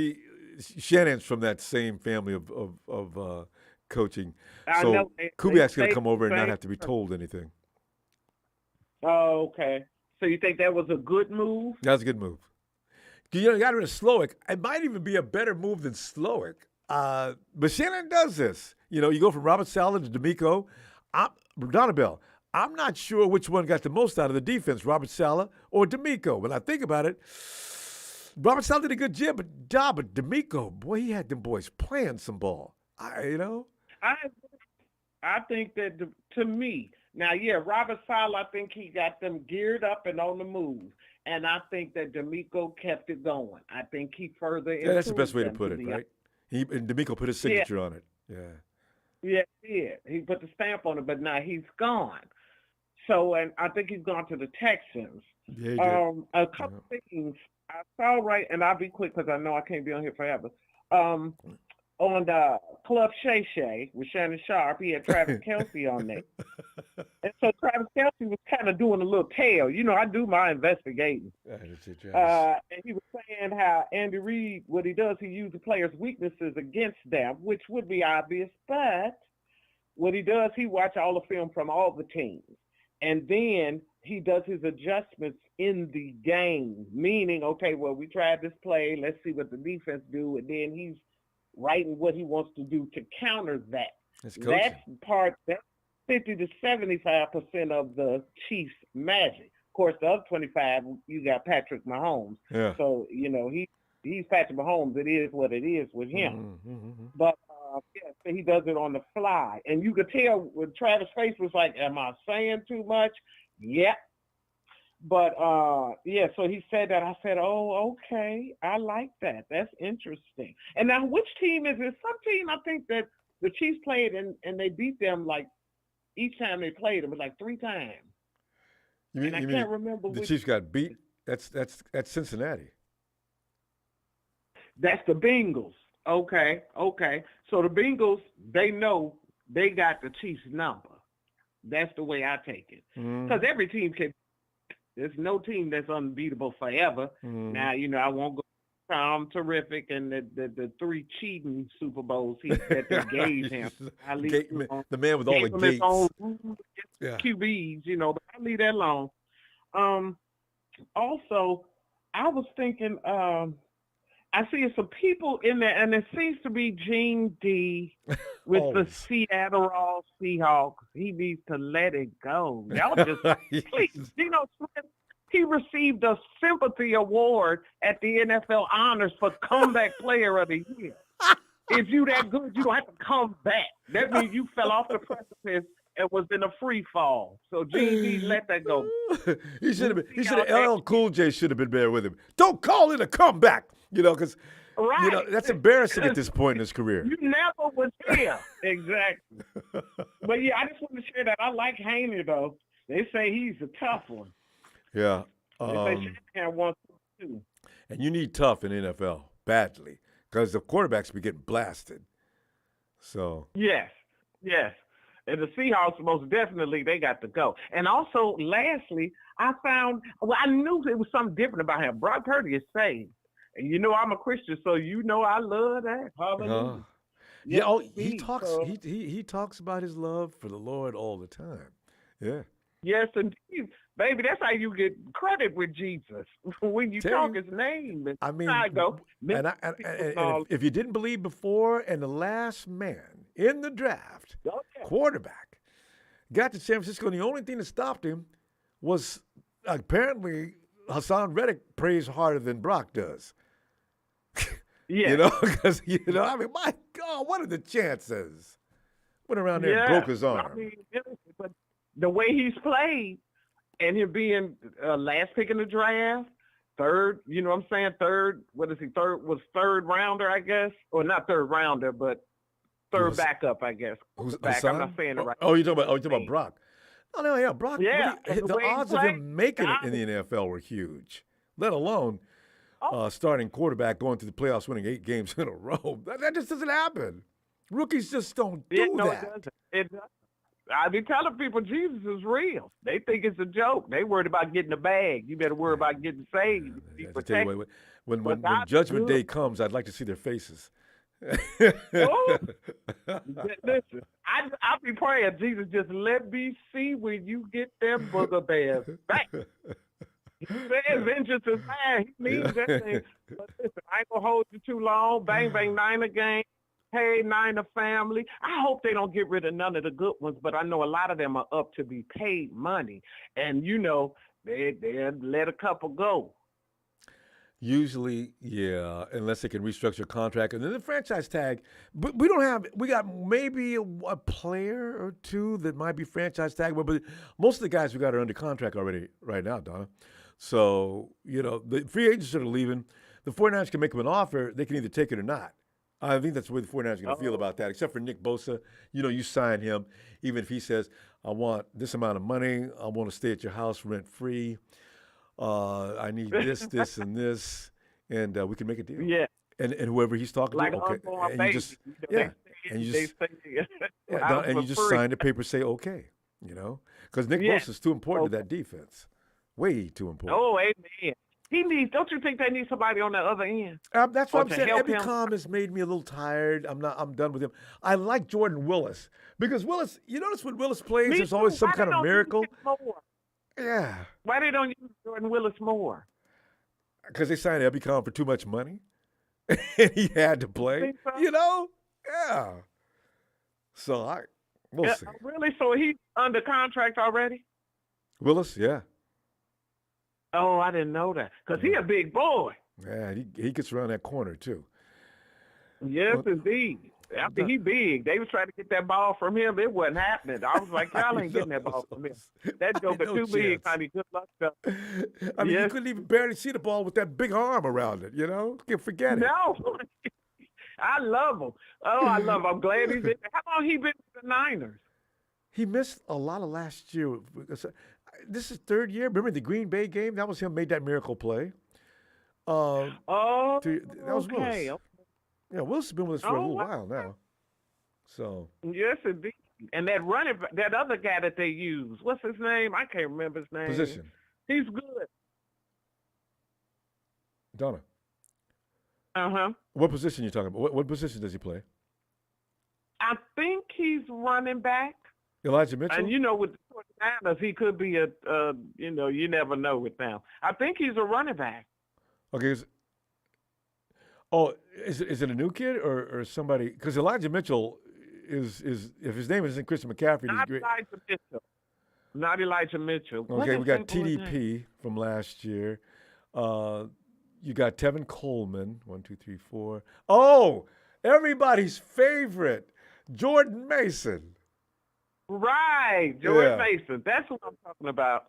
Shannon's from that same family of coaching. So Kubiak's going to come over and not have to be told anything. Oh, okay. So you think that was a good move? That was a good move. You got rid of Slowick. It might even be a better move than Slowick. But Shannon does this. You go from Robert Saleh to D'Amico. Donna Bell, I'm not sure which one got the most out of the defense, Robert Saleh or D'Amico. When I think about it, Robert Saleh did a good job, but D'Amico, boy, he had them boys playing some ball. I think that, to me, now, yeah, Robert Saleh, I think he got them geared up and on the move. And I think that D'Amico kept it going. I think he further improved. Yeah, that's the best way to put it, right? And D'Amico put his signature on it. Yeah. Yeah, he did. He put the stamp on it, but now he's gone. So, and I think he's gone to the Texans. Yeah, he did. A couple things I saw, right, and I'll be quick because I know I can't be on here forever. On the Club Shay Shay with Shannon Sharp, he had Travis Kelce on there. And so Travis Kelce was kind of doing a little tale. I do my investigating. And he was saying how Andy Reid, what he does, he uses players' weaknesses against them, which would be obvious. But what he does, he watches all the film from all the teams. And then he does his adjustments in the game, meaning, okay, well, we tried this play. Let's see what the defense do. And then he's writing what he wants to do to counter that. It's coaching. That's 50 to 75% of the Chiefs' magic. Of course, the other 25, you got Patrick Mahomes. Yeah. So, he's Patrick Mahomes. It is what it is with him. Mm-hmm. But, so he does it on the fly. And you could tell when Travis' face was like, am I saying too much? Yeah. But, so he said that. I said, oh, okay. I like that. That's interesting. And now which team is it? Some team, I think that the Chiefs played and they beat them like each time they played them, it was like 3 times. I can't remember the which. Chiefs got beat? That's Cincinnati. That's the Bengals. Okay. So the Bengals, they know they got the Chiefs number. That's the way I take it. Because every team can. There's no team that's unbeatable forever. Now, I won't go Tom Terrific and the 3 cheating Super Bowls that they gave him. The man with all the gates. QBs, but I leave that alone. Also, I was thinking, I see some people in there, and it seems to be Gene D with the Seattle Seahawks. He needs to let it go. Y'all just please, Geno Smith. He received a sympathy award at the NFL Honors for Comeback Player of the Year. If you that good, you don't have to come back. That means you fell off the precipice and was in a free fall. So Gene D, let that go. He should have. LL Cool J should have been there with him. Don't call it a comeback, because that's embarrassing at this point in his career. You never was here. Exactly. But yeah, I just want to share that. I like Haney though. They say he's a tough one. Yeah. They say Shanahan wants to too. And you need tough in NFL badly because the quarterbacks be getting blasted. So. Yes. And the Seahawks, most definitely, they got to go. And also, lastly, I knew it was something different about him. Brock Purdy is saved. And I'm a Christian, so I love that. Hallelujah. He talks. He talks about his love for the Lord all the time. Yeah. Yes, indeed, baby. That's how you get credit with Jesus when you talk his name. I mean, I go. And if you didn't believe before, and the last man in the draft, quarterback, got to San Francisco, and the only thing that stopped him was apparently Hassan Reddick prays harder than Brock does. Yeah. Because my God, what are the chances? Went around there and broke his arm. But the way he's played, and him being last pick in the draft, third, third, what is he, third rounder, I guess? Or not third rounder, but third backup, I guess. Who's back? I'm not saying it right. Oh, you're talking about Brock. Oh, no, yeah, Brock. Yeah. The odds of him making it in the NFL were huge, let alone starting quarterback going to the playoffs, winning 8 games in a row. That just doesn't happen. Rookies just don't do that. It doesn't. I be telling people Jesus is real. They think it's a joke. They worried about getting the bag. You better worry about getting saved. When Judgment Day comes, I'd like to see their faces. Listen, I be praying, Jesus, just let me see when you get them booger bears back. He says vengeance is mine. He means that thing. But listen, I ain't gonna hold you too long. Bang, bang, Niner game. Hey, Niner family. I hope they don't get rid of none of the good ones, but I know a lot of them are up to be paid money. And, they let a couple go. Usually, yeah, unless they can restructure a contract. And then the franchise tag, but we got maybe a player or two that might be franchise tag, but most of the guys we got are under contract already right now, Donna. So, the free agents that are leaving, the 49ers can make them an offer. They can either take it or not. I think that's the way the 49ers are going to feel about that, except for Nick Bosa. You sign him, even if he says, I want this amount of money. I want to stay at your house rent-free. I need this, this, and this, and we can make a deal. Yeah. And whoever he's talking like to, okay. And you just, and you just sign the paper, say okay, because Nick Bosa is too important to that defense, way too important. Oh, amen. Don't you think they need somebody on the other end? That's what I'm saying. Ebby Calm has made me a little tired. I'm done with him. I like Jordan Willis because Willis. You notice when Willis plays, there's always some kind of miracle. Yeah. Why they don't use Jordan Willis more? Because they signed Ebby Calm for too much money. and he had to play. Think so? You know, yeah. So we'll Yeah, see. really? So he's under contract already? Willis, yeah, Oh, I didn't know that. Because he a big boy. yeah. He gets around that corner too. Yes, Well, indeed. After he big, they was trying to get that ball from him. It wasn't happening. I was like, y'all ain't getting that ball from him. That joker no too big, chance. honey. Good luck, though. I mean, you Yes. couldn't even barely see the ball with that big arm around it. You know, you can forget it. No. I love him. Oh, I love him. I'm glad he's in. How long he been with the Niners? He missed a lot of last year. This is third year. Remember the Green Bay game? That was him made that miracle play. Oh, That was okay. Willis. Yeah, Willis has been with us for a Oh, little wow. while now. So Yes, indeed. And that other guy that they use, what's his name? I can't remember his name. position, He's good. Donna. Uh-huh. What position you talking about? What position does he play? I think he's running back. Elijah Mitchell. And with the 49ers, he could be you never know with them. I think he's a running back. Okay. Is it a new kid or somebody? Because Elijah Mitchell is if his name isn't Christian McCaffrey, he's Not great. Elijah Mitchell. Not Elijah Mitchell. What Okay, is we got that boy's name? TDP from last year. You got Tevin Coleman. 1, 2, 3, 4. Oh, everybody's favorite, Jordan Mason. Right, George Yeah. Mason. That's what I'm talking about.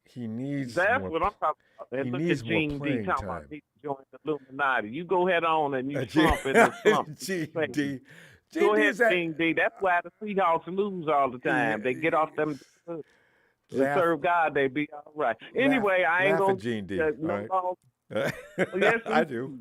He needs That's more. what I'm talking about. And he look needs at more Gene D playing talking time. about he joined the Illuminati. You go head on and you slump in the slump. GD. Go ahead, GD's that. Gene D. That's why the Seahawks lose all the time. They get off them. They Laugh- serve God, they be all right. Anyway, I ain't laugh gonna at Gene D. no all right? long. Yes, I do.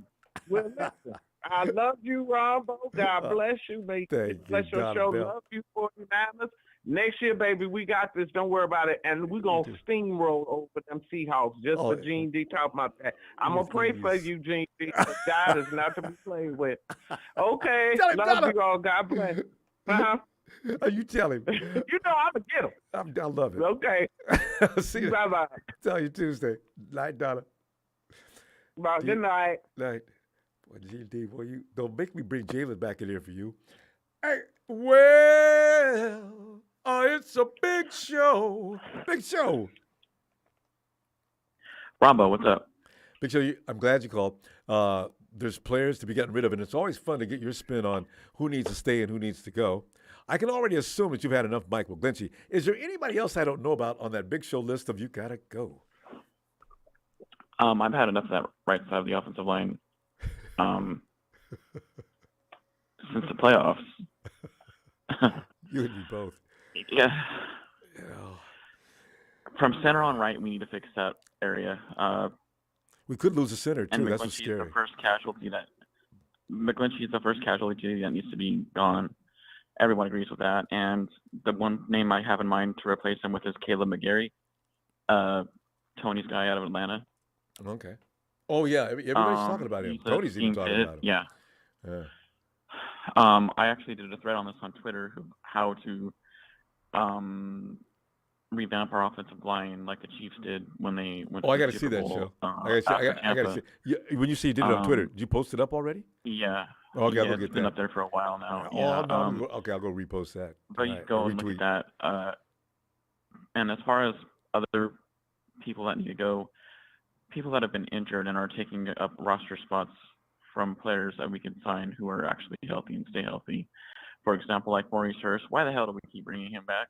Well, listen, I love you, Ronbo. God bless you. May Thank bless you, your Donna show. Bell. Love you, 49ers. Next year, baby, we got this. Don't worry about it. And we're going to steamroll over them Seahawks just for Gene D talking about that. I'm going to pray for you, Gene D. God is not to be played with. Okay. Tell him, Love Donna. you all. God bless. Uh-huh. You tell him. You know I'm going to get him. I love it. Okay. See you. Bye-bye. Tell you Tuesday. Night, Donna. Bye. Good night. Night. Boy, GD, boy, you don't make me bring Jalen back in here for you. Hey, well, it's a big show. Big show. Ronbo, what's up? Big show. I'm glad you called. There's players to be getting rid of, and it's always fun to get your spin on who needs to stay and who needs to go. I can already assume that you've had enough Mike McGlinchey. Is there anybody else I don't know about on that big show list of you gotta go? I've had enough of that right side of the offensive line since the playoffs. You and me both. Yeah. Yeah. From center on right, we need to fix that area. We could lose a center too. And That's what's McGlinchey is scary. the first casualty that needs to be gone. Everyone agrees with that. And the one name I have in mind to replace him with is Caleb McGarry, Tony's guy out of Atlanta. Okay. Oh yeah, everybody's talking about him. He's a Tony's even team talking fit. about him. Yeah. Yeah. I actually did a thread on this on Twitter, how to revamp our offensive line like the Chiefs did when they went to Oh, I the got to see Super that Bowl, show. after I got to see. Yeah, when you say you did it on Twitter, did you post it up already? Yeah. Oh, okay, yeah, I'll go it's get been that. up there for a while now. Oh, Yeah. no, okay, I'll go repost that. But you Alright, go I'll and look retweet. at that. And as far as other people that need to go, people that have been injured and are taking up roster spots from players that we can sign who are actually healthy and stay healthy. For example, like Maurice Hurst. Why the hell do we keep bringing him back?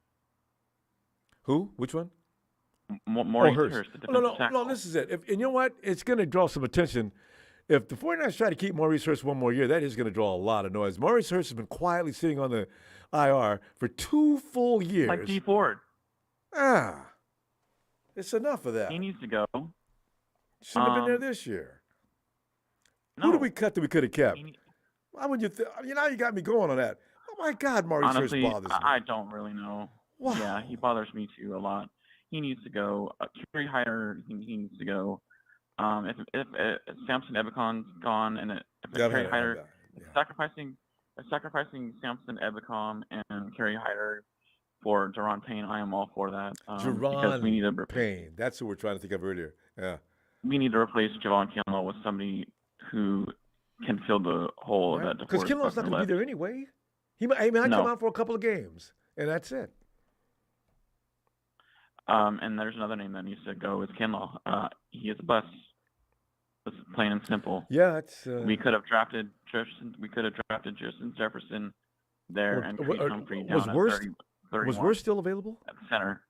Who? Which one? Maurice Hurst. Hurst. The No, defensive tackle. this is it. And you know what? It's going to draw some attention. If the 49ers try to keep Maurice Hurst one more year, that is going to draw a lot of noise. Maurice Hurst has been quietly sitting on the IR for 2 full years. Like D Ford. It's enough of that. He needs to go. Shouldn't have been there this year. No. Who did we cut that we could have kept? Why would you? You got me going on that. Oh my God, Maurice Honestly, Hurst bothers me. I don't really know. Wow. Yeah, he bothers me too a lot. He needs to go. Kerry Hyder, he needs to go. If Samson Ebekon's gone and if Kerry Hyder sacrificing Samson Ebicom and Kerry Hyder for Deron Payne, I am all for that. Because we need to Payne. That's who we're trying to think of earlier. Yeah. We need to replace Javon Kinlaw with somebody who can fill the hole that Because DeForest Kinlaw's not Buckner going to left. be there anyway. He might come No. out for a couple of games, and that's it. And there's another name that needs to go is Kinlaw. He is a bust. It's plain and simple. Yeah, it's. We could have drafted Justin. We could have drafted Justin Jefferson there and Creed Humphrey down was at Worst 31 was Worst still available at center.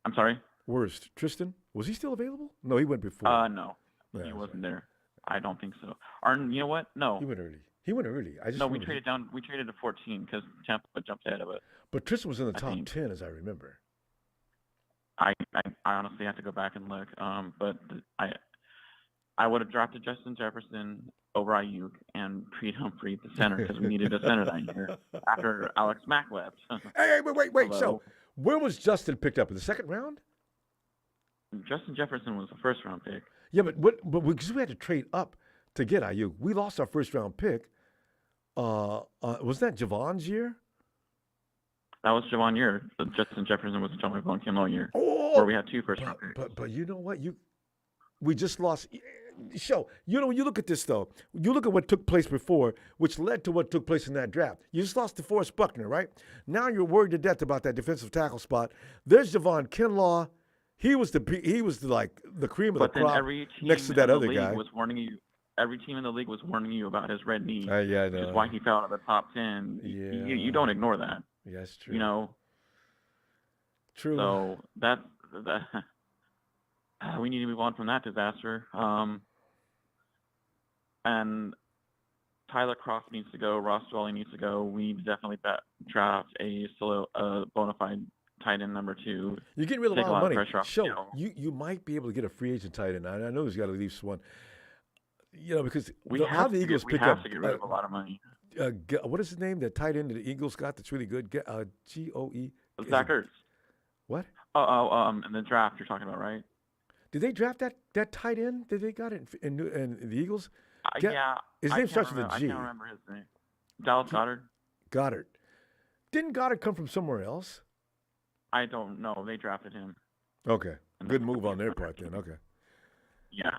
I'm sorry. Worst Tristan, was he still available? No, he went before. No, Yeah, he wasn't there. I don't think so. Or you know what? No. He went early. I just No, we remember traded down. We traded to 14 because Tampa jumped ahead of it. But Tristan was in the I top think. 10, as I remember. I honestly have to go back and look. But I would have drafted Justin Jefferson over Ayuk and Creed Humphrey at the center because we needed a center that year after Alex Mack left. Hey, wait. Although, So, where was Justin picked up in the second round? Justin Jefferson was the first round pick. Yeah, but because we had to trade up to get Ayuk, we lost our first round pick. Was that Javon's year? That was Javon year. Justin Jefferson was Javon Kinlaw year, Oh, where we had two first round picks. But you know what? We just lost. Show, you look at this though. You look at what took place before, which led to what took place in that draft. You just lost to DeForest Buckner, right? Now you're worried to death about that defensive tackle spot. There's Javon Kinlaw. He was the cream of the crop every team next to that in other the guy. league was warning you. Every team in the league was warning you about his red knee, Yeah, I which know. is why he fell out of the top 10. Yeah. You don't ignore that. Yeah, that's true. You know. True. So that we need to move on from that disaster. And Tyler Croft needs to go. Ross Dwelly needs to go. We need to definitely draft a bona fide tight end number 2. You're getting rid of a Take lot of money. pressure off Show, Hill. you might be able to get a free agent tight end. I know there's got to leave one. You know, because We how have the to Eagles get, pick we have up to get rid of a lot of money. what is his name? That tight end that the Eagles got that's really good. Goe. Zach Ertz. What? In the draft you're talking about, right? Did they draft that tight end? Did they got it in the Eagles? Yeah. His name starts with a G. I can't remember his name. Dallas Goedert. Goddard. Didn't Goddard come from somewhere else? I don't know. They drafted him. Okay. Good move on their part then. Okay. Yeah.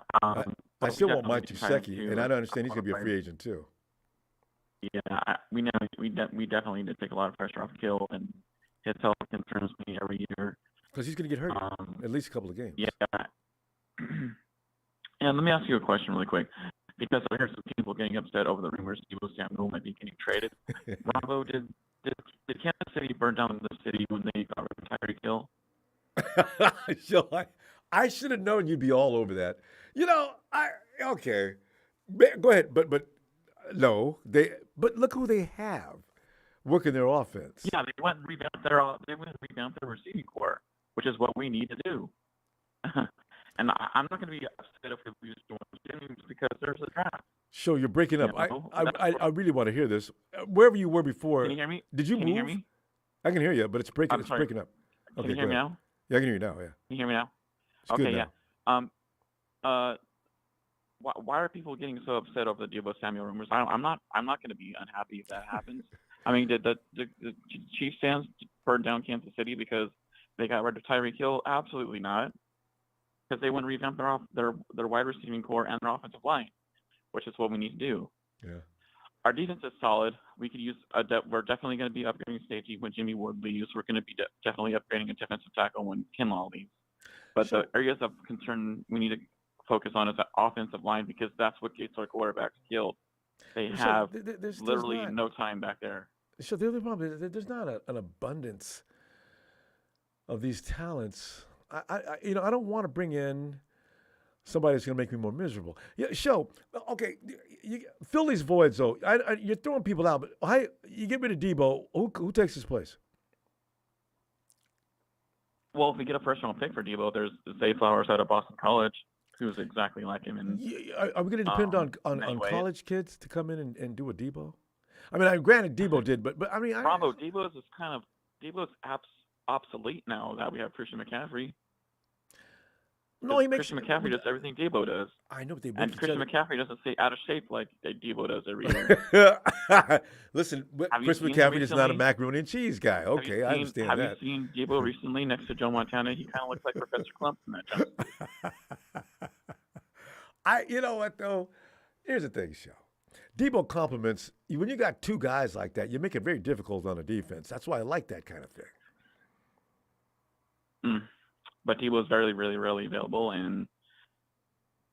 I still want Mike Gesicki, and I don't understand he's going to be a free agent too. Yeah, we definitely need to take a lot of pressure off Kill, and his health concerns me every year. Because he's going to get hurt at least a couple of games. Yeah. And let me ask you a question really quick, because I heard some people getting upset over the rumors Deebo Samuel might be getting traded. Ronbo, did Kansas City burn down the city when they got rid of Tyreek Hill? So I should have known you'd be all over that. You know, okay. Go ahead, but no, but look who they have working their offense. Yeah, they went and revamped their receiving core, which is what we need to do. And I'm not going to be upset if we lose James because there's a draft. Sure, you're breaking up. You know, I really want to hear this. Wherever you were before. Can you hear me? Did you Can move? you hear me? I can hear you, but it's breaking. I'm sorry. Breaking up. Can you hear me now? Yeah, I can hear you now. Yeah. Can you hear me now? It's okay, good now. yeah. Why are people getting so upset over the Deebo Samuel rumors? I'm not going to be unhappy if that happens. I mean, did the Chiefs fans burn down Kansas City because they got rid of Tyreek Hill? Absolutely not. Because they went and revamped their wide receiving core and their offensive line, which is what we need to do. Yeah. Our defense is solid. We could use we're definitely going to be upgrading safety when Jimmie Ward leaves. We're going to be definitely upgrading a defensive tackle when Kinlaw leaves. But the areas of concern we need to focus on is the offensive line because that's what gets our quarterbacks killed. They have literally no time back there. So the other problem is there's not an abundance of these talents. I don't want to bring in somebody that's going to make me more miserable. Yeah, okay, you fill these voids though. You're throwing people out, but you get rid of Deebo. Who takes his place? Well, if we get a first-round pick for Deebo, there's Zay Flowers out of Boston College, who's exactly like him. And are we going to depend on college kids to come in and do a Deebo? I mean, granted, Deebo did, but I mean, Deebo's obsolete now that we have Christian McCaffrey. No, Christian McCaffrey does everything Deebo does. I know, but Christian McCaffrey doesn't stay out of shape like Deebo does every year. Listen, Chris McCaffrey is not a macaroni and cheese guy. Okay, I understand that. Have you seen Deebo recently next to Joe Montana? He kind of looks like Professor Clump in that job. You know what though? Here's the thing, Show. Debo compliments, when you got two guys like that, you make it very difficult on the defense. That's why I like that kind of thing. But Debo's very, really, really available, and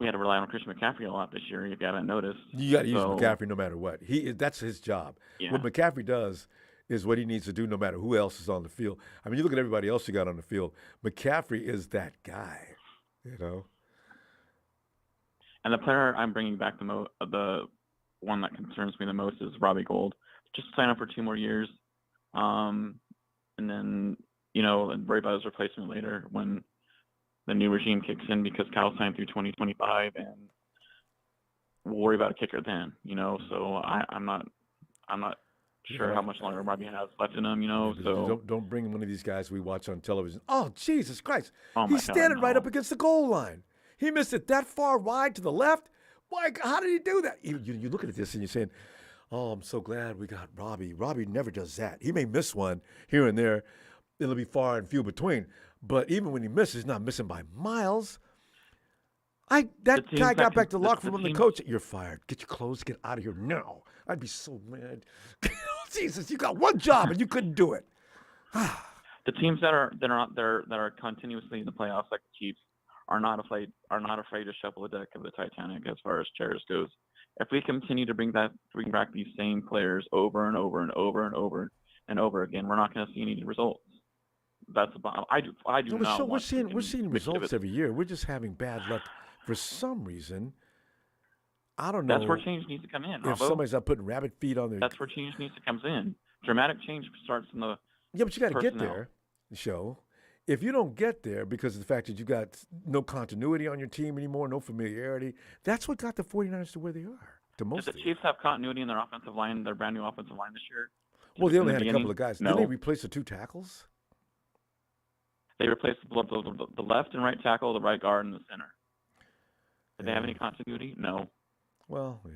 we had to rely on Christian McCaffrey a lot this year, if you haven't noticed. You got to use McCaffrey no matter what. That's his job. Yeah. What McCaffrey does is what he needs to do no matter who else is on the field. I mean, you look at everybody else you got on the field. McCaffrey is that guy, you know. And the player I'm bringing back the one that concerns me the most is Robbie Gould. Just sign up for 2 more years, and then worry about his replacement later when the new regime kicks in, because Kyle signed through 2025, and we'll worry about a kicker then. So I'm not sure how much longer Robbie has left in him. So don't bring one of these guys we watch on television. Oh, Jesus Christ! Oh He's standing right up against the goal line. He missed it that far wide to the left. Why? How did he do that? You look at this and you're saying, "Oh, I'm so glad we got Robbie." Robbie never does that. He may miss one here and there. It'll be far and few between. But even when he misses, he's not missing by miles. That guy got back to the locker room and the coach. You're fired. Get your clothes. Get out of here now. I'd be so mad. Jesus, you got one job and you couldn't do it. The teams that are continuously in the playoffs, like the Chiefs, are not afraid to shuffle the deck of the Titanic as far as chairs goes. If we continue to bring back these same players over and over and over and over and over again, we're not going to see any results. That's the bottom. I do not. So we're seeing results every year. We're just having bad luck for some reason. I don't know. That's where change needs to come in. If somebody's not putting rabbit feet on their. That's where change needs to come in. Dramatic change starts in the. Yeah, but you got to get there. Show. If you don't get there because of the fact that you got no continuity on your team anymore, no familiarity, that's what got the 49ers to where they are. To most. Did the Chiefs have continuity in their offensive line, their brand new offensive line this year? Well, they only had a couple of guys. No. Didn't they replace the 2 tackles? They replaced the left and right tackle, the right guard, and the center. Did they have any continuity? No. Well, yeah.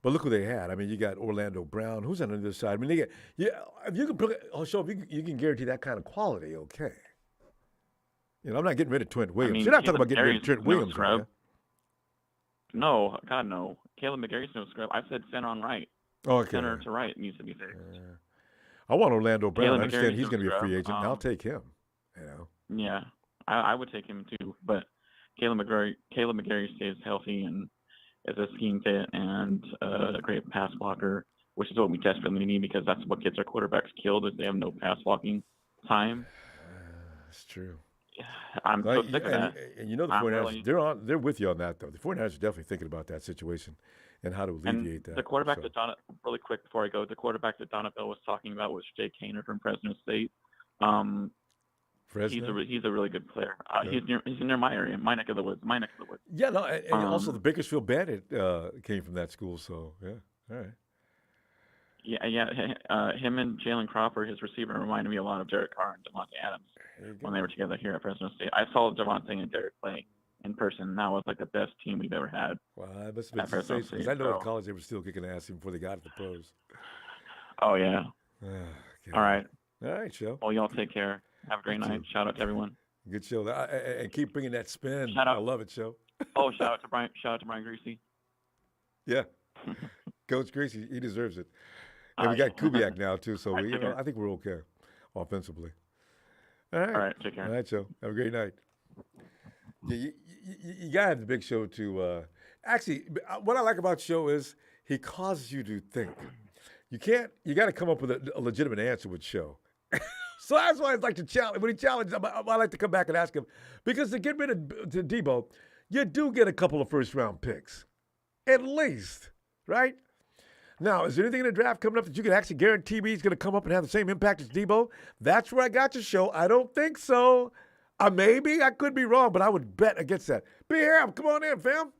But look who they had. I mean, you got Orlando Brown. Who's on the other side? I mean, if you can guarantee that kind of quality, okay. I'm not getting rid of Trent Williams. You're not talking about getting rid of Trent Williams, right? No, God, no. Caleb McGarry's no scrub. I said center on right. Okay. Center to right needs to be fixed. I want Orlando Brown. Caleb I understand McGarry's he's going to be a free agent. scrub. I'll take him. Yeah, I would take him too. But Caleb McGarry stays healthy and is a scheme fit and a great pass blocker, which is what we desperately need, because that's what gets our quarterbacks killed, is they have no pass blocking time. That's true. I'm so sick of that. And the 49ers, they're with you on that, though. The 49ers are definitely thinking about that situation and how to alleviate that. The quarterback really quick before I go, the quarterback that Donovan was talking about was Jake Haener from Fresno State. Fresno? He's a really good player. He's near my area, my neck of the woods. Yeah, no, and also the Bakersfield Bandit came from that school, so yeah, all right. Yeah. Him and Jalen Crawford, his receiver, reminded me a lot of Derek Carr and Devontae Adams when they were together here at Fresno State. I saw Devontae and Derek play in person, and that was like the best team we've ever had. Wow, that must have been sensational, because I know in college they were still kicking ass even before they got to the pros. Oh yeah. All right. All right, show. Well, y'all take care. Have a great night. Shout out to everyone. Good show. And keep bringing that spin. Shout out. I love it, show. Oh, shout out to Brian Greasy. Yeah. Coach Greasy, he deserves it. And we got Kubiak now, too, so I think we're okay offensively. All right. Take care. All right, Joe. Have a great night. Yeah, you got to have the big show to actually, what I like about Show is he causes you to think. You got to come up with a legitimate answer with Show. So that's why I like to challenge. When he challenges, I like to come back and ask him, because to get rid of Debo, you do get a couple of first-round picks, at least, right? Now, is there anything in the draft coming up that you can actually guarantee me he's going to come up and have the same impact as Debo? That's where I got your Show. I don't think so. Maybe. I could be wrong, but I would bet against that. Be here. Come on in, fam.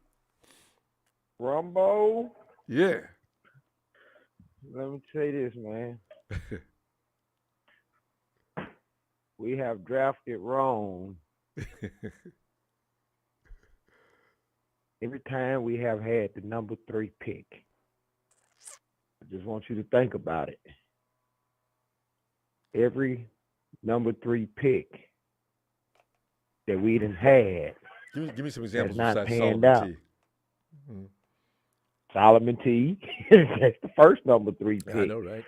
Ronbo. Yeah. Let me tell you this, man. We have drafted wrong. Every time we have had the number 3 pick. I just want you to think about it. Every number 3 pick that we done had. Give me some examples not besides panned Solomon out. T. Mm-hmm. Solomon T. That's the first number 3 pick. I know, right?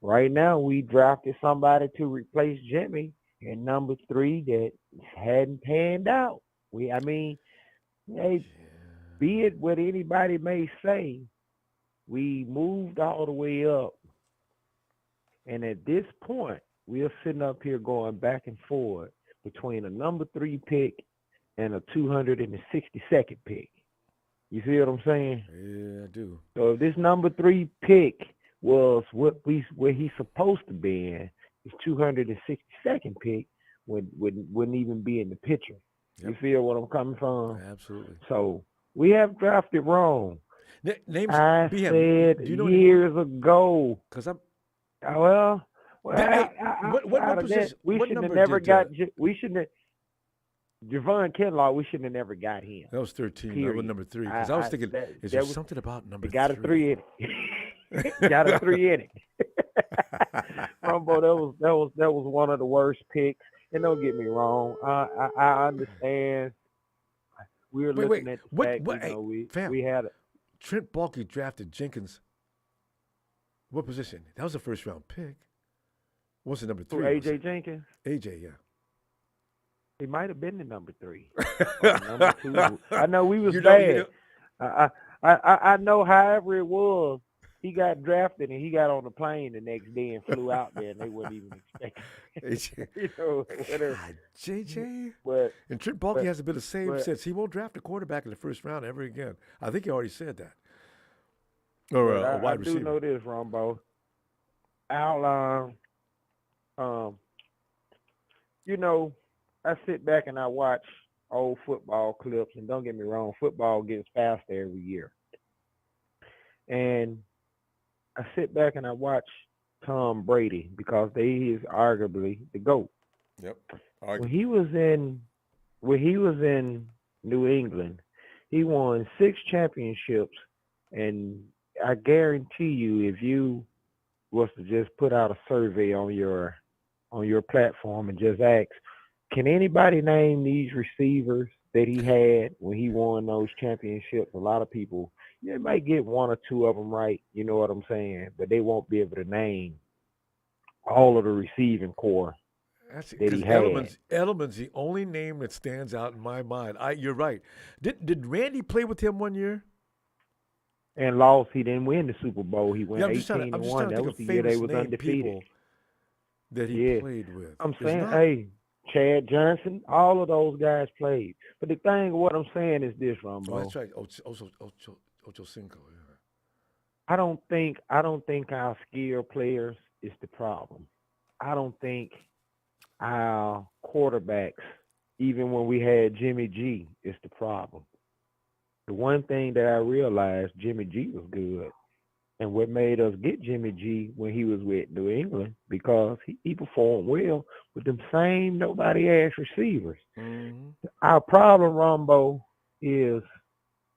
Right now, we drafted somebody to replace Jimmie in number 3 that hadn't panned out. Hey, be it what anybody may say, we moved all the way up. And at this point, we're sitting up here going back and forth between a number 3 pick and a 262nd pick. You see what I'm saying? Yeah, I do. So if this number 3 pick was where he's supposed to be in, his 262nd pick wouldn't even be in the picture. Yep. You feel what I'm coming from? Absolutely. So we have drafted wrong. I BM, said years ago. Because I'm. What position? We shouldn't have never got. We shouldn't have. Javon Kinlaw, we shouldn't have never got him. That was 13. That was number 3. Because I was thinking, is there something about number 3? Got a 3 in it. Got a 3 in it. Ronbo, that was one of the worst picks. And don't get me wrong, I understand. We were looking at the fact, we had Trent Baalke drafted Jenkins. What position? That was a first round pick. What's the number 3? AJ Jenkins. AJ, yeah. He might have been the number 3. Number 2. I know we was bad. I know however it was, he got drafted and he got on the plane the next day and flew out there and they wouldn't even expect it. JJ. But, and Trent Baalke hasn't been the same since. He won't draft a quarterback in the first round ever again. I think he already said that. Or a wide receiver. I do know this, Ronbo. Outline. I sit back and I watch old football clips, and don't get me wrong, football gets faster every year. And I sit back and I watch Tom Brady because he is arguably the GOAT. Yep. When he was in New England, he won 6 championships, and I guarantee you, if you was to just put out a survey on your platform and just ask, can anybody name these receivers that he had when he won those championships? A lot of people, they might get 1 or 2 of them right, you know what I'm saying, but they won't be able to name all of the receiving core that he had. Edelman's the only name that stands out in my mind. You're right. Did Randy play with him one year? And lost. He didn't win the Super Bowl. He went 18-1. That was the year they was undefeated. That he played with. I'm saying, Chad Johnson, all of those guys played. But the thing, what I'm saying is this, Ronbo. Oh, that's right. Ocho Cinco. Yeah. I don't think our skilled players is the problem. I don't think our quarterbacks, even when we had Jimmy G, is the problem. The one thing that I realized, Jimmy G was good. And what made us get Jimmy G when he was with New England, because he performed well with them same nobody-ass receivers. Mm-hmm. Our problem, Ronbo, is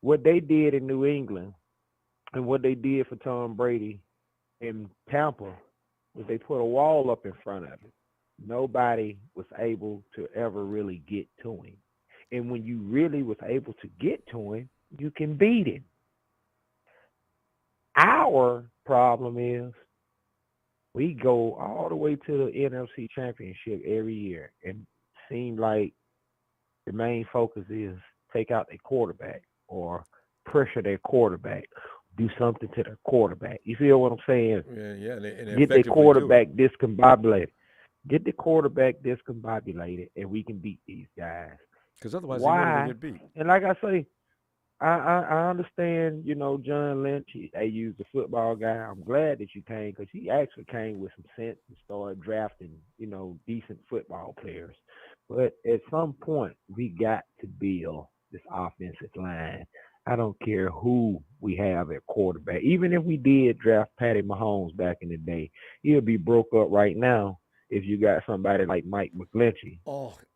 what they did in New England and what they did for Tom Brady in Tampa was they put a wall up in front of it. Nobody was able to ever really get to him. And when you really was able to get to him, you can beat him. Our problem is we go all the way to the NFC Championship every year, and seem like the main focus is take out their quarterback or pressure their quarterback, do something to their quarterback. You feel what I'm saying? Yeah. And get their quarterback discombobulated. Get the quarterback discombobulated, and we can beat these guys. Because otherwise, they're going to get beat. And like I say, I understand, John Lynch, he used a football guy. I'm glad that you came because he actually came with some sense and started drafting, decent football players. But at some point, we got to build this offensive line. I don't care who we have at quarterback. Even if we did draft Patty Mahomes back in the day, he'll be broke up right now if you got somebody like Mike McGlinchey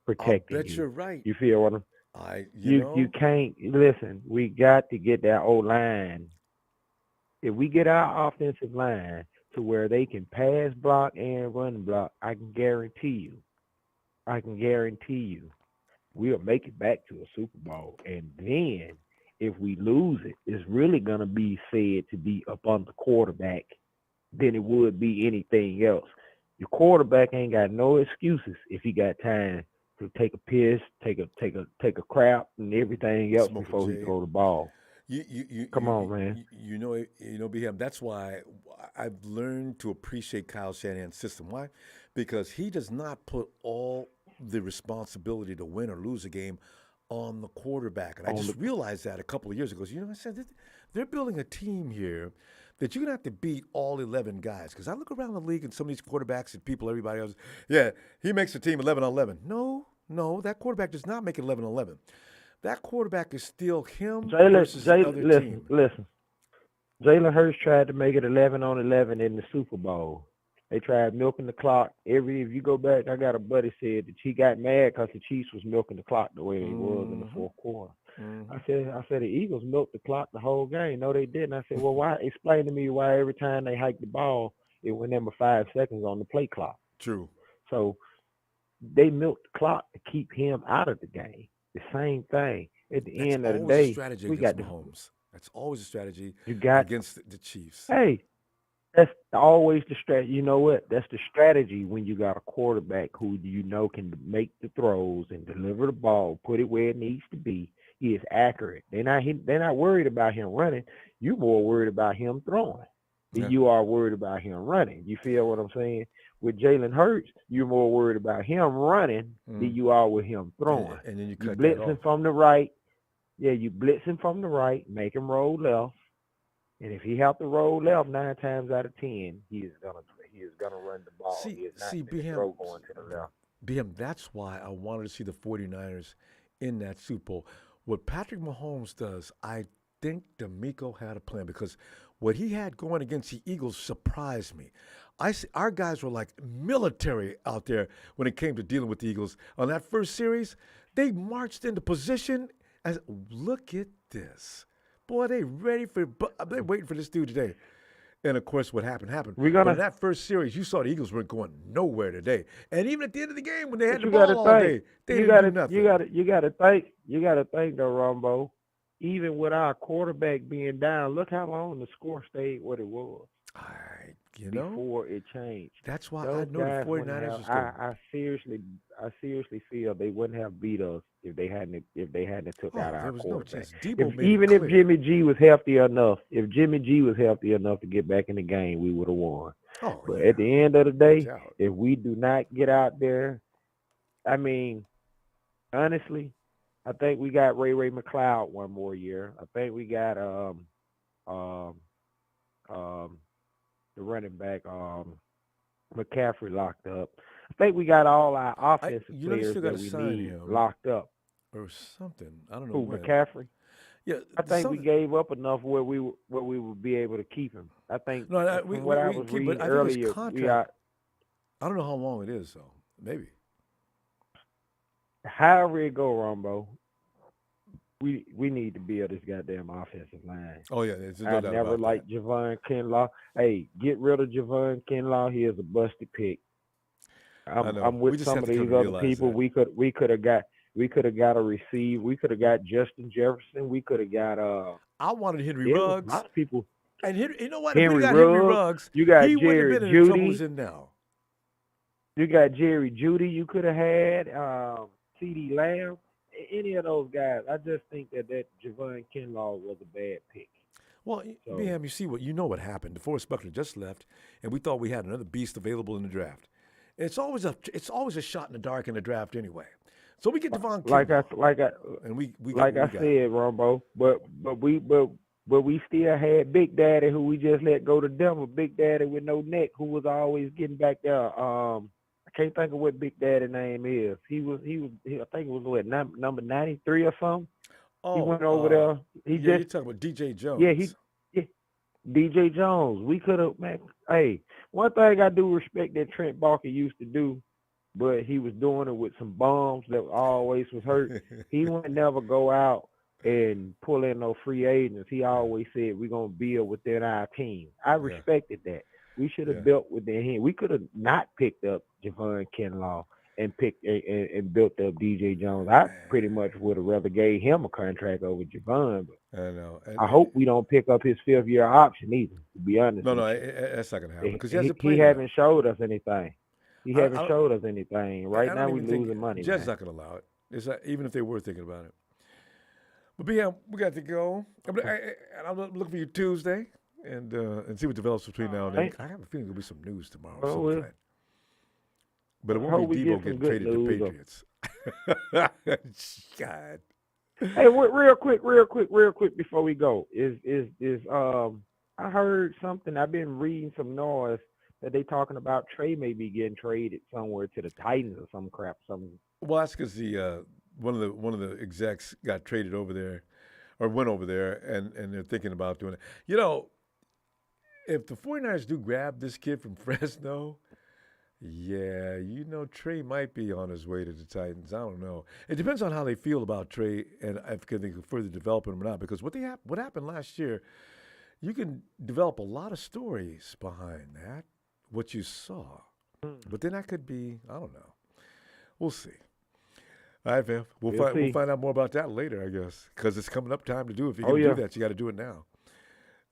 protecting you. I bet you're right. You feel what I'm You can't listen. We got to get that O-line. If we get our offensive line to where they can pass block and run block, I can guarantee you, we'll make it back to a Super Bowl. And then, if we lose it, it's really gonna be said to be up on the quarterback than it would be anything else. Your quarterback ain't got no excuses if he got time to take a piss, take a crap, and everything else Smoke a before he J. throw the ball. Come on, man. You know, BM. That's why I've learned to appreciate Kyle Shanahan's system. Why? Because he does not put all the responsibility to win or lose a game on the quarterback. And I just realized that a couple of years ago. So, I said they're building a team here that you're gonna have to beat all 11 guys. Because I look around the league and some of these quarterbacks and people, everybody else, yeah, he makes the team 11-11. No, that quarterback does not make it 11-11. That quarterback is still him versus the other team. Listen. Jalen Hurts tried to make it 11-11 in the Super Bowl. They tried milking the clock. If you go back, I got a buddy said that he got mad because the Chiefs was milking the clock the way they was in the fourth quarter. I said the Eagles milked the clock the whole game. No, they didn't. I said, well, why? Explain to me why every time they hiked the ball, it went number 5 seconds on the play clock. True. So they milked the clock to keep him out of the game. The same thing. At the end of the day, we got Mahomes. That's always a strategy against the Chiefs. Hey, that's always the strategy. You know what? That's the strategy when you got a quarterback who can make the throws and deliver the ball, put it where it needs to be. He is accurate. They're not worried about him running. You're more worried about him throwing than you are worried about him running. You feel what I'm saying? With Jalen Hurts, you're more worried about him running than you are with him throwing. And then you cut blitzing from the right. Yeah, you blitzing from the right, make him roll left. And if he have to roll left 9 times out of 10, he is gonna run the ball. He is not going to throw going to the left. BM, that's why I wanted to see the 49ers in that Super Bowl. What Patrick Mahomes does, I think D'Amico had a plan because what he had going against the Eagles surprised me. Our guys were like military out there when it came to dealing with the Eagles. On that first series, they marched into position. Look at this. Boy, they're waiting for this dude today. And, of course, what happened. But in that first series, you saw the Eagles weren't going nowhere today. And even at the end of the game, when they had the ball all day, they didn't do nothing. You got to think, though, Ronbo, even with our quarterback being down, look how long the score stayed what it was. Before it changed. That's why I know the 49ers was good. I seriously feel they wouldn't have beat us if they hadn't took out our quarterback. If Jimmy G was healthy enough, to get back in the game, we would have won. But at the end of the day, if we do not get out there, I mean, honestly, I think we got Ray McLeod one more year. I think we got the running back McCaffrey locked up. I think we got all our offensive players that we need locked up. Or something. I don't know. McCaffrey? Yeah. I think we gave up enough where we would be able to keep him. I think I was reading earlier, I don't know how long it is, though. Maybe. However it go, Ronbo, we need to build this goddamn offensive line. Oh, yeah. I never liked Javon Kinlaw. Hey, get rid of Javon Kinlaw. He is a busted pick. I'm with some of these other people. That. We could have got a receiver. We could have got Justin Jefferson. We could have got I wanted Henry Ruggs. A lot of people. And you know what? Henry if we got Ruggs, Henry Ruggs, you got he Jerry wouldn't have been Judy. in the trouble he's in now. You got Jerry Judy. You could have had CeeDee Lamb. Any of those guys. I just think that Javon Kinlaw was a bad pick. Well, BM, you know what happened. DeForest Buckner just left, and we thought we had another beast available in the draft. It's always a shot in the dark in the draft anyway. So we get Javon Kinlaw. I said, Ronbo, but we still had Big Daddy, who we just let go to Denver. Big Daddy with no neck, who was always getting back there. I can't think of what Big Daddy name is. He I think it was what, number 93 or something. He went over there. You're talking about DJ Jones. Yeah, DJ Jones. We could have, man. Hey, one thing I do respect that Trent Barker used to do, but he was doing it with some bums that always was hurt. He would never go out and pull in no free agents. He always said, we're going to build within our team. I respected that. We should have built within him. We could have not picked up Javon Kinlaw and picked and built up DJ Jones. I pretty much would have rather gave him a contract over Javon. But I know. I hope we don't pick up his 5th-year option either. To be honest, No, with you. that's not gonna happen because he haven't showed us anything. He haven't showed us anything. Right now, we're losing money. Jed's not gonna allow it. It's not, even if they were thinking about it. But BM, we got to go. I'm looking for you Tuesday and see what develops between now and then. I have a feeling there'll be some news tomorrow. But it won't be Debo getting traded to Patriots. God. Hey, real quick before we go, I heard something. I've been reading some noise that they talking about Trey may be getting traded somewhere to the Titans or some crap. Well, that's because one of the execs got traded over there, or went over there, and they're thinking about doing it. You know, if the 49ers do grab this kid from Fresno, yeah, Trey might be on his way to the Titans. I don't know. It depends on how they feel about Trey and if they can further develop him or not. Because what happened last year, you can develop a lot of stories behind that, what you saw. But then that could be, I don't know. We'll see. All right, fam. We'll find out more about that later, I guess, because it's coming up time to do it. If you're going to do that, you got to do it now.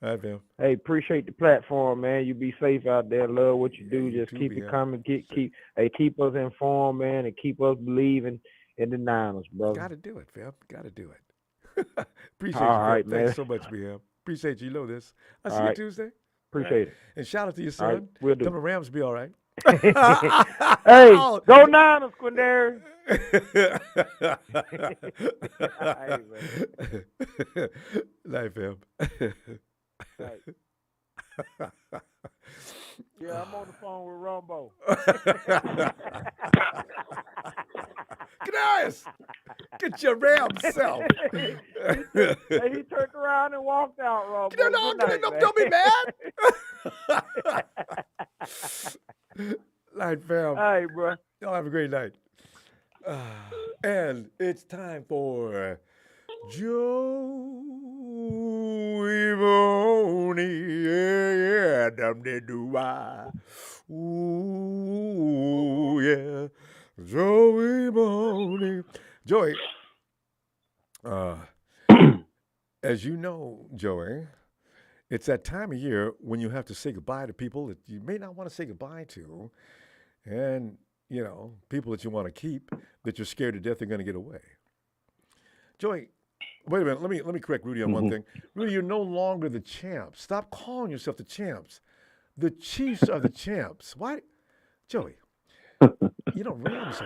All right, fam. Hey, appreciate the platform, man. You be safe out there. Love what you do. Just keep it coming. Keep us informed, man, and keep us believing in the Niners, brother. Got to do it, fam. Got to do it. Appreciate All you, right, man. Thanks so much, BM. Appreciate you. You know this. I'll see you Tuesday. Appreciate it. And shout out to your son. All right, we'll do. Tell the Rams be all right. Hey, go Niners, Quindary. Night, fam. Yeah, I'm on the phone with Ronbo. Canarius, get your Rams self. Hey, he turned around and walked out, Ronbo. Don't be mad. Night, fam. All right, bro. Y'all have a great night. And it's time for Joey Boney. Yeah, dum-de-doo-wah. Ooh, yeah. Joey Boney. Joey, as you know, Joey, it's that time of year when you have to say goodbye to people that you may not want to say goodbye to. And, people that you want to keep that you're scared to death they're going to get away. Joey, wait a minute. Let me correct Rudy on one thing. Rudy, you're no longer the champs. Stop calling yourself the champs. The Chiefs are the champs. Why? Joey, Rams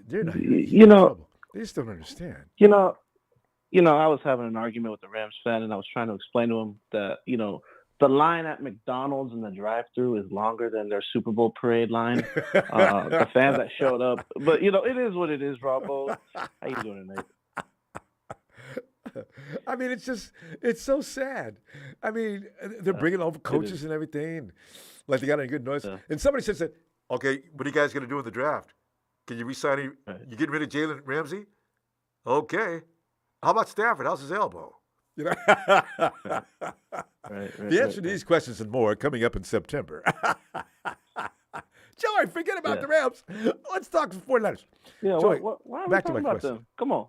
they're not in trouble. They just don't understand. I was having an argument with the Rams fan, and I was trying to explain to him that, the line at McDonald's in the drive-thru is longer than their Super Bowl parade line. The fans that showed up. But, it is what it is, Ronbo. How you doing tonight? I mean, it's so sad. I mean, they're bringing over coaches and everything. Like they got any good noise. And somebody said, okay, what are you guys going to do in the draft? Can you re-sign him? You getting rid of Jalen Ramsey? Okay. How about Stafford? How's his elbow? The answer to these questions and more coming up in September. Joey, forget about the Rams. Let's talk to 49ers. Yeah, Joey, why are we back to talking my about question. them? Come on.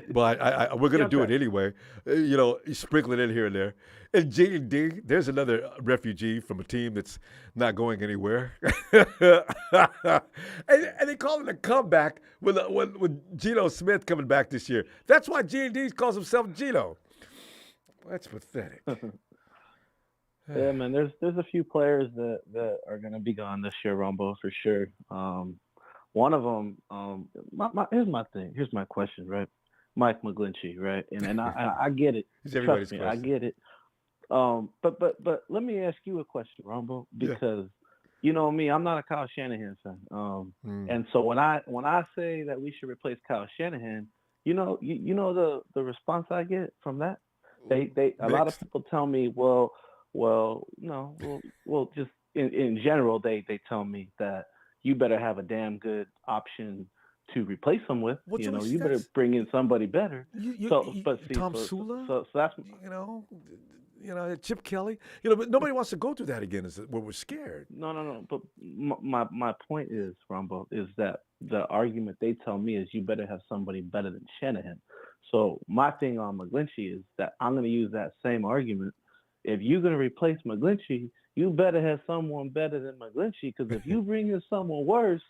But we're going to do it anyway. You sprinkle it in here and there. And J&D, there's another refugee from a team that's not going anywhere. and they call it a comeback with Geno Smith coming back this year. That's why J&D calls himself Geno. That's pathetic. Yeah, man. There's a few players that are going to be gone this year, Ronbo, for sure. One of them, here's my thing. Here's my question, right? Mike McGlinchey, right? And I get it. It's everybody's Trust me, question. I get it. But let me ask you a question, Ronbo, because you know me, I'm not a Kyle Shanahan fan. And so when I say that we should replace Kyle Shanahan, you know the response I get from that. A lot of people tell me, well, just in general, they tell me that you better have a damn good option to replace them with. Well, You better bring in somebody better. Tom Sula? So that's Chip Kelly. But nobody wants to go through that again. Is when we're scared. No. But my point is, Ronbo, is that the argument they tell me is you better have somebody better than Shanahan. So my thing on McGlinchey is that I'm going to use that same argument. If you're going to replace McGlinchey, you better have someone better than McGlinchey, because if you bring in someone worse,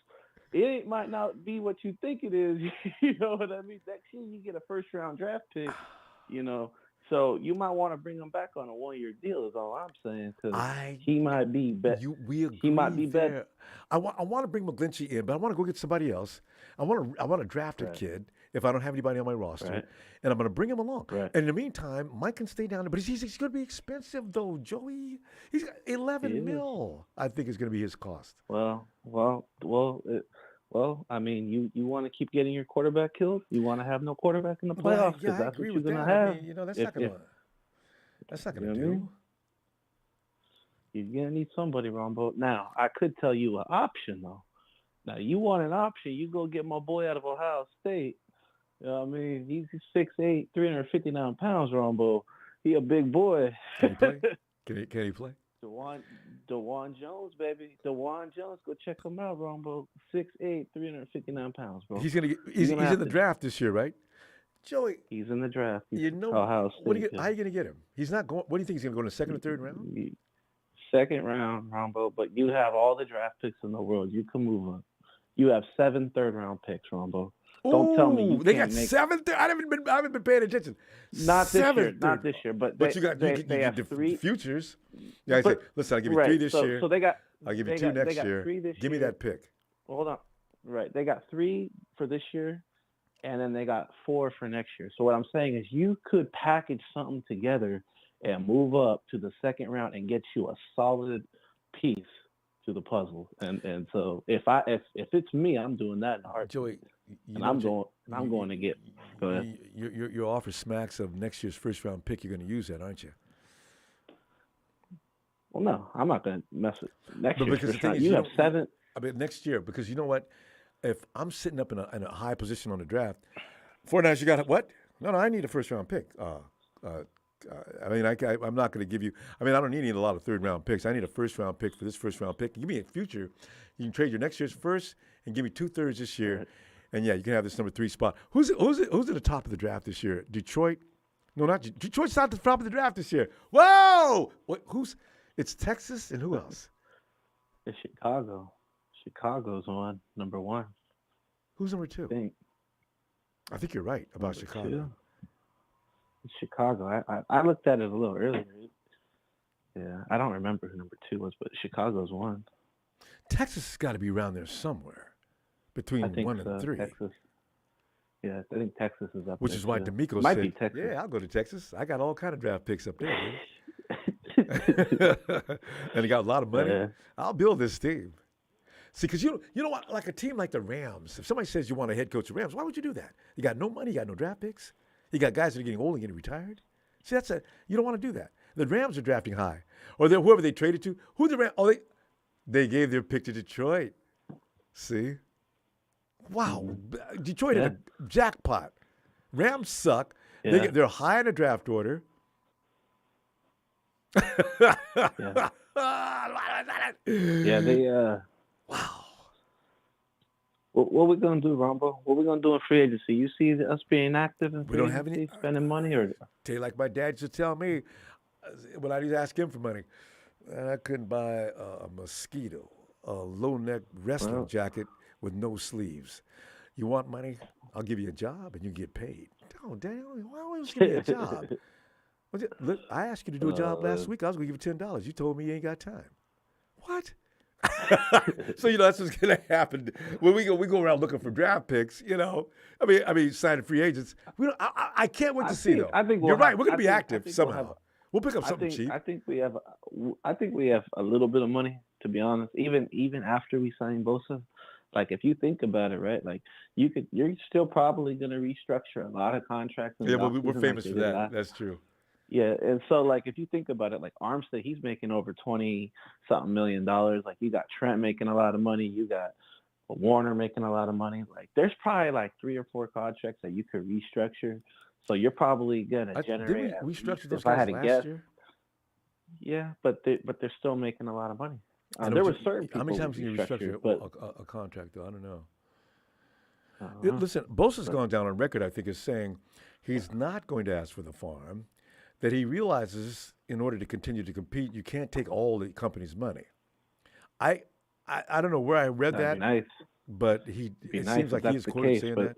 it might not be what you think it is. You know what I mean? Next year you get a first-round draft pick, So you might want to bring him back on a 1-year deal. Is all I'm saying, because he might be better. He might be better. I want to bring McGlinchey in, but I want to go get somebody else. I want to draft a kid if I don't have anybody on my roster, and I'm going to bring him along. And in the meantime, Mike can stay down there, but he's going to be expensive though, Joey. He's got $11 million. I think is going to be his cost. Well. I mean, you want to keep getting your quarterback killed? You want to have no quarterback in the playoffs? Because that's what you're going to have. That's not going to do. You're going to need somebody, Ronbo. Now, I could tell you an option, though. Now, you want an option, you go get my boy out of Ohio State. You know what I mean? He's 6'8", 359 pounds, Ronbo. He a big boy. Can he play? Can he play? DeJuan Jones, baby. DeJuan Jones, go check him out, Ronbo. 6'8", 359 pounds, bro. He's in the draft this year, right? Joey. He's in the draft. Ohio State. How are you going to get him? He's not going. What do you think he's going to go in the second or third round? Second round, Ronbo. But you have all the draft picks in the world. You can move on. You have 7 third-round picks, Ronbo. Don't tell me you they can't got make 7. I haven't been paying attention. Not this year. But they have 3 futures. Yeah, I said, listen, I'll give you 3 this year. So they got. I'll give you 2 next year. Give me that pick. Hold on. Right, they got 3 for this year, and then they got 4 for next year. So what I'm saying is, you could package something together and move up to the second round and get you a solid piece to the puzzle. And so if it's me, I'm doing that in a heartbeat. Joey, I'm going to get. Go ahead. Your offer smacks of next year's first round pick. You're going to use that, aren't you? Well, no, I'm not going to mess with next year's first round. You have 7. I mean, next year, because you know what? If I'm sitting up in a high position on the draft, 49ers, you got what? No, I need a first round pick. I mean, I'm not going to give you. I mean, I don't need a lot of third round picks. I need a first round pick for this first round pick. Give me a future. You can trade your next year's first and give me 2/3 this year, and you can have this number 3 spot. Who's at the top of the draft this year? Detroit? No, not Detroit's not at the top of the draft this year. Whoa! What? It's Texas and who else? It's Chicago. Chicago's number 1. Who's number 2? I think you're right about number Chicago. 2. It's Chicago. I looked at it a little earlier. Yeah, I don't remember who number 2 was, but Chicago's 1. Texas has got to be around there somewhere between 1 and 3. Texas. Yeah, I think Texas is up. Which is why D'Amico might said, be Texas. "Yeah, I'll go to Texas. I got all kind of draft picks up there, and he got a lot of money. Yeah. I'll build this team." See, because you know what? Like a team like the Rams, if somebody says you want a head coach of Rams, why would you do that? You got no money, you got no draft picks. You got guys that are getting old and getting retired. See, you don't want to do that. The Rams are drafting high, or whoever they traded to. Who the Rams? Oh, they gave their pick to Detroit. See, wow, Detroit had a jackpot. Rams suck. Yeah. They're high in the draft order. Yeah, they. Wow. What are we gonna do, Ronbo? What are we gonna do in free agency? You see us being active in free We don't have agency, any spending money, or tell you like my dad used to tell me when I used to ask him for money, I couldn't buy a mosquito, a low neck wrestling jacket with no sleeves. You want money? I'll give you a job and you get paid. Oh, Dad, why always give me a job? Look, I asked you to do a job last week. I was going to give you $10. You told me you ain't got time. What? So that's what's going to happen when we go around looking for draft picks. I mean, signing free agents. I can't wait to see though. I think you're right. We're going to be active somehow. We'll pick up something cheap. I think we have a little bit of money, to be honest. Even after we sign Bosa, like if you think about it, right? Like you're still probably going to restructure a lot of contracts. Yeah, but we're famous for that. That's true. Yeah, and so like if you think about it, like Armstead, he's making over $20-something million. Like you got Trent making a lot of money, you got Warner making a lot of money. Like there's probably like 3 or 4 contracts that you could restructure. So you're probably gonna generate. Did we restructure those guys last year? Yeah, but they're still making a lot of money. And There were certain how many people times who can you restructured, restructure but a contract, though? I don't know. uh-huh. Listen, Bosa's But gone down on record, I think, as saying he's not going to ask for the farm, that he realizes in order to continue to compete, you can't take all the company's money. I I don't know where I read that'd be that, nice. but It'd be it nice seems if like he that's is the quoted case. saying But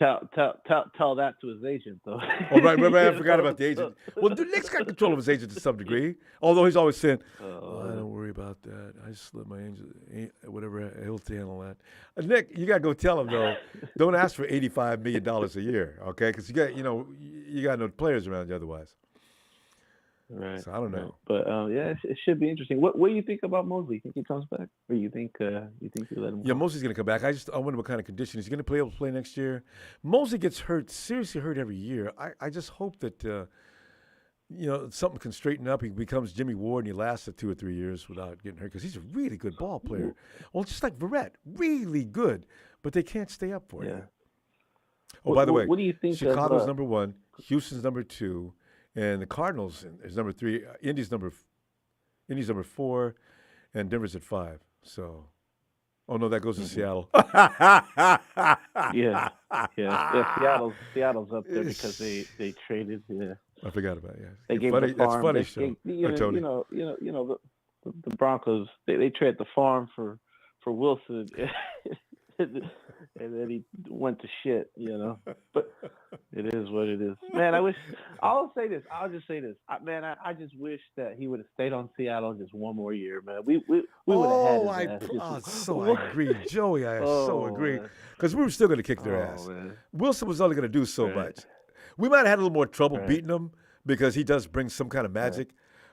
that. tell that to his agent, though. Oh, right, I You forgot know, about the so- agent. Well, Nick's got control of his agent to some degree, although he's always saying, "Oh, I Uh, don't worry about that. I just let my agent, whatever, he'll handle that." Nick, you got to go tell him, though, don't ask for $85 million a year, okay? Because you got no players around you otherwise. Right. So I don't Right. know. But yeah, it should be interesting. What do you think about Mosley? You think he comes back, or you think you let him Yeah, go? Mosley's going to come back. I wonder what kind of condition he's going to be able to play next year. Mosley gets hurt, seriously hurt every year. I just hope that something can straighten up. He becomes Jimmie Ward and he lasts for 2 or 3 years without getting hurt because he's a really good ball player. Well, just like Verrett, really good, but they can't stay up for Yeah. you. Oh, by the way, What do you think Chicago's of? number 1, Houston's number 2, and the Cardinals is number 3. Indy's number 4, and Denver's at 5. So, oh no, that goes to Seattle. Yeah. Seattle's up there because they traded. Yeah. I forgot about it. Yeah, They gave funny. the farm. That's funny, Tony. The Broncos. They traded the farm for Wilson, and then he went to shit. But it is what it is. Man, I'll just say this. I just wish that he would have stayed on Seattle just one more year, man. We would have had his ass. I agree, Joey. I so agree because we were still going to kick their ass. Man. Wilson was only going to do so Right. much. We might have had a little more trouble Right. beating him because he does bring some kind of magic.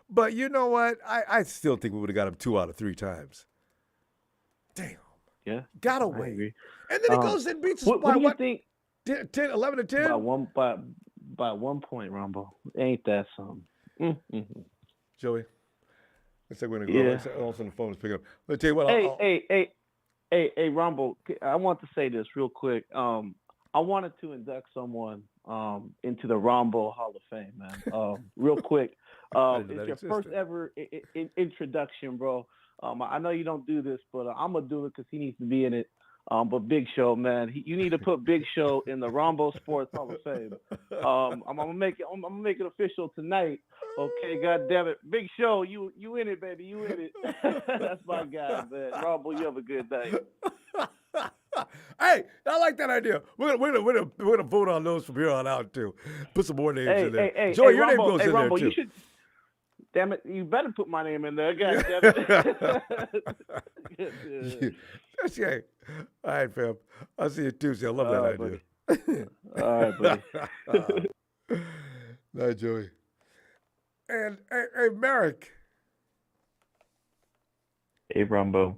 But you know what? I still think we would have got him 2 out of 3 times. Damn. Yeah. Got I away. agree. And then he goes and beats us What by do you what? think? 10, 11 to 10? By 1 point, Ronbo. Ain't that something? Mm-hmm. Joey, looks like we're going to go. Yeah. All of a sudden the phone is picking up. Let me tell you what. Hey, Ronbo, I want to say this real quick. I wanted to induct someone into the Ronbo Hall of Fame, man. Real quick. didn't know It's that your existed. first ever introduction, bro. I know you don't do this, but I'm going to do it because he needs to be in it. But Big Show, man, you need to put Big Show in the Ronbo Sports Hall of Fame. I'm gonna make it official tonight. Okay, God damn it, Big Show, you in it, baby, you in it. That's my guy, man. Ronbo, you have a good night. Hey, I like that idea. We're gonna vote on those from here on out too. Put some more names in there. Joey, your name goes in Ronbo, there too. you should. Damn it, you better put my name in there. God damn it. That's okay. All right, fam. I'll see you Tuesday. I love that idea. All right, buddy. Night, Joey. And hey, Merrick. Hey, Ronbo.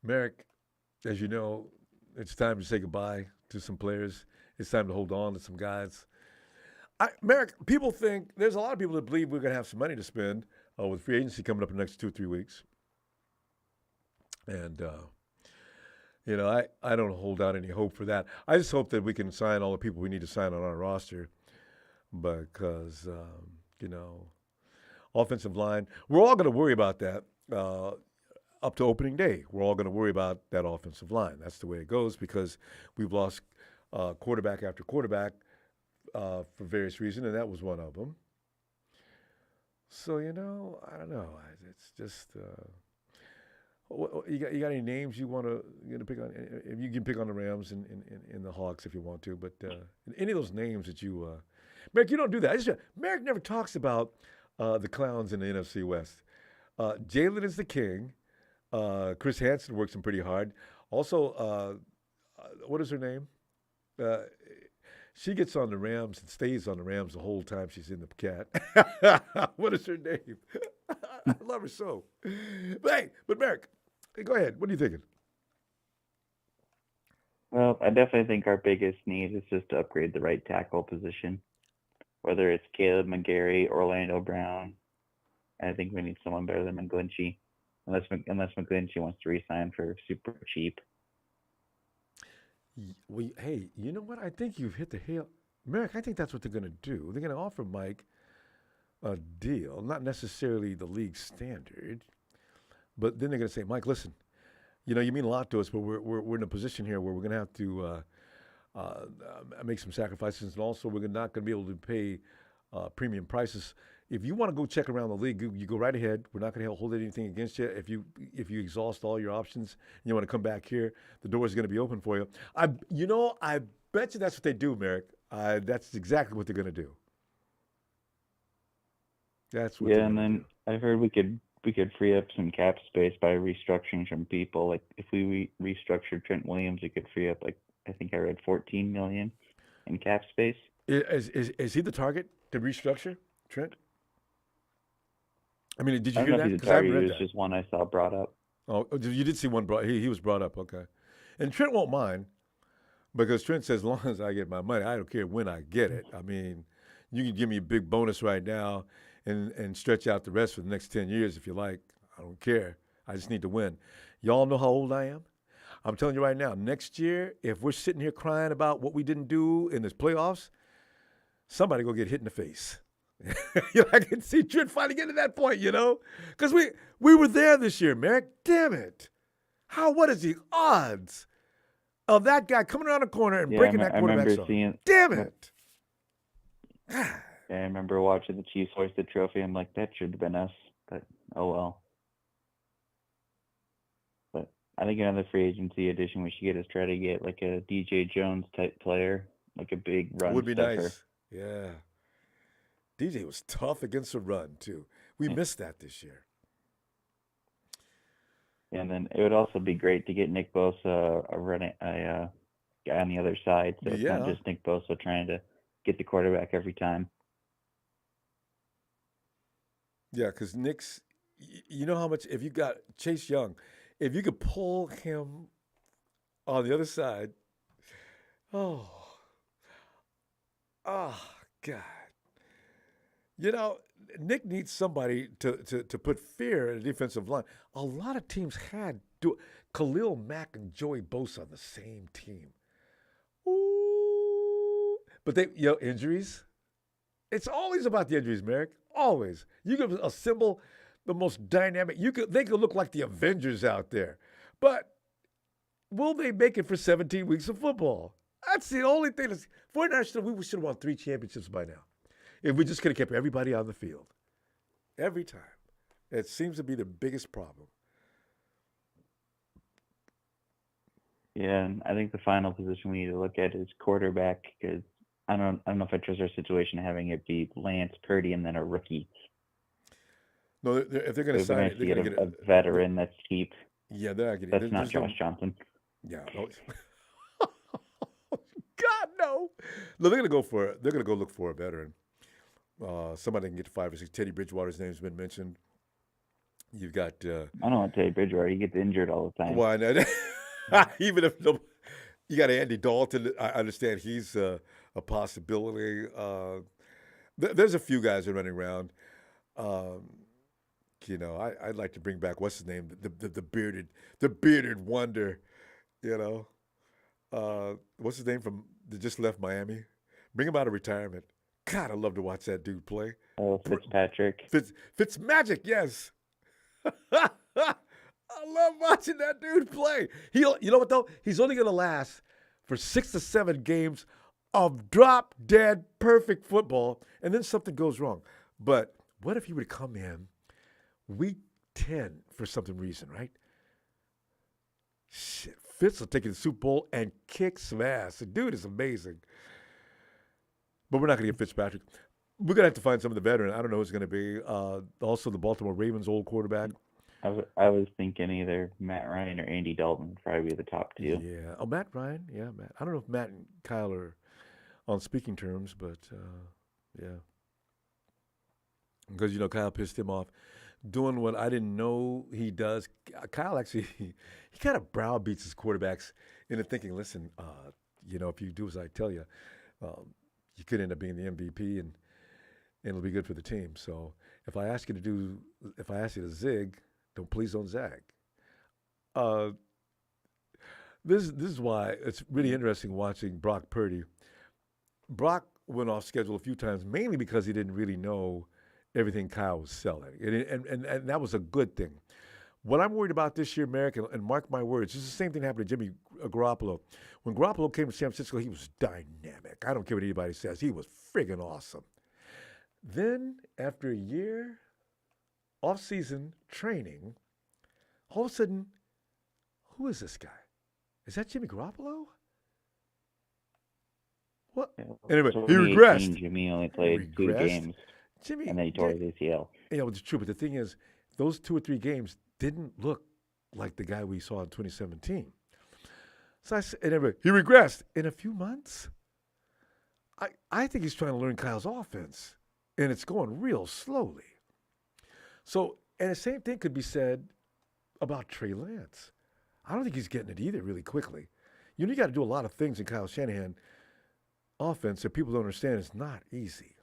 Merrick, as you know, it's time to say goodbye to some players. It's time to hold on to some guys. Merrick, there's a lot of people that believe we're going to have some money to spend with free agency coming up in the next 2 or 3 weeks. And, I don't hold out any hope for that. I just hope that we can sign all the people we need to sign on our roster because, offensive line, we're all going to worry about that up to opening day. We're all going to worry about that offensive line. That's the way it goes because we've lost quarterback after quarterback for various reasons, and that was one of them. So, I don't know. It's just you got any names you want to pick on? You can pick on the Rams and the Hawks if you want to, but any of those names that you Merrick, you don't do that. Merrick never talks about the clowns in the NFC West. Jalen is the king. Chris Hansen works him pretty hard. Also, what is her name? She gets on the Rams and stays on the Rams the whole time she's in the cat. What is her name? I love her so. But Merrick, go ahead. What are you thinking? Well, I definitely think our biggest need is just to upgrade the right tackle position, whether it's Caleb McGarry, Orlando Brown. I think we need someone better than McGlinchey, unless McGlinchey wants to re-sign for super cheap. Hey, you know what? I think you've hit the hail. Merrick, I think that's what they're going to do. They're going to offer Mike a deal, not necessarily the league standard, but then they're going to say, Mike, listen, you mean a lot to us, but we're in a position here where we're going to have to make some sacrifices, and also we're not going to be able to pay premium prices. If you want to go check around the league, you go right ahead. We're not going to hold anything against you. If you exhaust all your options and you want to come back here, the door is going to be open for you. I bet you that's what they do, Merrick. That's exactly what they're going to do. That's what. Yeah, and then I heard we could free up some cap space by restructuring some people. Like if we restructured Trent Williams, we could free up I think I read $14 million in cap space. Is he the target to restructure, Trent? I mean, did you hear that? Because I haven't read that. It was just one I saw brought up. Oh, you did see one brought. He was brought up. Okay, and Trent won't mind because Trent says, as long as I get my money, I don't care when I get it. I mean, you can give me a big bonus right now and stretch out the rest for the next 10 years if you like. I don't care. I just need to win. Y'all know how old I am? I'm telling you right now, next year, if we're sitting here crying about what we didn't do in this playoffs, somebody go get hit in the face. I can see Trent finally getting to that point, because we were there this year, Merrick. Damn it. What is the odds of that guy coming around the corner and breaking that quarterback's arm? Damn it. Yeah, I remember watching the Chiefs hoist the trophy. I'm like, that should have been us, but oh well. But I think another free agency addition we should get is try to get like a DJ Jones type player, like a big run. Would be stuffer. Nice. Yeah. DJ was tough against the run too. We missed that this year. And then it would also be great to get Nick Bosa a guy on the other side, so it's not just Nick Bosa trying to get the quarterback every time. Yeah, because Nick's, you know how much, if you got Chase Young, if you could pull him on the other side, God. Nick needs somebody to put fear in the defensive line. A lot of teams had Khalil Mack and Joey Bosa on the same team. Ooh. But injuries. It's always about the injuries, Merrick. Always. You could assemble the most dynamic. They could look like the Avengers out there. But will they make it for 17 weeks of football? That's the only thing. For national, we should have won 3 championships by now. If we just could have kept everybody on the field. Every time. It seems to be the biggest problem. Yeah, and I think the final position we need to look at is quarterback, because I don't know if I trust our situation having it be Lance, Purdy, and then a rookie. No, if they're going to sign it, they're going to get a veteran that's cheap. Yeah, they're not getting. That's not Josh Johnson. Yeah. No. God no. No, they're going to go for it. They're going to go look for a veteran. Somebody can get to 5 or 6. Teddy Bridgewater's name's been mentioned. You've got. I don't want Teddy Bridgewater. He gets injured all the time. Why not? Even if you got Andy Dalton, I understand he's a possibility. There's a few guys that are running around. I'd like to bring back what's his name, the bearded wonder. What's his name that just left Miami? Bring him out of retirement. God, I love to watch that dude play. Oh, Fitzpatrick. Fitzmagic, yes. I love watching that dude play. You know what, though? He's only going to last for 6 to 7 games of drop-dead perfect football, and then something goes wrong. But what if he would come in week 10 for some reason, right? Shit, Fitz will take it to the Super Bowl and kick some ass. The dude is amazing. But we're not going to get Fitzpatrick. We're going to have to find some of the veterans. I don't know who's going to be. Also, the Baltimore Ravens' old quarterback. I was thinking either Matt Ryan or Andy Dalton would probably be the top 2. Yeah. Oh, Matt Ryan? Yeah, Matt. I don't know if Matt and Kyle are on speaking terms, but yeah. Because, Kyle pissed him off doing what I didn't know he does. Kyle actually, he kind of browbeats his quarterbacks into thinking, listen, if you do as I tell you, you could end up being the MVP and it'll be good for the team. So if I ask you to zig, please don't zag. This is why it's really interesting watching Brock Purdy. Brock went off schedule a few times, mainly because he didn't really know everything Kyle was selling. And that was a good thing. What I'm worried about this year, Merrick, and mark my words, it's the same thing happened to Jimmy Garoppolo. When Garoppolo came to San Francisco, he was dynamic. I don't care what anybody says. He was friggin' awesome. Then, after a year, off-season training, all of a sudden, who is this guy? Is that Jimmy Garoppolo? What? Yeah, Anyway, so he 2018, regressed. Jimmy only played 2 games, Jimmy, and then he tore his ACL. Yeah, well, it's true. But the thing is, those 2 or 3 games didn't look like the guy we saw in 2017. So anyway, he regressed in a few months. I think he's trying to learn Kyle's offense, and it's going real slowly. So, and the same thing could be said about Trey Lance. I don't think he's getting it either really quickly. You got to do a lot of things in Kyle Shanahan offense that people don't understand. It's not easy.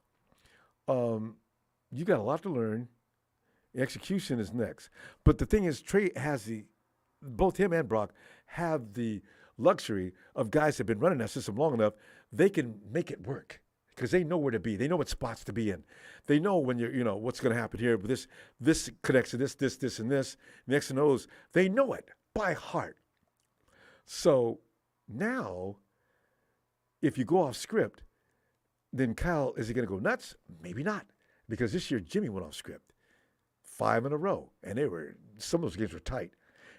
You got a lot to learn. Execution is next. But the thing is, Trey has both him and Brock have the luxury of guys that have been running that system long enough, they can make it work because they know where to be. They know what spots to be in. They know when what's going to happen here. But this connects to this, and this, and X and O's. They know it by heart. So now, if you go off script, then Kyle, is he going to go nuts? Maybe not, because this year Jimmy went off script 5 in a row, and some of those games were tight.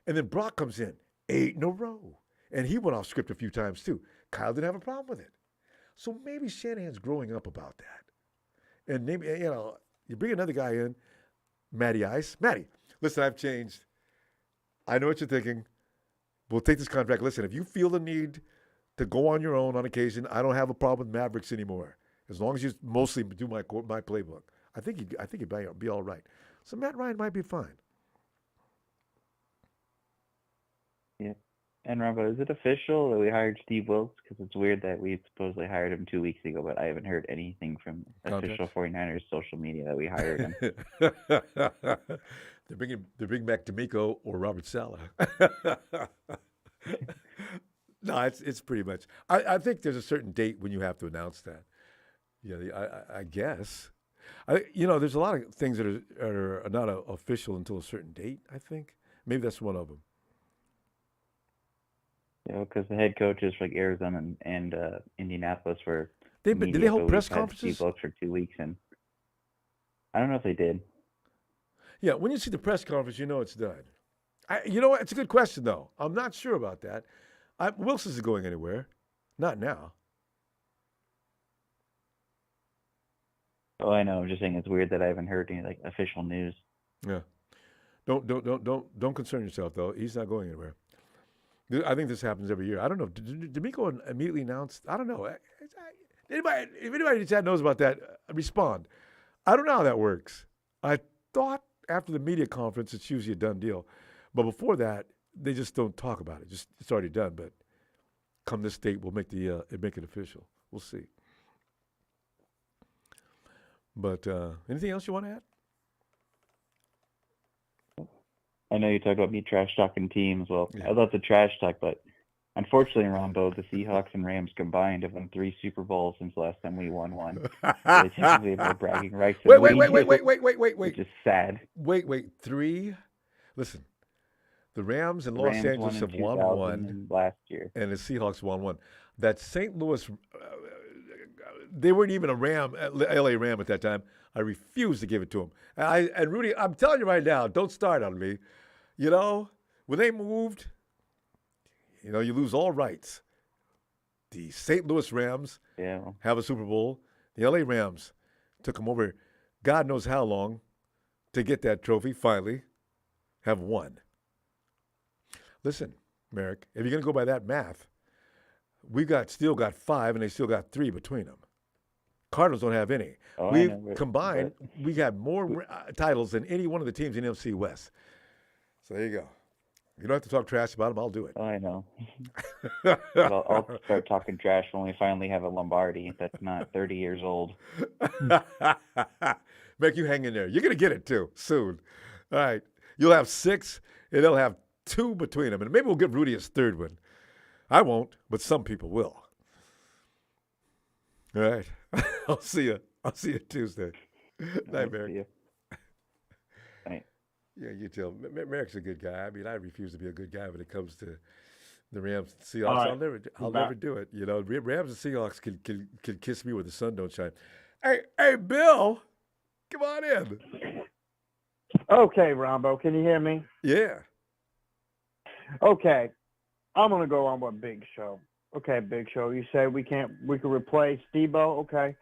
And then Brock comes in 8 in a row, and he went off script a few times too. Kyle didn't have a problem with it. So maybe Shanahan's growing up about that. And maybe, you bring another guy in, Matty Ice. Matty, listen, I've changed. I know what you're thinking. We'll take this contract. Listen, if you feel the need to go on your own on occasion, I don't have a problem with Mavericks anymore. As long as you mostly do my playbook. I think you'd be all right. So Matt Ryan might be fine. Yeah. And Ronbo, is it official that we hired Steve Wilkes? Because it's weird that we supposedly hired him 2 weeks ago, but I haven't heard anything from official 49ers social media that we hired him. They're bringing back D'Amico or Robert Saleh. No, it's pretty much. I think there's a certain date when you have to announce that. Yeah, I guess. There's a lot of things that are not official until a certain date. I think maybe that's one of them. Because the head coaches for Arizona and Indianapolis were. Did they hold press conferences? Steve Wilkes for 2 weeks, and I don't know if they did. Yeah, when you see the press conference, you know it's done. What? It's a good question, though. I'm not sure about that. Wilkes isn't going anywhere. Not now. Oh, I know. I'm just saying it's weird that I haven't heard any official news. Yeah. Don't concern yourself though. He's not going anywhere. I think this happens every year. I don't know. Did D'Amico immediately announced? I don't know. If anybody in the chat knows about that, respond. I don't know how that works. I thought after the media conference, it's usually a done deal. But before that, they just don't talk about it. It's already done. But come this date, we'll make it official. We'll see. But anything else you want to add? I know you talk about me trash talking teams. Well, yeah. I love the trash talk, but unfortunately, Ronbo, the Seahawks and Rams combined have won 3 Super Bowls since the last time we won one. They technically have no bragging rights. Wait. Which is sad. Wait. 3? Listen, the Rams and Los Angeles have won one last year, and the Seahawks won one. That St. Louis, they weren't even a LA Ram at that time. I refuse to give it to them. And Rudy, I'm telling you right now, don't start on me. When they moved, you lose all rights. The St. Louis Rams have a Super Bowl. The LA Rams took them over God knows how long to get that trophy, finally, have won. Listen, Merrick, if you're going to go by that math, we still got 5, and they still got 3 between them. Cardinals don't have any. We've combined, we got more titles than any one of the teams in NFC West. So there you go. You don't have to talk trash about them. I'll do it. Oh, I know. Well, I'll start talking trash when we finally have a Lombardi that's not 30 years old. Make you hang in there. You're going to get it, too, soon. All right. You'll have 6, and they'll have 2 between them. And maybe we'll give Rudy his 3rd one. I won't, but some people will. All right. I'll see you Tuesday. Night, Merrick. Night. Yeah, you tell. Merrick's a good guy. I mean, I refuse to be a good guy when it comes to the Rams and Seahawks. Right. I'll never do it. You know, Rams and Seahawks can kiss me where the sun don't shine. Hey, Bill, come on in. Okay, Ronbo, can you hear me? Yeah. Okay, I'm gonna go on with Big Show. Okay, Big Show, you say we can replace Debo. Okay,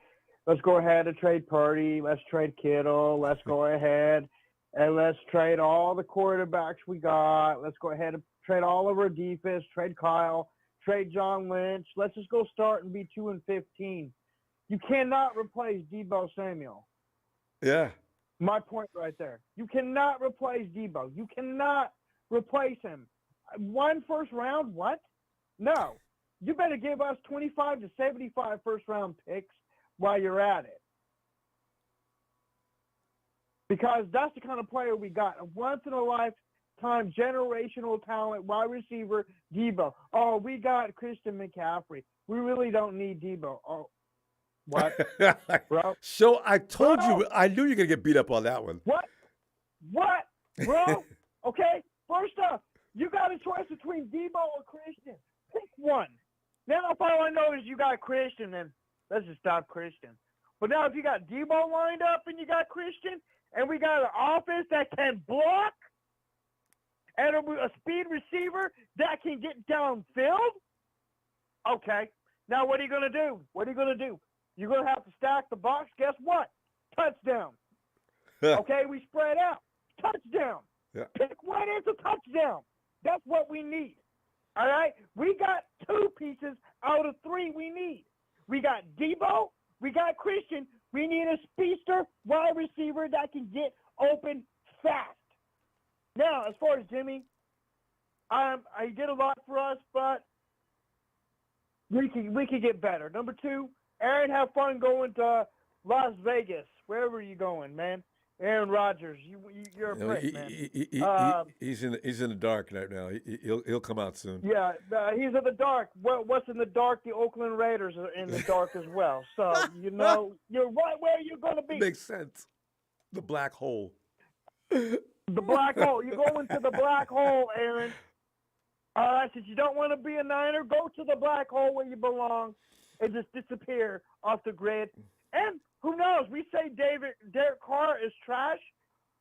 let's go ahead and trade Purdy. Let's trade Kittle. Let's go ahead and let's trade all the quarterbacks we got. Let's go ahead and trade all of our defense. Trade Kyle. Trade John Lynch. Let's just go start and be 2-15. You cannot replace Debo Samuel. Yeah. My point right there. You cannot replace Debo. You cannot replace him. 1 first round? What? No. You better give us 25 to 75 first-round picks while you're at it. Because that's the kind of player we got. A once-in-a-lifetime generational talent, wide receiver, Debo. Oh, we got Christian McCaffrey. We really don't need Debo. Oh, what? Bro? So I told you, I knew you were going to get beat up on that one. What? Bro? Okay, first off, you got a choice between Debo or Christian. Pick one. Now, if all I know is you got Christian, then let's just stop Christian. But now if you got Debo lined up and you got Christian, and we got an offense that can block, and a speed receiver that can get downfield, okay. Now what are you going to do? You're going to have to stack the box. Guess what? Touchdown. Okay, we spread out. Touchdown. Yeah. Pick one is a touchdown. That's what we need. All right? We got 2 pieces out of 3 we need. We got Debo. We got Christian. We need a speedster wide receiver that can get open fast. Now, as far as Jimmie, he did a lot for us, but we can get better. Number 2, Aaron, have fun going to Las Vegas. Wherever you going, man. Aaron Rodgers, you're a prick, man. He's in the dark right now. He'll come out soon. Yeah, he's in the dark. What's in the dark? The Oakland Raiders are in the dark as well. So, you're right where you're going to be. Makes sense. The black hole. The black hole. You're going to the black hole, Aaron. All right, since you don't want to be a Niner, go to the black hole where you belong and just disappear off the grid. And who knows? We say Derek Carr is trash.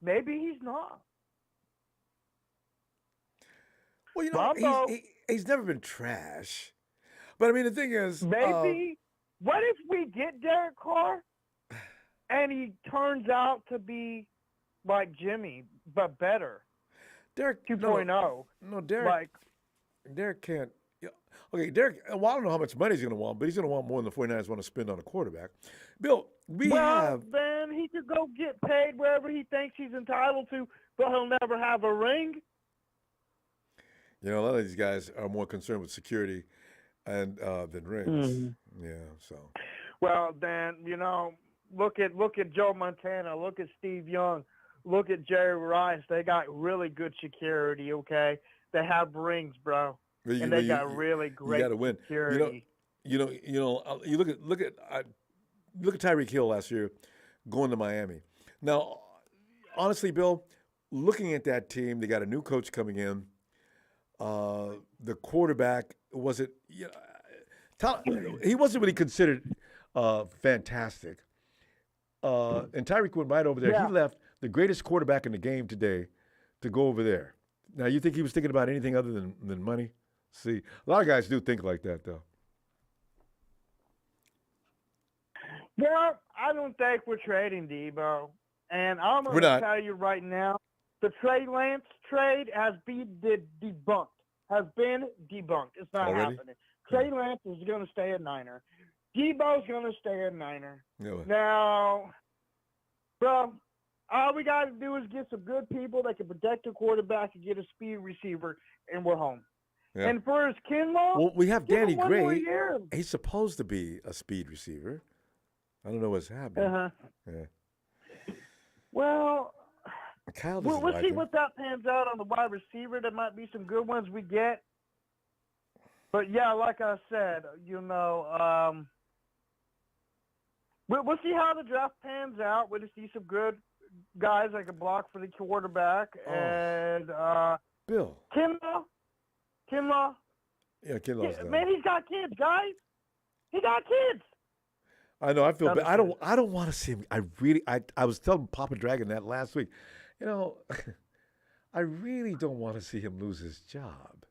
Maybe he's not. Well, he's never been trash. But, I mean, the thing is... Maybe. What if we get Derek Carr and he turns out to be like Jimmie, but better? Derek 2.0. No, Derek can't... Okay, Derek, well, I don't know how much money he's going to want, but he's going to want more than the 49ers want to spend on a quarterback. Bill, then he could go get paid wherever he thinks he's entitled to, but he'll never have a ring. You know, a lot of these guys are more concerned with security and than rings. Mm-hmm. Yeah, so. Well, then, look at Joe Montana, look at Steve Young, look at Jerry Rice. They got really good security, okay? They have rings, bro. And they got really great security. You look at Tyreek Hill last year going to Miami. Now, honestly, Bill, looking at that team, they got a new coach coming in. The quarterback he wasn't really considered fantastic. And Tyreek went right over there. Yeah. He left the greatest quarterback in the game today to go over there. Now, you think he was thinking about anything other than money? See, a lot of guys do think like that, though. Well, I don't think we're trading Debo. And I'm going to tell you right now, the Trey Lance trade has been debunked. It's not happening. Trey Lance is going to stay a Niner. Debo's going to stay a Niner. No. Now, bro, all we got to do is get some good people that can protect the quarterback and get a speed receiver, and we're home. Yeah. And for his Kinlaw, well, we have Danny Gray. He's supposed to be a speed receiver. I don't know what's happening. Yeah. Well, we'll see what that pans out on the wide receiver. There might be some good ones we get. But, yeah, like I said, We'll see how the draft pans out. We'll see some good guys like a block for the quarterback and Bill. Kinlaw. Yeah, Kinlaw's done. Man, he's got kids, guys. He got kids. I know. I feel bad. I don't want to see him. I was telling Papa Dragon that last week. You know, I really don't want to see him lose his job.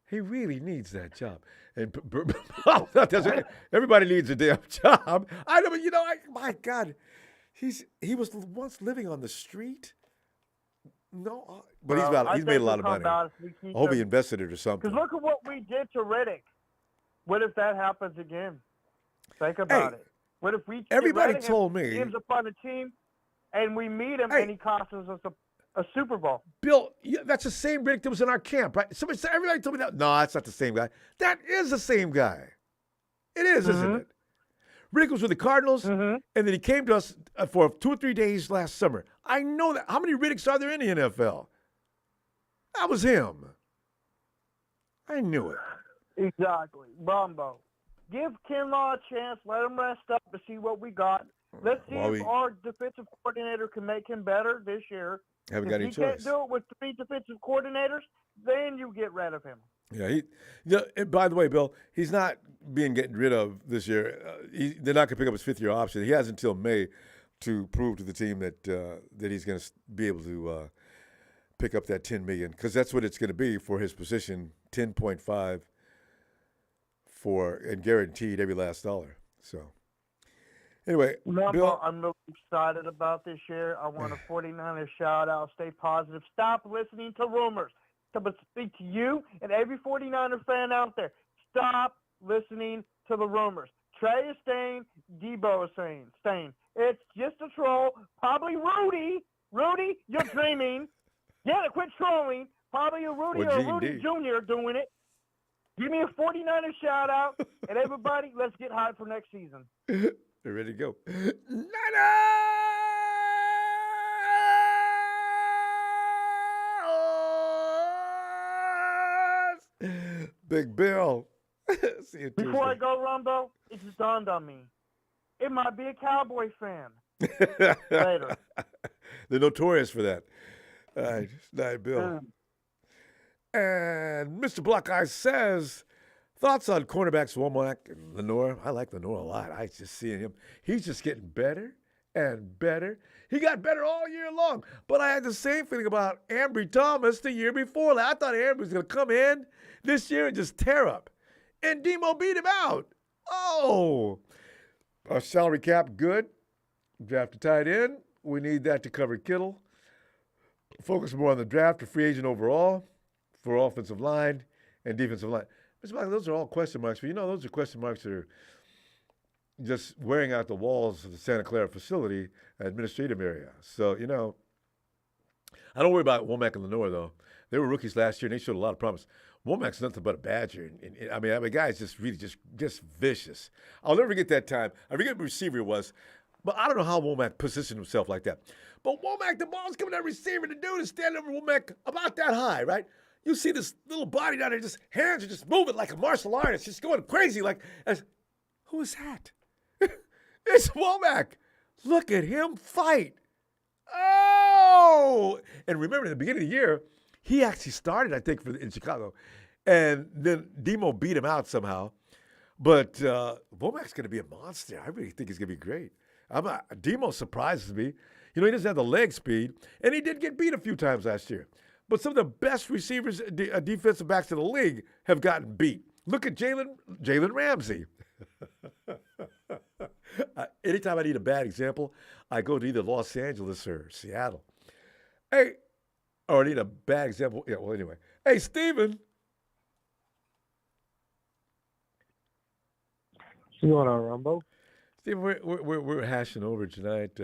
He really needs that job. And everybody needs a damn job. I know, but my God, he was once living on the street. No, but he's made a lot of money. I hope he invested it or something. Because look at what we did to Riddick. What if that happens again? Think about it. What if we everybody told me teams up on the team and we meet him and he costs us a Super Bowl? Bill, that's the same Riddick that was in our camp, right? Everybody told me that. No, that's not the same guy. That is the same guy. It is, isn't it? Riddick was with the Cardinals, and then he came to us for 2 or 3 days last summer. I know that. How many Riddicks are there in the NFL? That was him. I knew it. Exactly. Ronbo. Give Kinlaw a chance. Let him rest up to see what we got. Let's see if our defensive coordinator can make him better this year. Haven't got any choice. If he can't do it with 3 defensive coordinators, then you get rid of him. Yeah, by the way, Bill, he's not being getting rid of this year. They're not going to pick up his 5th-year option. He has until May to prove to the team that he's going to be able to pick up that $10 million, because that's what it's going to be for his position, 10.5 and guaranteed every last dollar. So anyway, Bill, I'm really excited about this year. I want a 49ers shout-out. Stay positive. Stop listening to rumors. I'm going to speak to you and every 49er fan out there. Stop listening to the rumors. Trey is staying. Debo is staying. It's just a troll. Probably Rudy. Rudy, you're dreaming. Yeah, quit trolling. Probably a Rudy or a Rudy Jr. doing it. Give me a 49er shout-out. And everybody, let's get hyped for next season. They're ready to go. Niners! Big Bill. See you Tuesday. Before I go, Ronbo, it just dawned on me. It might be a Cowboy fan. Later. They're notorious for that. All right, night, Bill. And Mr. Blockeye says, thoughts on cornerbacks Womack and Lenore? I like Lenore a lot. I just see him. He's just getting better and better. He got better all year long. But I had the same feeling about Ambry Thomas the year before. I thought Ambry was going to come in this year and just tear up. And Demo beat him out. Oh. Our salary cap, good. Draft a tight end. We need that to cover Kittle. Focus more on the draft, the free agent overall, for offensive line and defensive line. Mr. Michael, those are all question marks. But those are question marks that are just wearing out the walls of the Santa Clara facility administrative area. So, I don't worry about Womack and Lenore, though. They were rookies last year, and they showed a lot of promise. Womack's nothing but a badger. And the guy's just really just vicious. I'll never forget that time. I forget what receiver it was, but I don't know how Womack positioned himself like that. But Womack, the ball's coming to that receiver. The dude is standing over Womack about that high, right? You see this little body down there, just hands are just moving like a martial artist, just going crazy. Who is that? It's Womack. Look at him fight. Oh! And remember, in the beginning of the year, he actually started, I think, in Chicago. And then Demo beat him out somehow. But Womack's going to be a monster. I really think he's going to be great. Demo surprises me. He doesn't have the leg speed. And he did get beat a few times last year. But some of the best receivers, defensive backs in the league have gotten beat. Look at Jalen Ramsey. Anytime I need a bad example, I go to either Los Angeles or Seattle. Hey, I need a bad example. Yeah, well, anyway. Hey, Steven. What's going on, Ronbo? Steven, we're hashing over tonight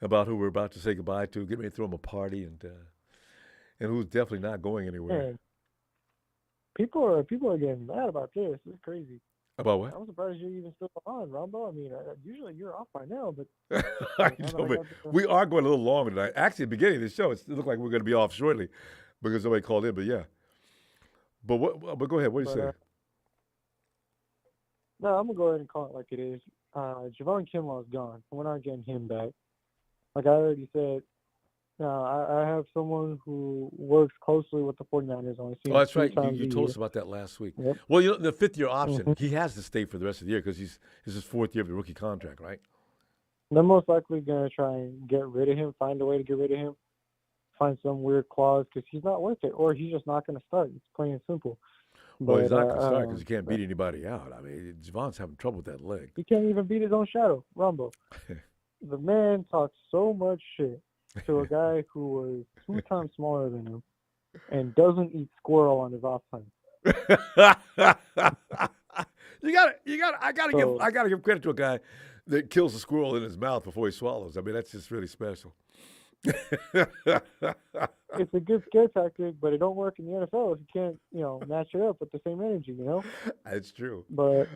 about who we're about to say goodbye to. Get ready to throw them a party and who's definitely not going anywhere. Man, people are getting mad about this. It's crazy. About what? I'm surprised you're even still on, Ronbo. I mean, usually you're off by now, but we are going a little longer tonight. Actually, at the beginning of the show, it looked like we're going to be off shortly because nobody called in. But yeah, but go ahead. What do you say? No, I'm gonna go ahead and call it like it is. Javon Kinlaw is gone. We're not getting him back. Like I already said, I have someone who works closely with the 49ers. Only seen Oh, that's 3 right. times You a told year. us about that last week. Yep. Well, the fifth-year option, Mhm. he has to stay for the rest of the year because this is his 4th year of the rookie contract, right? They're most likely going to try and get rid of him, find a way to get rid of him, find some weird clause because he's not worth it, or he's just not going to start. It's plain and simple. Well, he's But not going to start because he can't beat anybody out. I mean, Javon's having trouble with that leg. he can't even beat his own shadow, Ronbo. The man talks so much shit to a guy who was 2 times smaller than him and doesn't eat squirrel on his off time. I gotta give credit to a guy that kills a squirrel in his mouth before he swallows. I mean, that's just really special. It's a good scare tactic, but it don't work in the NFL if you can't, match it up with the same energy, That's true. But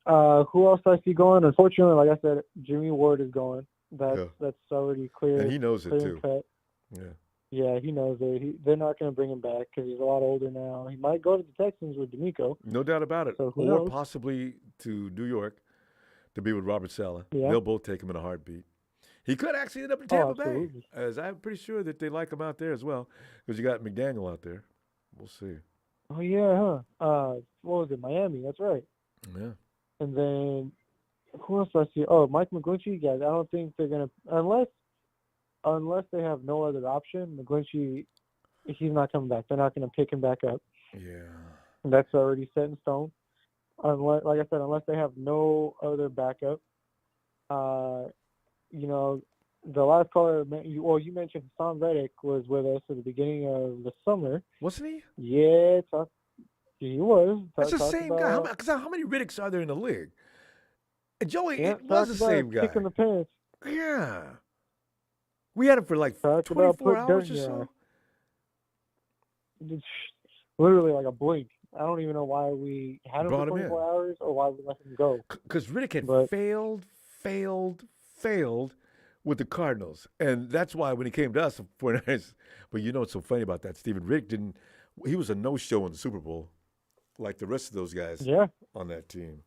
who else I see going? Unfortunately, like I said, Jimmie Ward is going. That's already clear. And he knows it, clear too. and cut. Yeah. Yeah, he knows it. They're not going to bring him back because he's a lot older now. He might go to the Texans with D'Amico. No doubt about it. So who Or knows? possibly to New York to be with Robert Saleh. Yeah. They'll both take him in a heartbeat. He could actually end up in Tampa Bay, absolutely. as I'm pretty sure that they like him out there as well, because you got McDaniel out there. We'll see. Oh yeah, huh? What was it? Miami. That's right. Yeah. And then who else do I see? Oh, Mike McGlinchey. Guys, I don't think they're gonna unless they have no other option. McGlinchey, he's not coming back. They're not gonna pick him back up. Yeah. That's already set in stone. Unless, like I said, unless they have no other backup. The last caller, you mentioned Hassan Reddick was with us at the beginning of the summer. Wasn't he? Yeah, he was. That's the same guy. How many Riddicks are there in the league? And Joey, Yeah, it was the same guy. Kicking the pants. Yeah. We had him for like 24 hours or so. It's literally like a blink. I don't even know why we had him Brought for him in. 24 hours or why we let him go. Because Riddick had failed with the Cardinals. And that's why when he came to us, the 49ers, but you know what's so funny about that, Stephen? Riddick he was a no-show in the Super Bowl like the rest of those guys on that team.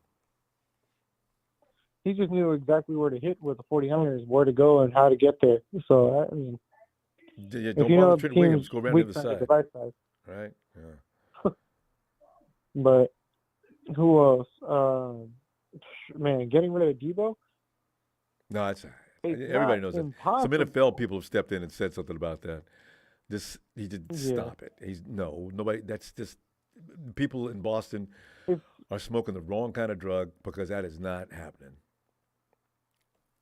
He just knew exactly where to hit with the 49ers, where to go, and how to get there. So, I mean, Yeah, if don't you know bother the Trent Williams. team's Go around weak the other side, side. the right side. Right? Yeah. But who else? Man, getting rid of Debo? No, it's It's everybody not knows that. Some impossible. NFL people have stepped in and said something about that. He did Yeah. stop it. Nobody. That's just people in Boston are smoking the wrong kind of drug because that is not happening.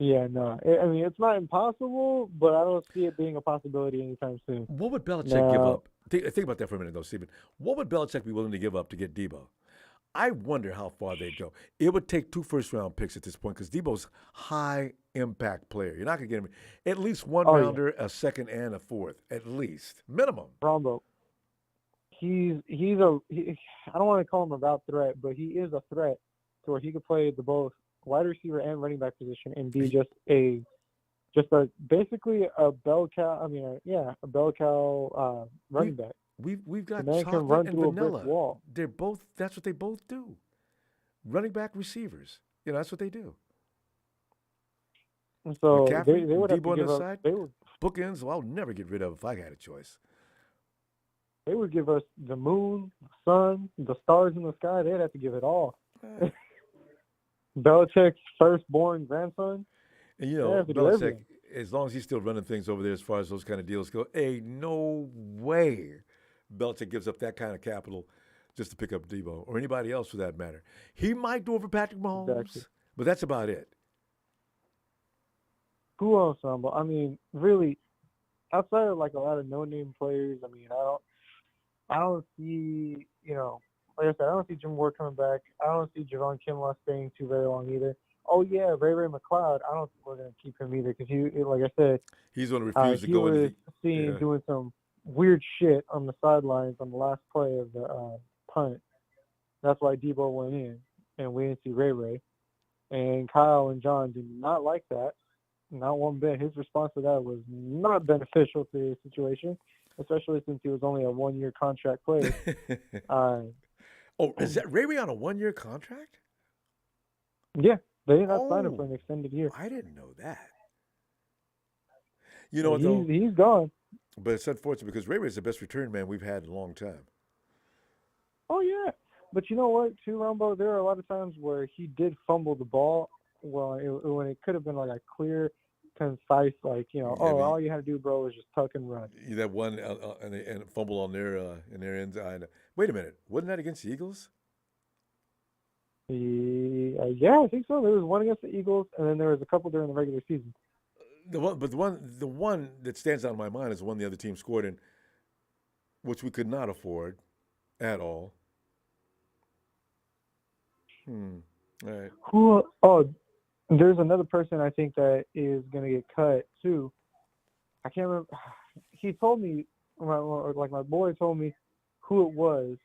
Yeah, no. I mean, it's not impossible, but I don't see it being a possibility anytime soon. What would Belichick give up? Think about that for a minute, though, Stephen. What would Belichick be willing to give up to get Debo? I wonder how far they'd go. It would take 2 first-round picks at this point because Debo's high-impact player. You're not going to get him at least one rounder, a second, and a fourth, at least, minimum. Ronbo, I don't want to call him a route threat, but he is a threat to where he could play the both wide receiver and running back position and be basically a bell cow. I mean, a bell cow running back. We've got the man can chocolate run and through vanilla. a brick wall. That's what they both do. Running back receivers. That's what they do. And so McCaffrey, they would have Debo to on give the up. side. Bookends, I'll never get rid of if I had a choice. They would give us the moon, the sun, the stars in the sky. They'd have to give it all. Belichick's firstborn grandson. And Belichick, as long as he's still running things over there as far as those kind of deals go, no way Belichick gives up that kind of capital just to pick up Debo or anybody else for that matter. He might do it for Patrick Mahomes, but that's about it. Who else, Ronbo? I mean, really, outside of like a lot of no-name players, I mean, I don't see, like I said, I don't see Jim Ward coming back. I don't see Javon Kinlaw staying too very long either. Oh yeah, Ray McLeod. I don't think we're gonna keep him either because he, like I said, he's gonna refuse to go into. He was seen doing some weird shit on the sidelines on the last play of the punt. That's why Debo went in, and we didn't see Ray. And Kyle and John did not like that. Not one bit. His response to that was not beneficial to his situation, especially since he was only a 1-year contract player. Is that Ray on a 1-year contract? Yeah, they did not sign him for an extended year. I didn't know that. You know what, though? He's gone. But it's unfortunate because Ray Ray's the best return man we've had in a long time. Oh, yeah. But you know what, too, Ronbo? There are a lot of times where he did fumble the ball when it could have been like a clear, concise, like, all you had to do, bro, is just tuck and run. That one and fumble on their in their end. Wait a minute. Wasn't that against the Eagles? Yeah, I think so. There was one against the Eagles, and then there was a couple during the regular season. The one that stands out in my mind is the one the other team scored in, which we could not afford at all. All right. There's another person I think that is going to get cut too. I can't remember. He told me, my boy told me who it was.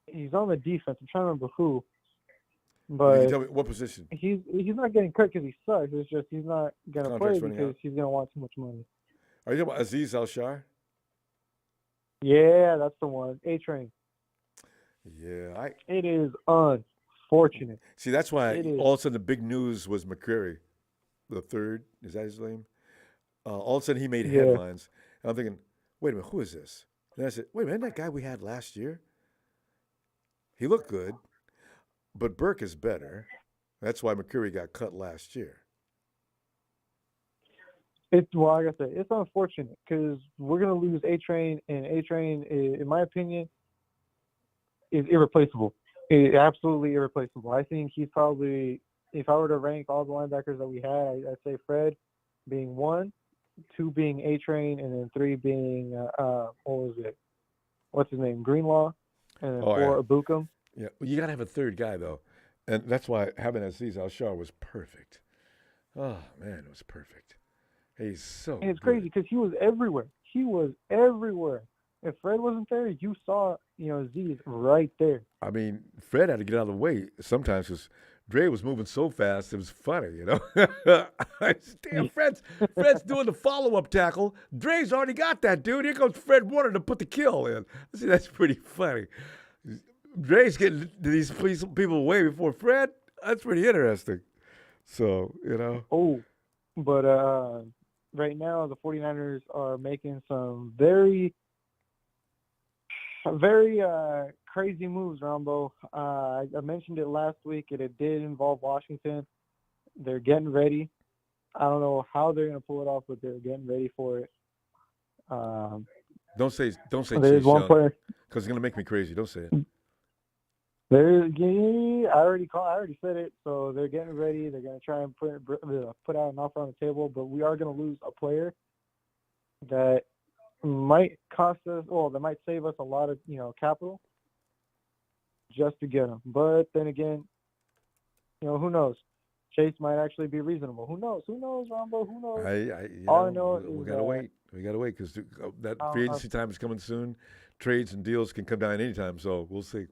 He's on the defense. I'm trying to remember who. But Can you tell me what position? He's not getting cut because he sucks. It's just he's not going to play because he's going to want too much money. Are you talking about Aziz Al-Shar? Yeah, that's the one. A-Train. Yeah, It is unfortunate. See, that's why all of a sudden the big news was McCreary, the third. Is that his name? All of a sudden he made headlines. And I'm thinking, wait a minute, who is this? And I said, wait a minute, isn't that guy we had last year? He looked good, but Burke is better. That's why McCreary got cut last year. Like I said, it's unfortunate because we're going to lose A-Train, and A-Train, in my opinion, is irreplaceable. Absolutely irreplaceable. I think he's probably, if I were to rank all the linebackers that we had, I'd say Fred being 1, 2 being A-Train, and then 3 being, what was it? What's his name? Greenlaw, and then 4, Abukum. Yeah, well, you got to have a third guy, though. And that's why having Aziz Al-Shar was perfect. Oh, man, it was perfect. He's so And it's crazy because he was everywhere. If Fred wasn't there, you saw, Aziz right there. I mean, Fred had to get out of the way sometimes because Dre was moving so fast, it was funny, Damn, Fred's doing the follow-up tackle. Dre's already got that, dude. Here comes Fred Warner to put the kill in. See, that's pretty funny. Dre's getting these people way before Fred. That's pretty interesting. So, Oh, but right now the 49ers are making some very, very crazy moves, Ronbo. I mentioned it last week, and it did involve Washington. They're getting ready. I don't know how they're going to pull it off, but they're getting ready for it. Don't say there's Chase one Young, player. because it's going to make me crazy. Don't say it. I already said it. So they're getting ready. They're going to try and put out an offer on the table, but we are going to lose a player that might cost us. Well, that might save us a lot of capital just to get him. But then again, who knows? Chase might actually be reasonable. Who knows? Who knows, Ronbo? Who knows? All I know is we gotta wait. We gotta wait because that free agency time is coming soon. Trades and deals can come down anytime, so we'll see.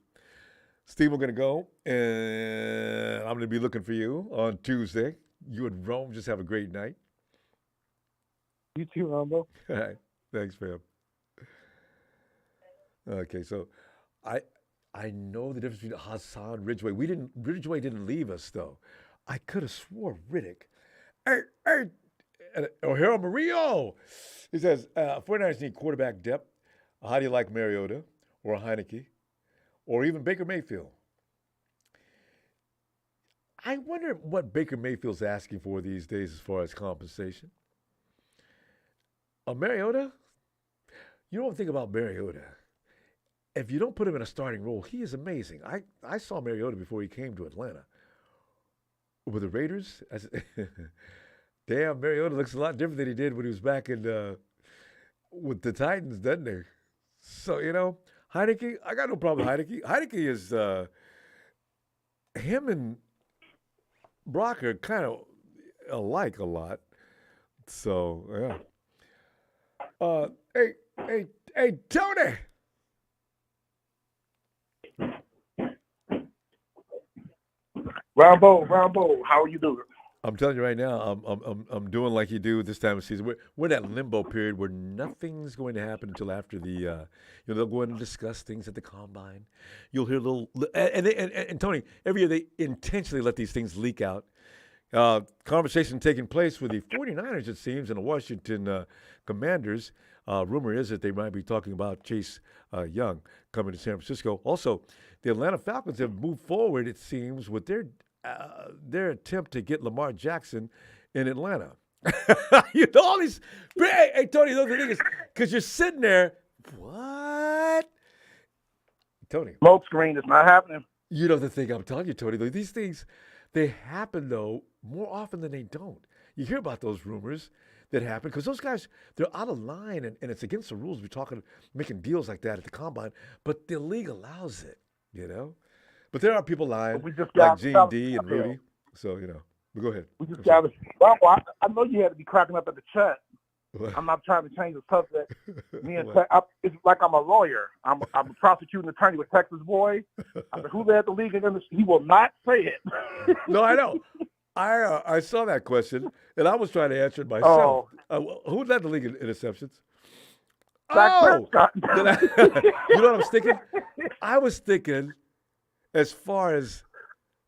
Steve, we're going to go, and I'm going to be looking for you on Tuesday. You and Rome just have a great night. You too, Ronbo. All right. Thanks, fam. Okay, so I know the difference between Hassan and Ridgeway. Ridgeway didn't leave us, though. I could have swore Riddick. Hey, O'Hara Murillo. He says, 49ers need quarterback depth. How do you like Mariota or Heineke? Or even Baker Mayfield. I wonder what Baker Mayfield's asking for these days as far as compensation. Mariota? You don't think about Mariota. If you don't put him in a starting role, he is amazing. I saw Mariota before he came to Atlanta. With the Raiders, damn, Mariota looks a lot different than he did when he was back in with the Titans, doesn't he? So, Heineke, I got no problem with Heineke. Heineke is, him and Brock are kind of alike a lot. So, yeah. Hey, Tony! Ronbo, how are you doing? I'm telling you right now, I'm doing like you do this time of season. We're in that limbo period where nothing's going to happen until after the, they'll go in and discuss things at the combine. You'll hear and Tony, every year they intentionally let these things leak out. Conversation taking place with the 49ers, it seems, and the Washington Commanders. Rumor is that they might be talking about Chase Young coming to San Francisco. Also, the Atlanta Falcons have moved forward, it seems, with their attempt to get Lamar Jackson in Atlanta. All these. Hey, Tony, those are the things. Because you're sitting there, what? Tony. Smoke screen is not happening. You know the thing I'm telling you, Tony. These things, they happen, though, more often than they don't. You hear about those rumors that happen because those guys, they're out of line, and it's against the rules. We're talking, making deals like that at the combine, but the league allows it, But there are people lying, like Gene D and Rudy. So, but go ahead. We just got to. Well, I know you had to be cracking up at the chat. I'm not trying to change the subject. Me and it's like I'm a lawyer. I'm a prosecuting attorney with Texas Boy. I said, who led the league in this? He will not say it. No, I know. I saw that question, and I was trying to answer it myself. Who led the league in interceptions? You know what I was thinking? I was thinking as far as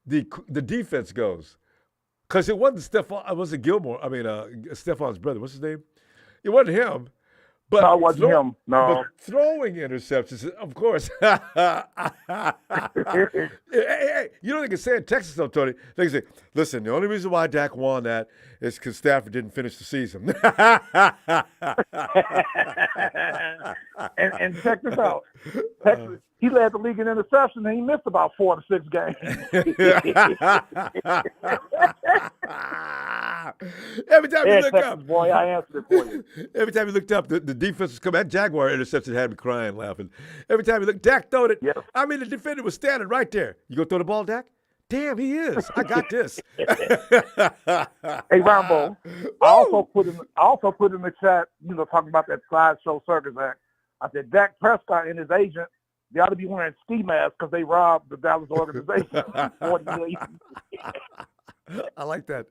the defense goes, because it wasn't Stephon. It wasn't Gilmore. I mean, Stephon's brother. What's his name? It wasn't him. But no, it wasn't him. No. But throwing interceptions, of course. Hey, you know what they can say in Texas, though, Tony? They can say, listen, the only reason why Dak won that is because Stafford didn't finish the season. and check this out. Texas, he led the league in interception, and he missed about 4 to 6 games. Every time you look Texas up, boy, I answered it for you. Every time you looked up, the defense was coming. That Jaguar interception had me crying, laughing. Every time you look, Dak throwed it. Yep. I mean, the defender was standing right there. You gonna throw the ball, Dak? Damn, he is. I got this. Hey, Ronbo, I also put in the chat, talking about that sideshow circus act. I said Dak Prescott and his agent, they ought to be wearing ski masks because they robbed the Dallas organization. 40 million. I like that.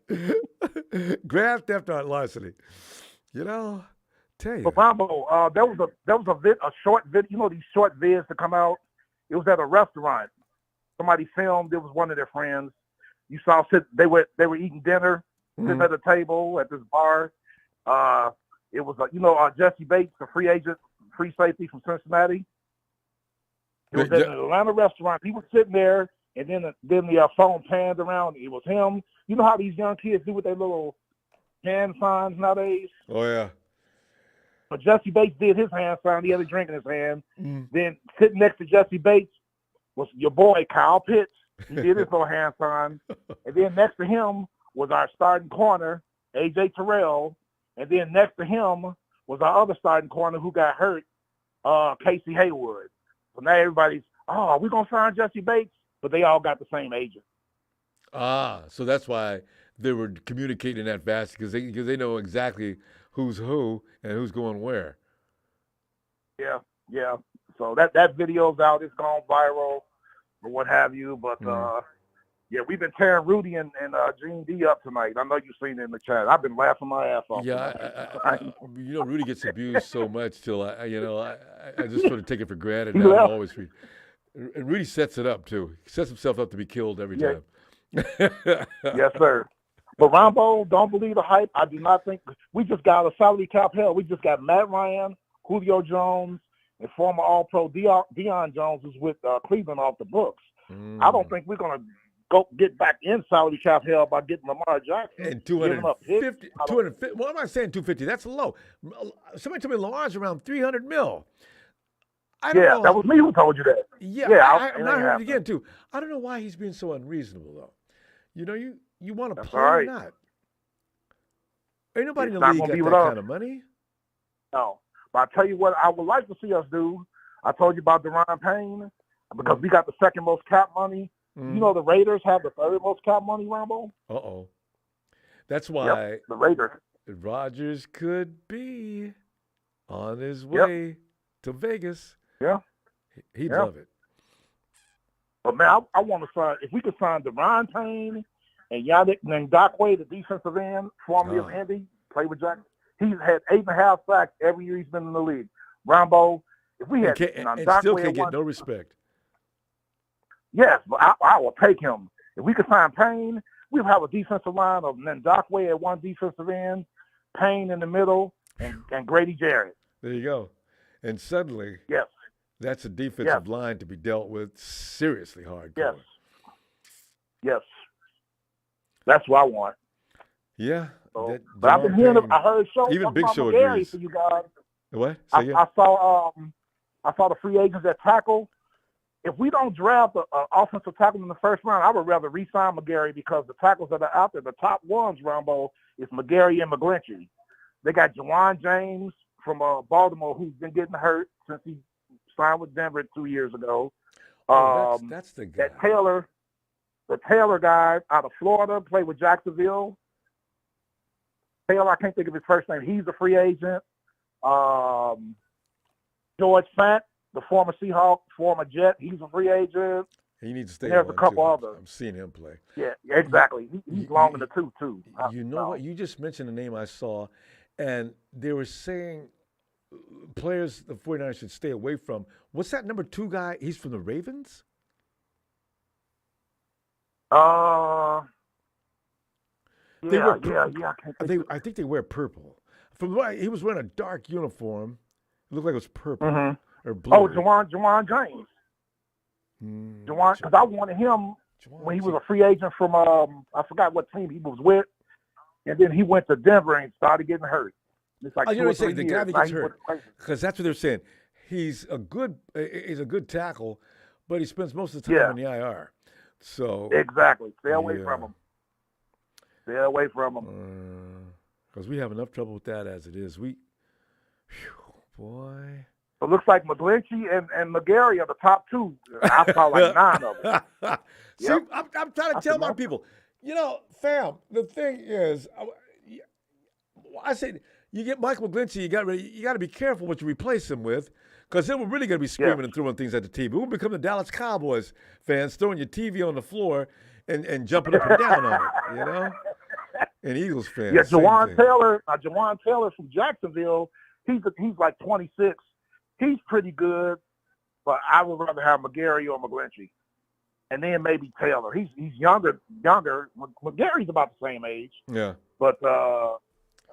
Grand theft art larceny. Tell you. But Ronbo, there was a short video. These short vids that come out. It was at a restaurant. Somebody filmed. It was one of their friends. You saw they were eating dinner, sitting at a table at this bar. It was Jesse Bates, the free agent, free safety from Cincinnati. It was at an Atlanta restaurant. He was sitting there, and then the phone panned around. It was him. You know how these young kids do with their little hand signs nowadays? Oh, yeah. But Jesse Bates did his hand sign. He had a drink in his hand. Then sitting next to Jesse Bates was your boy, Kyle Pitts. He did his little hand sign. And then next to him was our starting corner, A.J. Terrell. And then next to him was our other starting corner who got hurt, Casey Haywood. So now everybody's, are we going to sign Jesse Bates? But they all got the same agent. So that's why they were communicating that fast because they know exactly who's who and who's going where. Yeah. So that video's out. It's gone viral or what have you. But, we've been tearing Rudy and Gene D up tonight. I know you've seen it in the chat. I've been laughing my ass off. Yeah, Rudy gets abused so much till I just sort of take it for granted now. I'm always free. And Rudy sets it up, too. He sets himself up to be killed every time. Yes, sir. But Ronbo, don't believe the hype. I do not think we just got a salary cap hell. We just got Matt Ryan, Julio Jones, and former All-Pro Deion Jones, who's with Cleveland off the books. I don't think we're going to go get back in salary cap hell by getting Lamar Jackson. And 250. Well, I'm not saying 250. That's low. Somebody told me Lamar's around 300 mil. I don't know. That was me who told you that. Yeah, I heard it again, too. I don't know why he's being so unreasonable, though. You want to play or not? Ain't nobody in the league got that kind of money. No. But I tell you what I would like to see us do. I told you about Deron Payne because we got the second most cap money. You know the Raiders have the third most cap money, Ronbo? Uh-oh. That's why the Raiders. Rodgers could be on his way to Vegas. Yeah. He'd love it. But, man, I want to sign – if we could sign Deron Payne And Yannick Ngakwe, the defensive end, formerly of Indy, played with Jackson. He's had 8.5 sacks every year he's been in the league. Ronbo, if we had and still can't get no respect. Yes, but I will take him. If we could find Payne, we'll have a defensive line of Ndakwe at one defensive end, Payne in the middle, and Grady Jarrett. There you go. And suddenly, yes, that's a defensive line to be dealt with seriously hard. Yes. Yes. That's what I want. Yeah. So, but I've been hearing. I heard even Big Show agrees. For you guys. What? I saw the free agents at tackle. If we don't draft an offensive tackle in the first round, I would rather re-sign McGarry because the tackles that are out there, the top ones, Ronbo, is McGarry and McGlinchey. They got Jawan James from Baltimore, who's been getting hurt since he signed with Denver 2 years ago. That's the guy. The Taylor guy out of Florida, played with Jacksonville. Taylor, I can't think of his first name. He's a free agent. George Fant, the former Seahawk, former Jet, he's a free agent. He needs to stay. There's a couple others. I'm seeing him play. Yeah, exactly. He's long in the tooth, too. You know what? You just mentioned a name I saw, and they were saying players the 49ers should stay away from. What's that number 2 guy? He's from the Ravens? I think they wear purple. From what he was wearing a dark uniform. It looked like it was purple or blue. Oh, Jawan James. Jawan, because I wanted him when he was a free agent from I forgot what team he was with, and then he went to Denver and started getting hurt. It's like you know what I'm saying? The guy that gets hurt, because that's what they're saying. He's a good tackle, but he spends most of the time in the IR. So exactly, stay away from him. Stay away from him. Because we have enough trouble with that as it is. Boy. It looks like McGlinchey and McGarry are the top 2. I saw like 9 of them. See, I'm trying to tell my people, fam, the thing is, I say you get Michael McGlinchey, you got to be careful what you replace him with, because then we're really going to be screaming and throwing things at the TV. We'll become the Dallas Cowboys fans, throwing your TV on the floor and jumping up and down on it, And Eagles fans. Yeah, Jawan Taylor from Jacksonville, he's like 26. He's pretty good, but I would rather have McGarry or McGlinchey. And then maybe Taylor. He's younger. McGarry's about the same age. Yeah. But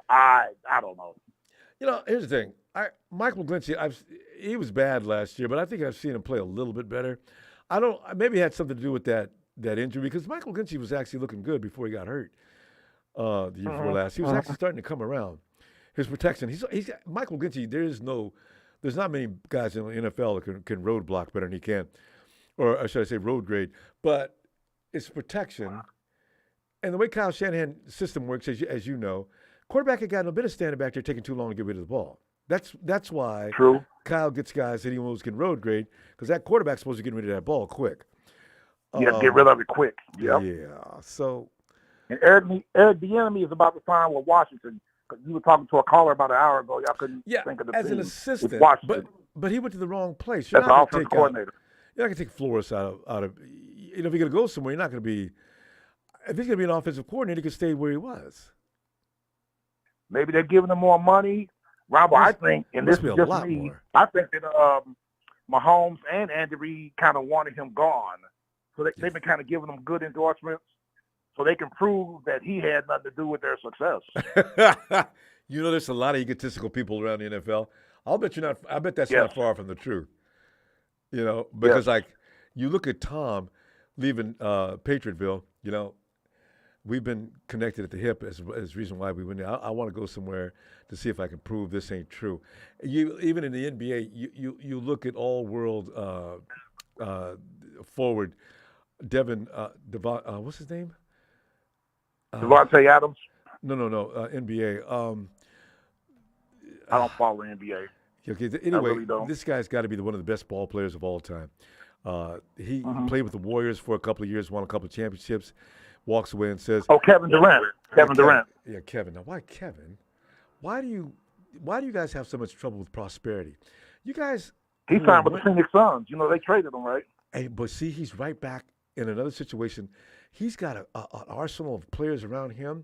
I don't know. Here's the thing. Michael McGlinchey, he was bad last year, but I think I've seen him play a little bit better. Maybe it had something to do with that injury, because Michael McGlinchey was actually looking good before he got hurt. The year before last, he was actually starting to come around. His protection, he's Michael McGlinchey. There's not many guys in the NFL that can road block better than he can, or should I say road grade. But it's protection, and the way Kyle Shanahan's system works, as you know, quarterback had gotten a bit of standing back there, taking too long to get rid of the ball. That's why Kyle gets guys that he knows can road grade, because that quarterback's supposed to get rid of that ball quick. Yeah, get rid of it quick. Yep. Yeah. So. And Eric Bieniemy is about to sign with Washington. Because you were talking to a caller about an hour ago. Y'all couldn't think of the as team. An assistant. But he went to the wrong place. You're not offensive coordinator. You're not going to take Flores out of. If you're going to go somewhere, you're not going to be. If he's going to be an offensive coordinator, he could stay where he was. Maybe they're giving him more money. Ronbo, I think, and this is just me, more. I think that Mahomes and Andy Reid kind of wanted him gone. So they've been kind of giving him good endorsements, so they can prove that he had nothing to do with their success. There's a lot of egotistical people around the NFL. I bet that's not far from the truth. Because you look at Tom leaving Patriotville, we've been connected at the hip as the reason why we went there. I want to go somewhere to see if I can prove this ain't true. Even in the NBA, you look at all-world forward Devon, what's his name? Devontae Adams? No, NBA. I don't follow NBA. Okay, anyway, really don't. This guy's got to be one of the best ball players of all time. He played with the Warriors for a couple of years, won a couple of championships, walks away and says, Kevin Durant. Kevin Durant. Yeah, Kevin. Now, why Kevin? Why do you guys have so much trouble with prosperity? You guys. He signed with the Phoenix Suns. They traded him, right? Hey, but see, he's right back in another situation, he's got an arsenal of players around him.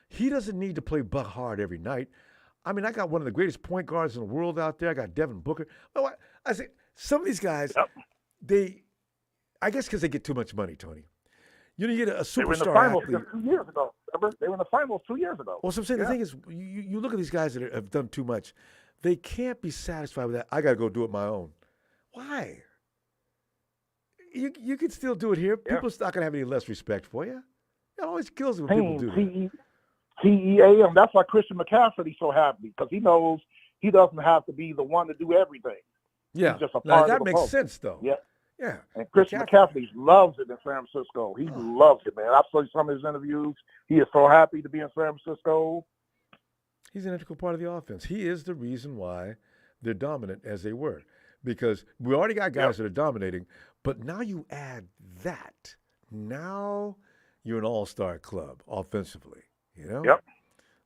He doesn't need to play buck hard every night. I mean, I got one of the greatest point guards in the world out there. I got Devin Booker. Oh, I say some of these guys, I guess because they get too much money, Tony. You get a superstar They were in the finals athlete. 2 years ago. Remember? They were in the finals 2 years ago. Well, so I'm saying the thing is, you look at these guys that have done too much. They can't be satisfied with that. I got to go do it my own. Why? You can still do it here. People's not going to have any less respect for you. It always kills me when people do that. TEAM. That's why Christian McCaffrey's so happy, because he knows he doesn't have to be the one to do everything. Yeah, He's just a now, part that of the makes program. sense, though. Yeah. Yeah. And Christian McCaffrey loves it in San Francisco. He loves it, man. I've seen some of his interviews. He is so happy to be in San Francisco. He's an integral part of the offense. He is the reason why they're dominant as they were, because we already got guys that are dominating, but now you add that. Now you're an all-star club offensively, you know? Yep.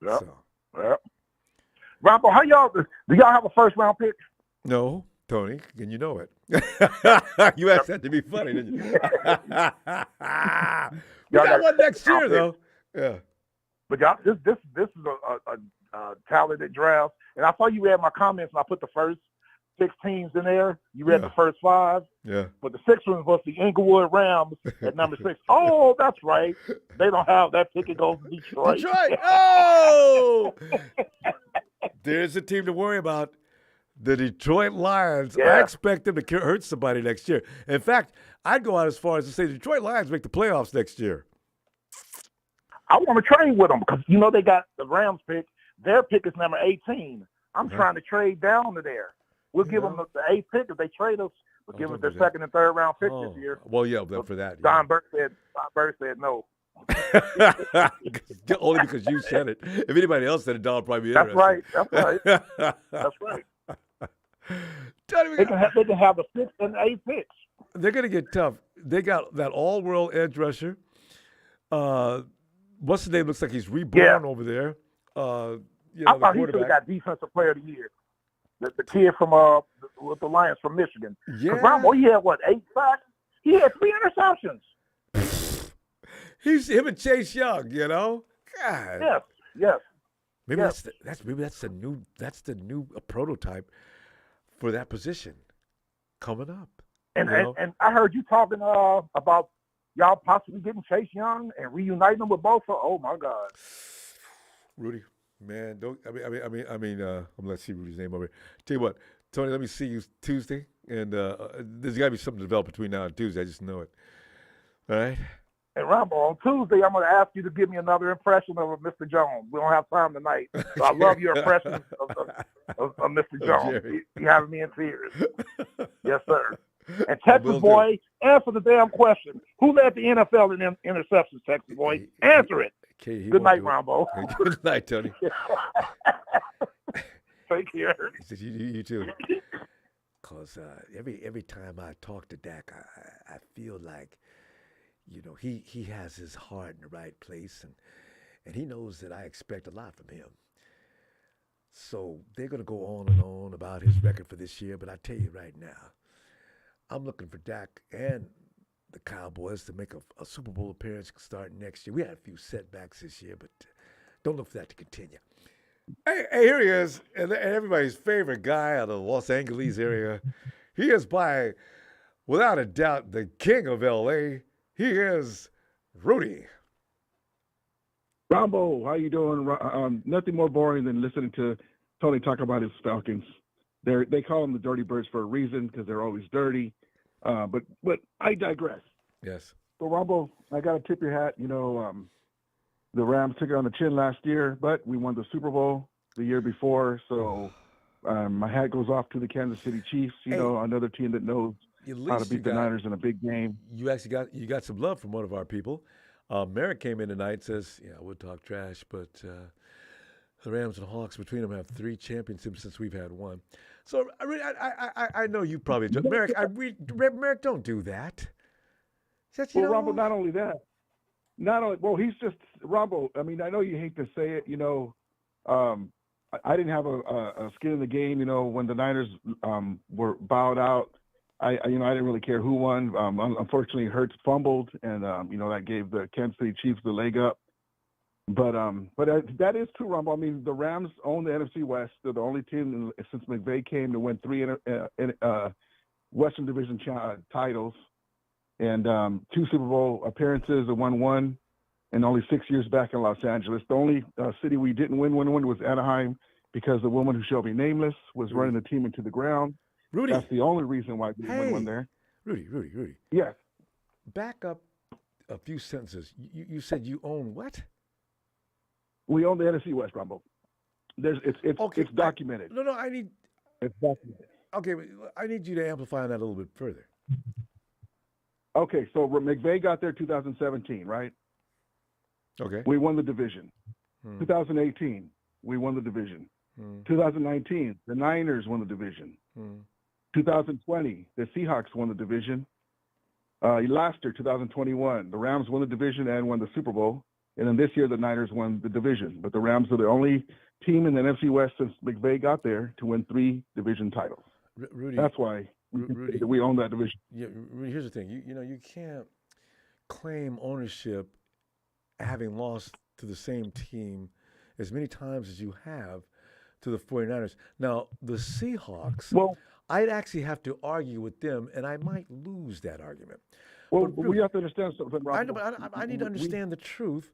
So. Ronbo, do y'all have a first-round pick? No, Tony, and you know it. You asked that to be funny, didn't you? We got one next year, though. Yeah. But y'all, this is a talented draft. And I saw you read my comments, and I put the first 6 teams in there. You read the first 5. Yeah. But the 6th one was the Inglewood Rams at number 6. Oh, that's right. They don't have that pick. It goes to Detroit. Detroit. Oh! There's a team to worry about. The Detroit Lions. Yeah. I expect them to hurt somebody next year. In fact, I'd go out as far as to say the Detroit Lions make the playoffs next year. I want to trade with them because, they got the Rams pick. Their pick is number 18. I'm trying to trade down to there. We'll give them the 8th pick. If they trade us, we'll give us their 2nd and 3rd round pick this year. Well, yeah, for that. Yeah. Don Burke said no. Only because you said it. If anybody else said it, Don would probably be interested. That's right. They can have the 6th and 8th picks. They're going to get tough. They got that all-world edge rusher. What's his name? Looks like he's reborn over there. I thought he should have got Defensive Player of the Year. The kid from with the Lions from Michigan. Yeah. Ronbo, he had 8 sacks? He had 3 interceptions. He's him and Chase Young, God. Yes. Maybe that's the new prototype for that position coming up. And I heard you talking about y'all possibly getting Chase Young and reuniting them with Bosa. Oh my God. Rudy, man, I'm gonna see Rudy's name over here. Tell you what, Tony, let me see you Tuesday, and there's got to be something to develop between now and Tuesday. I just know it. All right. And Ronbo, on Tuesday, I'm going to ask you to give me another impression of Mr. Jones. We don't have time tonight, so I love your impression of Mr. Jones. You're having me in tears. Yes, sir. And Texas boy, answer the damn question. Who led the NFL in interceptions, Texas boy? Answer it. Good night, Ronbo. Good night, Tony. Take care. You too. Because every time I talk to Dak, I feel like, he has his heart in the right place, and he knows that I expect a lot from him. So they're going to go on and on about his record for this year, but I tell you right now, I'm looking for Dak and the Cowboys to make a Super Bowl appearance starting next year. We had a few setbacks this year, but don't look for that to continue. Hey, here he is, and everybody's favorite guy out of the Los Angeles area. He is without a doubt, the king of L.A., he is Rudy. Ronbo, how you doing? Nothing more boring than listening to Tony talk about his Falcons. They call them the Dirty Birds for a reason because they're always dirty. But I digress. Yes. So Ronbo, I got to tip your hat. The Rams took it on the chin last year, but we won the Super Bowl the year before. So my hat goes off to the Kansas City Chiefs. Another team that knows how to beat the Niners in a big game. You actually got some love from one of our people. Merrick came in tonight and says, we'll talk trash, but the Rams and Hawks between them have 3 championships since we've had 1. So I know you probably – Merrick, Merrick, don't do that. Ronbo, not only that. He's just – Ronbo, I know you hate to say it, I didn't have a skin in the game, when the Niners were bowed out. I didn't really care who won. Unfortunately, Hurts fumbled, and that gave the Kansas City Chiefs the leg up. But that is true, Ronbo. I mean, the Rams own the NFC West. They're the only team since McVay came to win 3 Western Division titles and 2 Super Bowl appearances, and won 1, and only 6 years back in Los Angeles. The only city we didn't win was Anaheim, because the woman who shall be nameless was running the team into the ground. Rudy. That's the only reason why we didn't win one there. Rudy. Yes. Back up a few sentences. You said you own what? We own the NFC West, Ronbo. It's documented. I need. It's documented. Okay, I need you to amplify on that a little bit further. Okay, so McVay got there 2017, right? Okay. We won the division. 2018, we won the division. 2019, the Niners won the division. 2020, the Seahawks won the division. Last year, 2021, the Rams won the division and won the Super Bowl. And then this year, the Niners won the division. But the Rams are the only team in the NFC West since McVay got there to win 3 division titles. Rudy, that's why we own that division. Yeah, Rudy, here's the thing. You can't claim ownership having lost to the same team as many times as you have to the 49ers. Now, the Seahawks, I'd actually have to argue with them, and I might lose that argument. Well, we have to understand something, Rob. I know, but I need to understand the truth.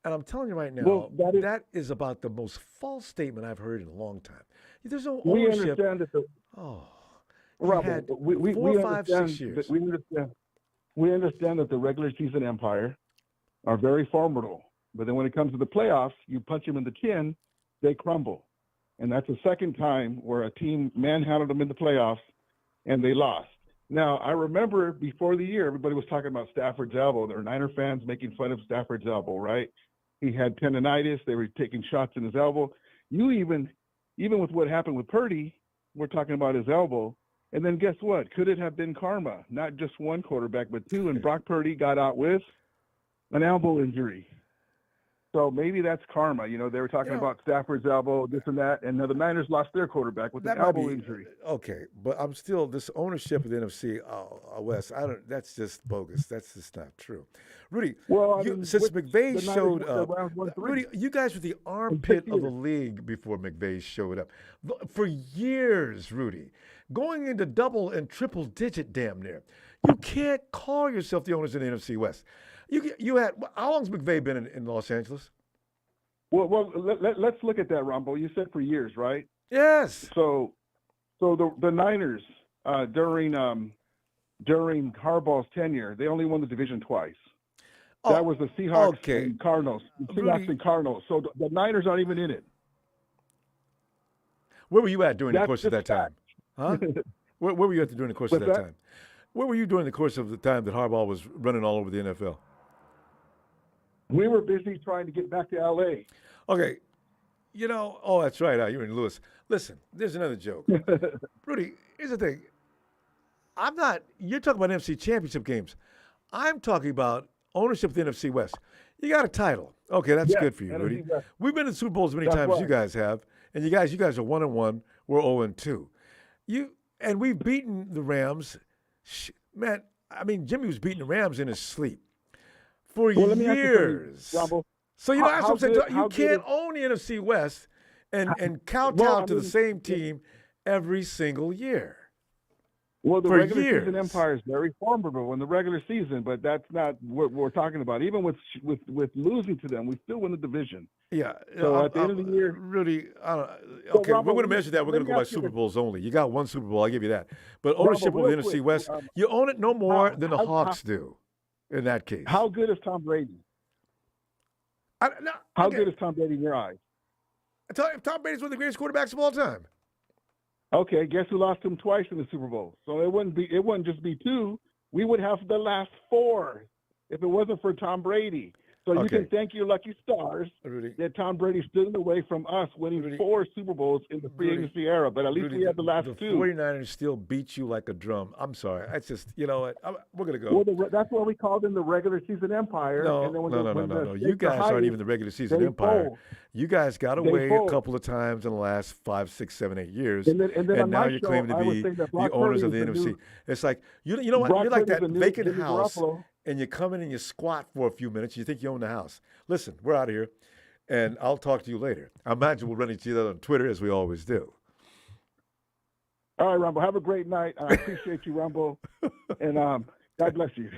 And I'm telling you right now, that is about the most false statement I've heard in a long time. There's no ownership. We understand that Rob, we 4, 5, 6 years. We understand that the regular season empire are very formidable. But then when it comes to the playoffs, you punch them in the chin, they crumble. And that's the second time where a team manhandled them in the playoffs and they lost. Now, I remember before the year, everybody was talking about Stafford's elbow. There were Niner fans making fun of Stafford's elbow, right? He had tendonitis. They were taking shots in his elbow. Even with what happened with Purdy, we're talking about his elbow. And then guess what? Could it have been karma? Not just one quarterback, but 2. And Brock Purdy got out with an elbow injury. So maybe that's karma. They were talking about Stafford's elbow, this and that, and now the Niners lost their quarterback with an elbow injury. Okay, but I'm still this ownership of the NFC West. That's just bogus. That's just not true. Rudy, since McVay showed up, Rudy, you guys were the armpit of the league before McVay showed up for years. Rudy, going into double and triple digit, damn near. You can't call yourself the owners of the NFC West. You had how long's McVay been in Los Angeles? Well, let's look at that, Ronbo. You said for years, right? Yes. So the Niners during Harbaugh's tenure, they only won the division twice. That was the Seahawks and Cardinals. Seahawks and Cardinals. So the Niners aren't even in it. Where were you at during the course of that time? Huh? Where were you at during the course of that time? Where were you during the course of the time that Harbaugh was running all over the NFL? We were busy trying to get back to L.A. Okay. That's right. You were in Lewis. Listen, there's another joke. Rudy, here's the thing. You're talking about NFC championship games. I'm talking about ownership of the NFC West. You got a title. Okay, that's good for you, Rudy. We've been to Super Bowls as many times as you guys have. And you guys are 1-1. We're 0-2. And we've beaten the Rams. Man, I mean, Jimmie was beating the Rams in his sleep for years. Ronbo, so that's what I'm saying. You can't own the NFC West and kowtow to the same team every single year. Well, the regular season empire is very formidable in the regular season, but that's not what we're talking about. Even with losing to them, we still win the division. Yeah. So at the end of the year, Rudy, okay, we're going to measure that. We're going to go by Super Bowls only. You got 1 Super Bowl, I'll give you that. But ownership of the NFC West, you own it no more than the Hawks do. In that case, how good is Tom Brady? How good is Tom Brady in your eyes? Tom Brady's one of the greatest quarterbacks of all time. Okay, guess who lost him twice in the Super Bowl? So it wouldn't just be 2. We would have the last 4 if it wasn't for Tom Brady. So you Okay. can thank your lucky stars Rudy. that Tom Brady stood in the way from us winning 4 Super Bowls in the free Rudy, agency era. But at least Rudy, we had the last the 2. 49ers still beat you like a drum. I'm sorry. That's just, you know what? We're going to go. Well, that's why we called them the regular season empire. No, and then when no. You guys aren't even the regular season they empire. fold. You guys got They away a fold. couple of times in the last 5, 6, 7, 8 years, And then on now my you're show, claiming to I was be saying that the Brock owners Purdy of the is NFC. new- It's like you know what? Brock You're like Purdy's that the new vacant Jimmy house, Garoppolo. and you come in and you squat for a few minutes. You think you own the house. Listen, we're out of here, and I'll talk to you later. I imagine we'll run into each other on Twitter as we always do. All right, Ronbo. Have a great night. I appreciate you, Ronbo. And God bless you.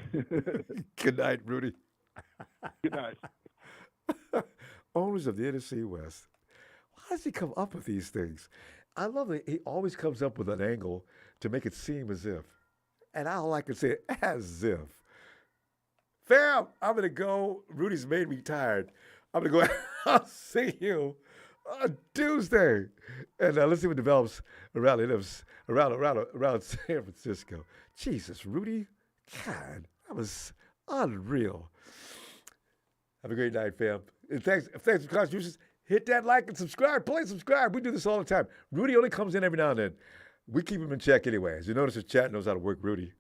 Good night, Rudy. Good night. Owners of the NFC West. Why does he come up with these things? I love that he always comes up with an angle to make it seem as if. And all I can say, as if. Fam, I'm going to go. Rudy's made me tired. I'm going to go. I'll see you on Tuesday. And let's see what develops around San Francisco. Jesus, Rudy. God, that was unreal. Have a great night, fam. And thanks for contributions. Hit that like and subscribe. Please subscribe. We do this all the time. Rudy only comes in every now and then. We keep him in check anyway. As you notice, his chat knows how to work Rudy.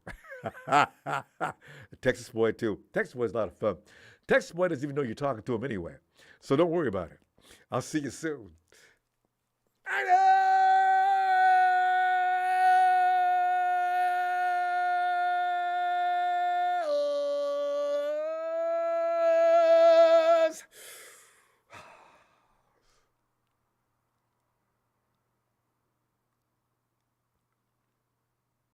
Texas boy, too. Texas boy's a lot of fun. Texas boy doesn't even know you're talking to him anyway. So don't worry about it. I'll see you soon.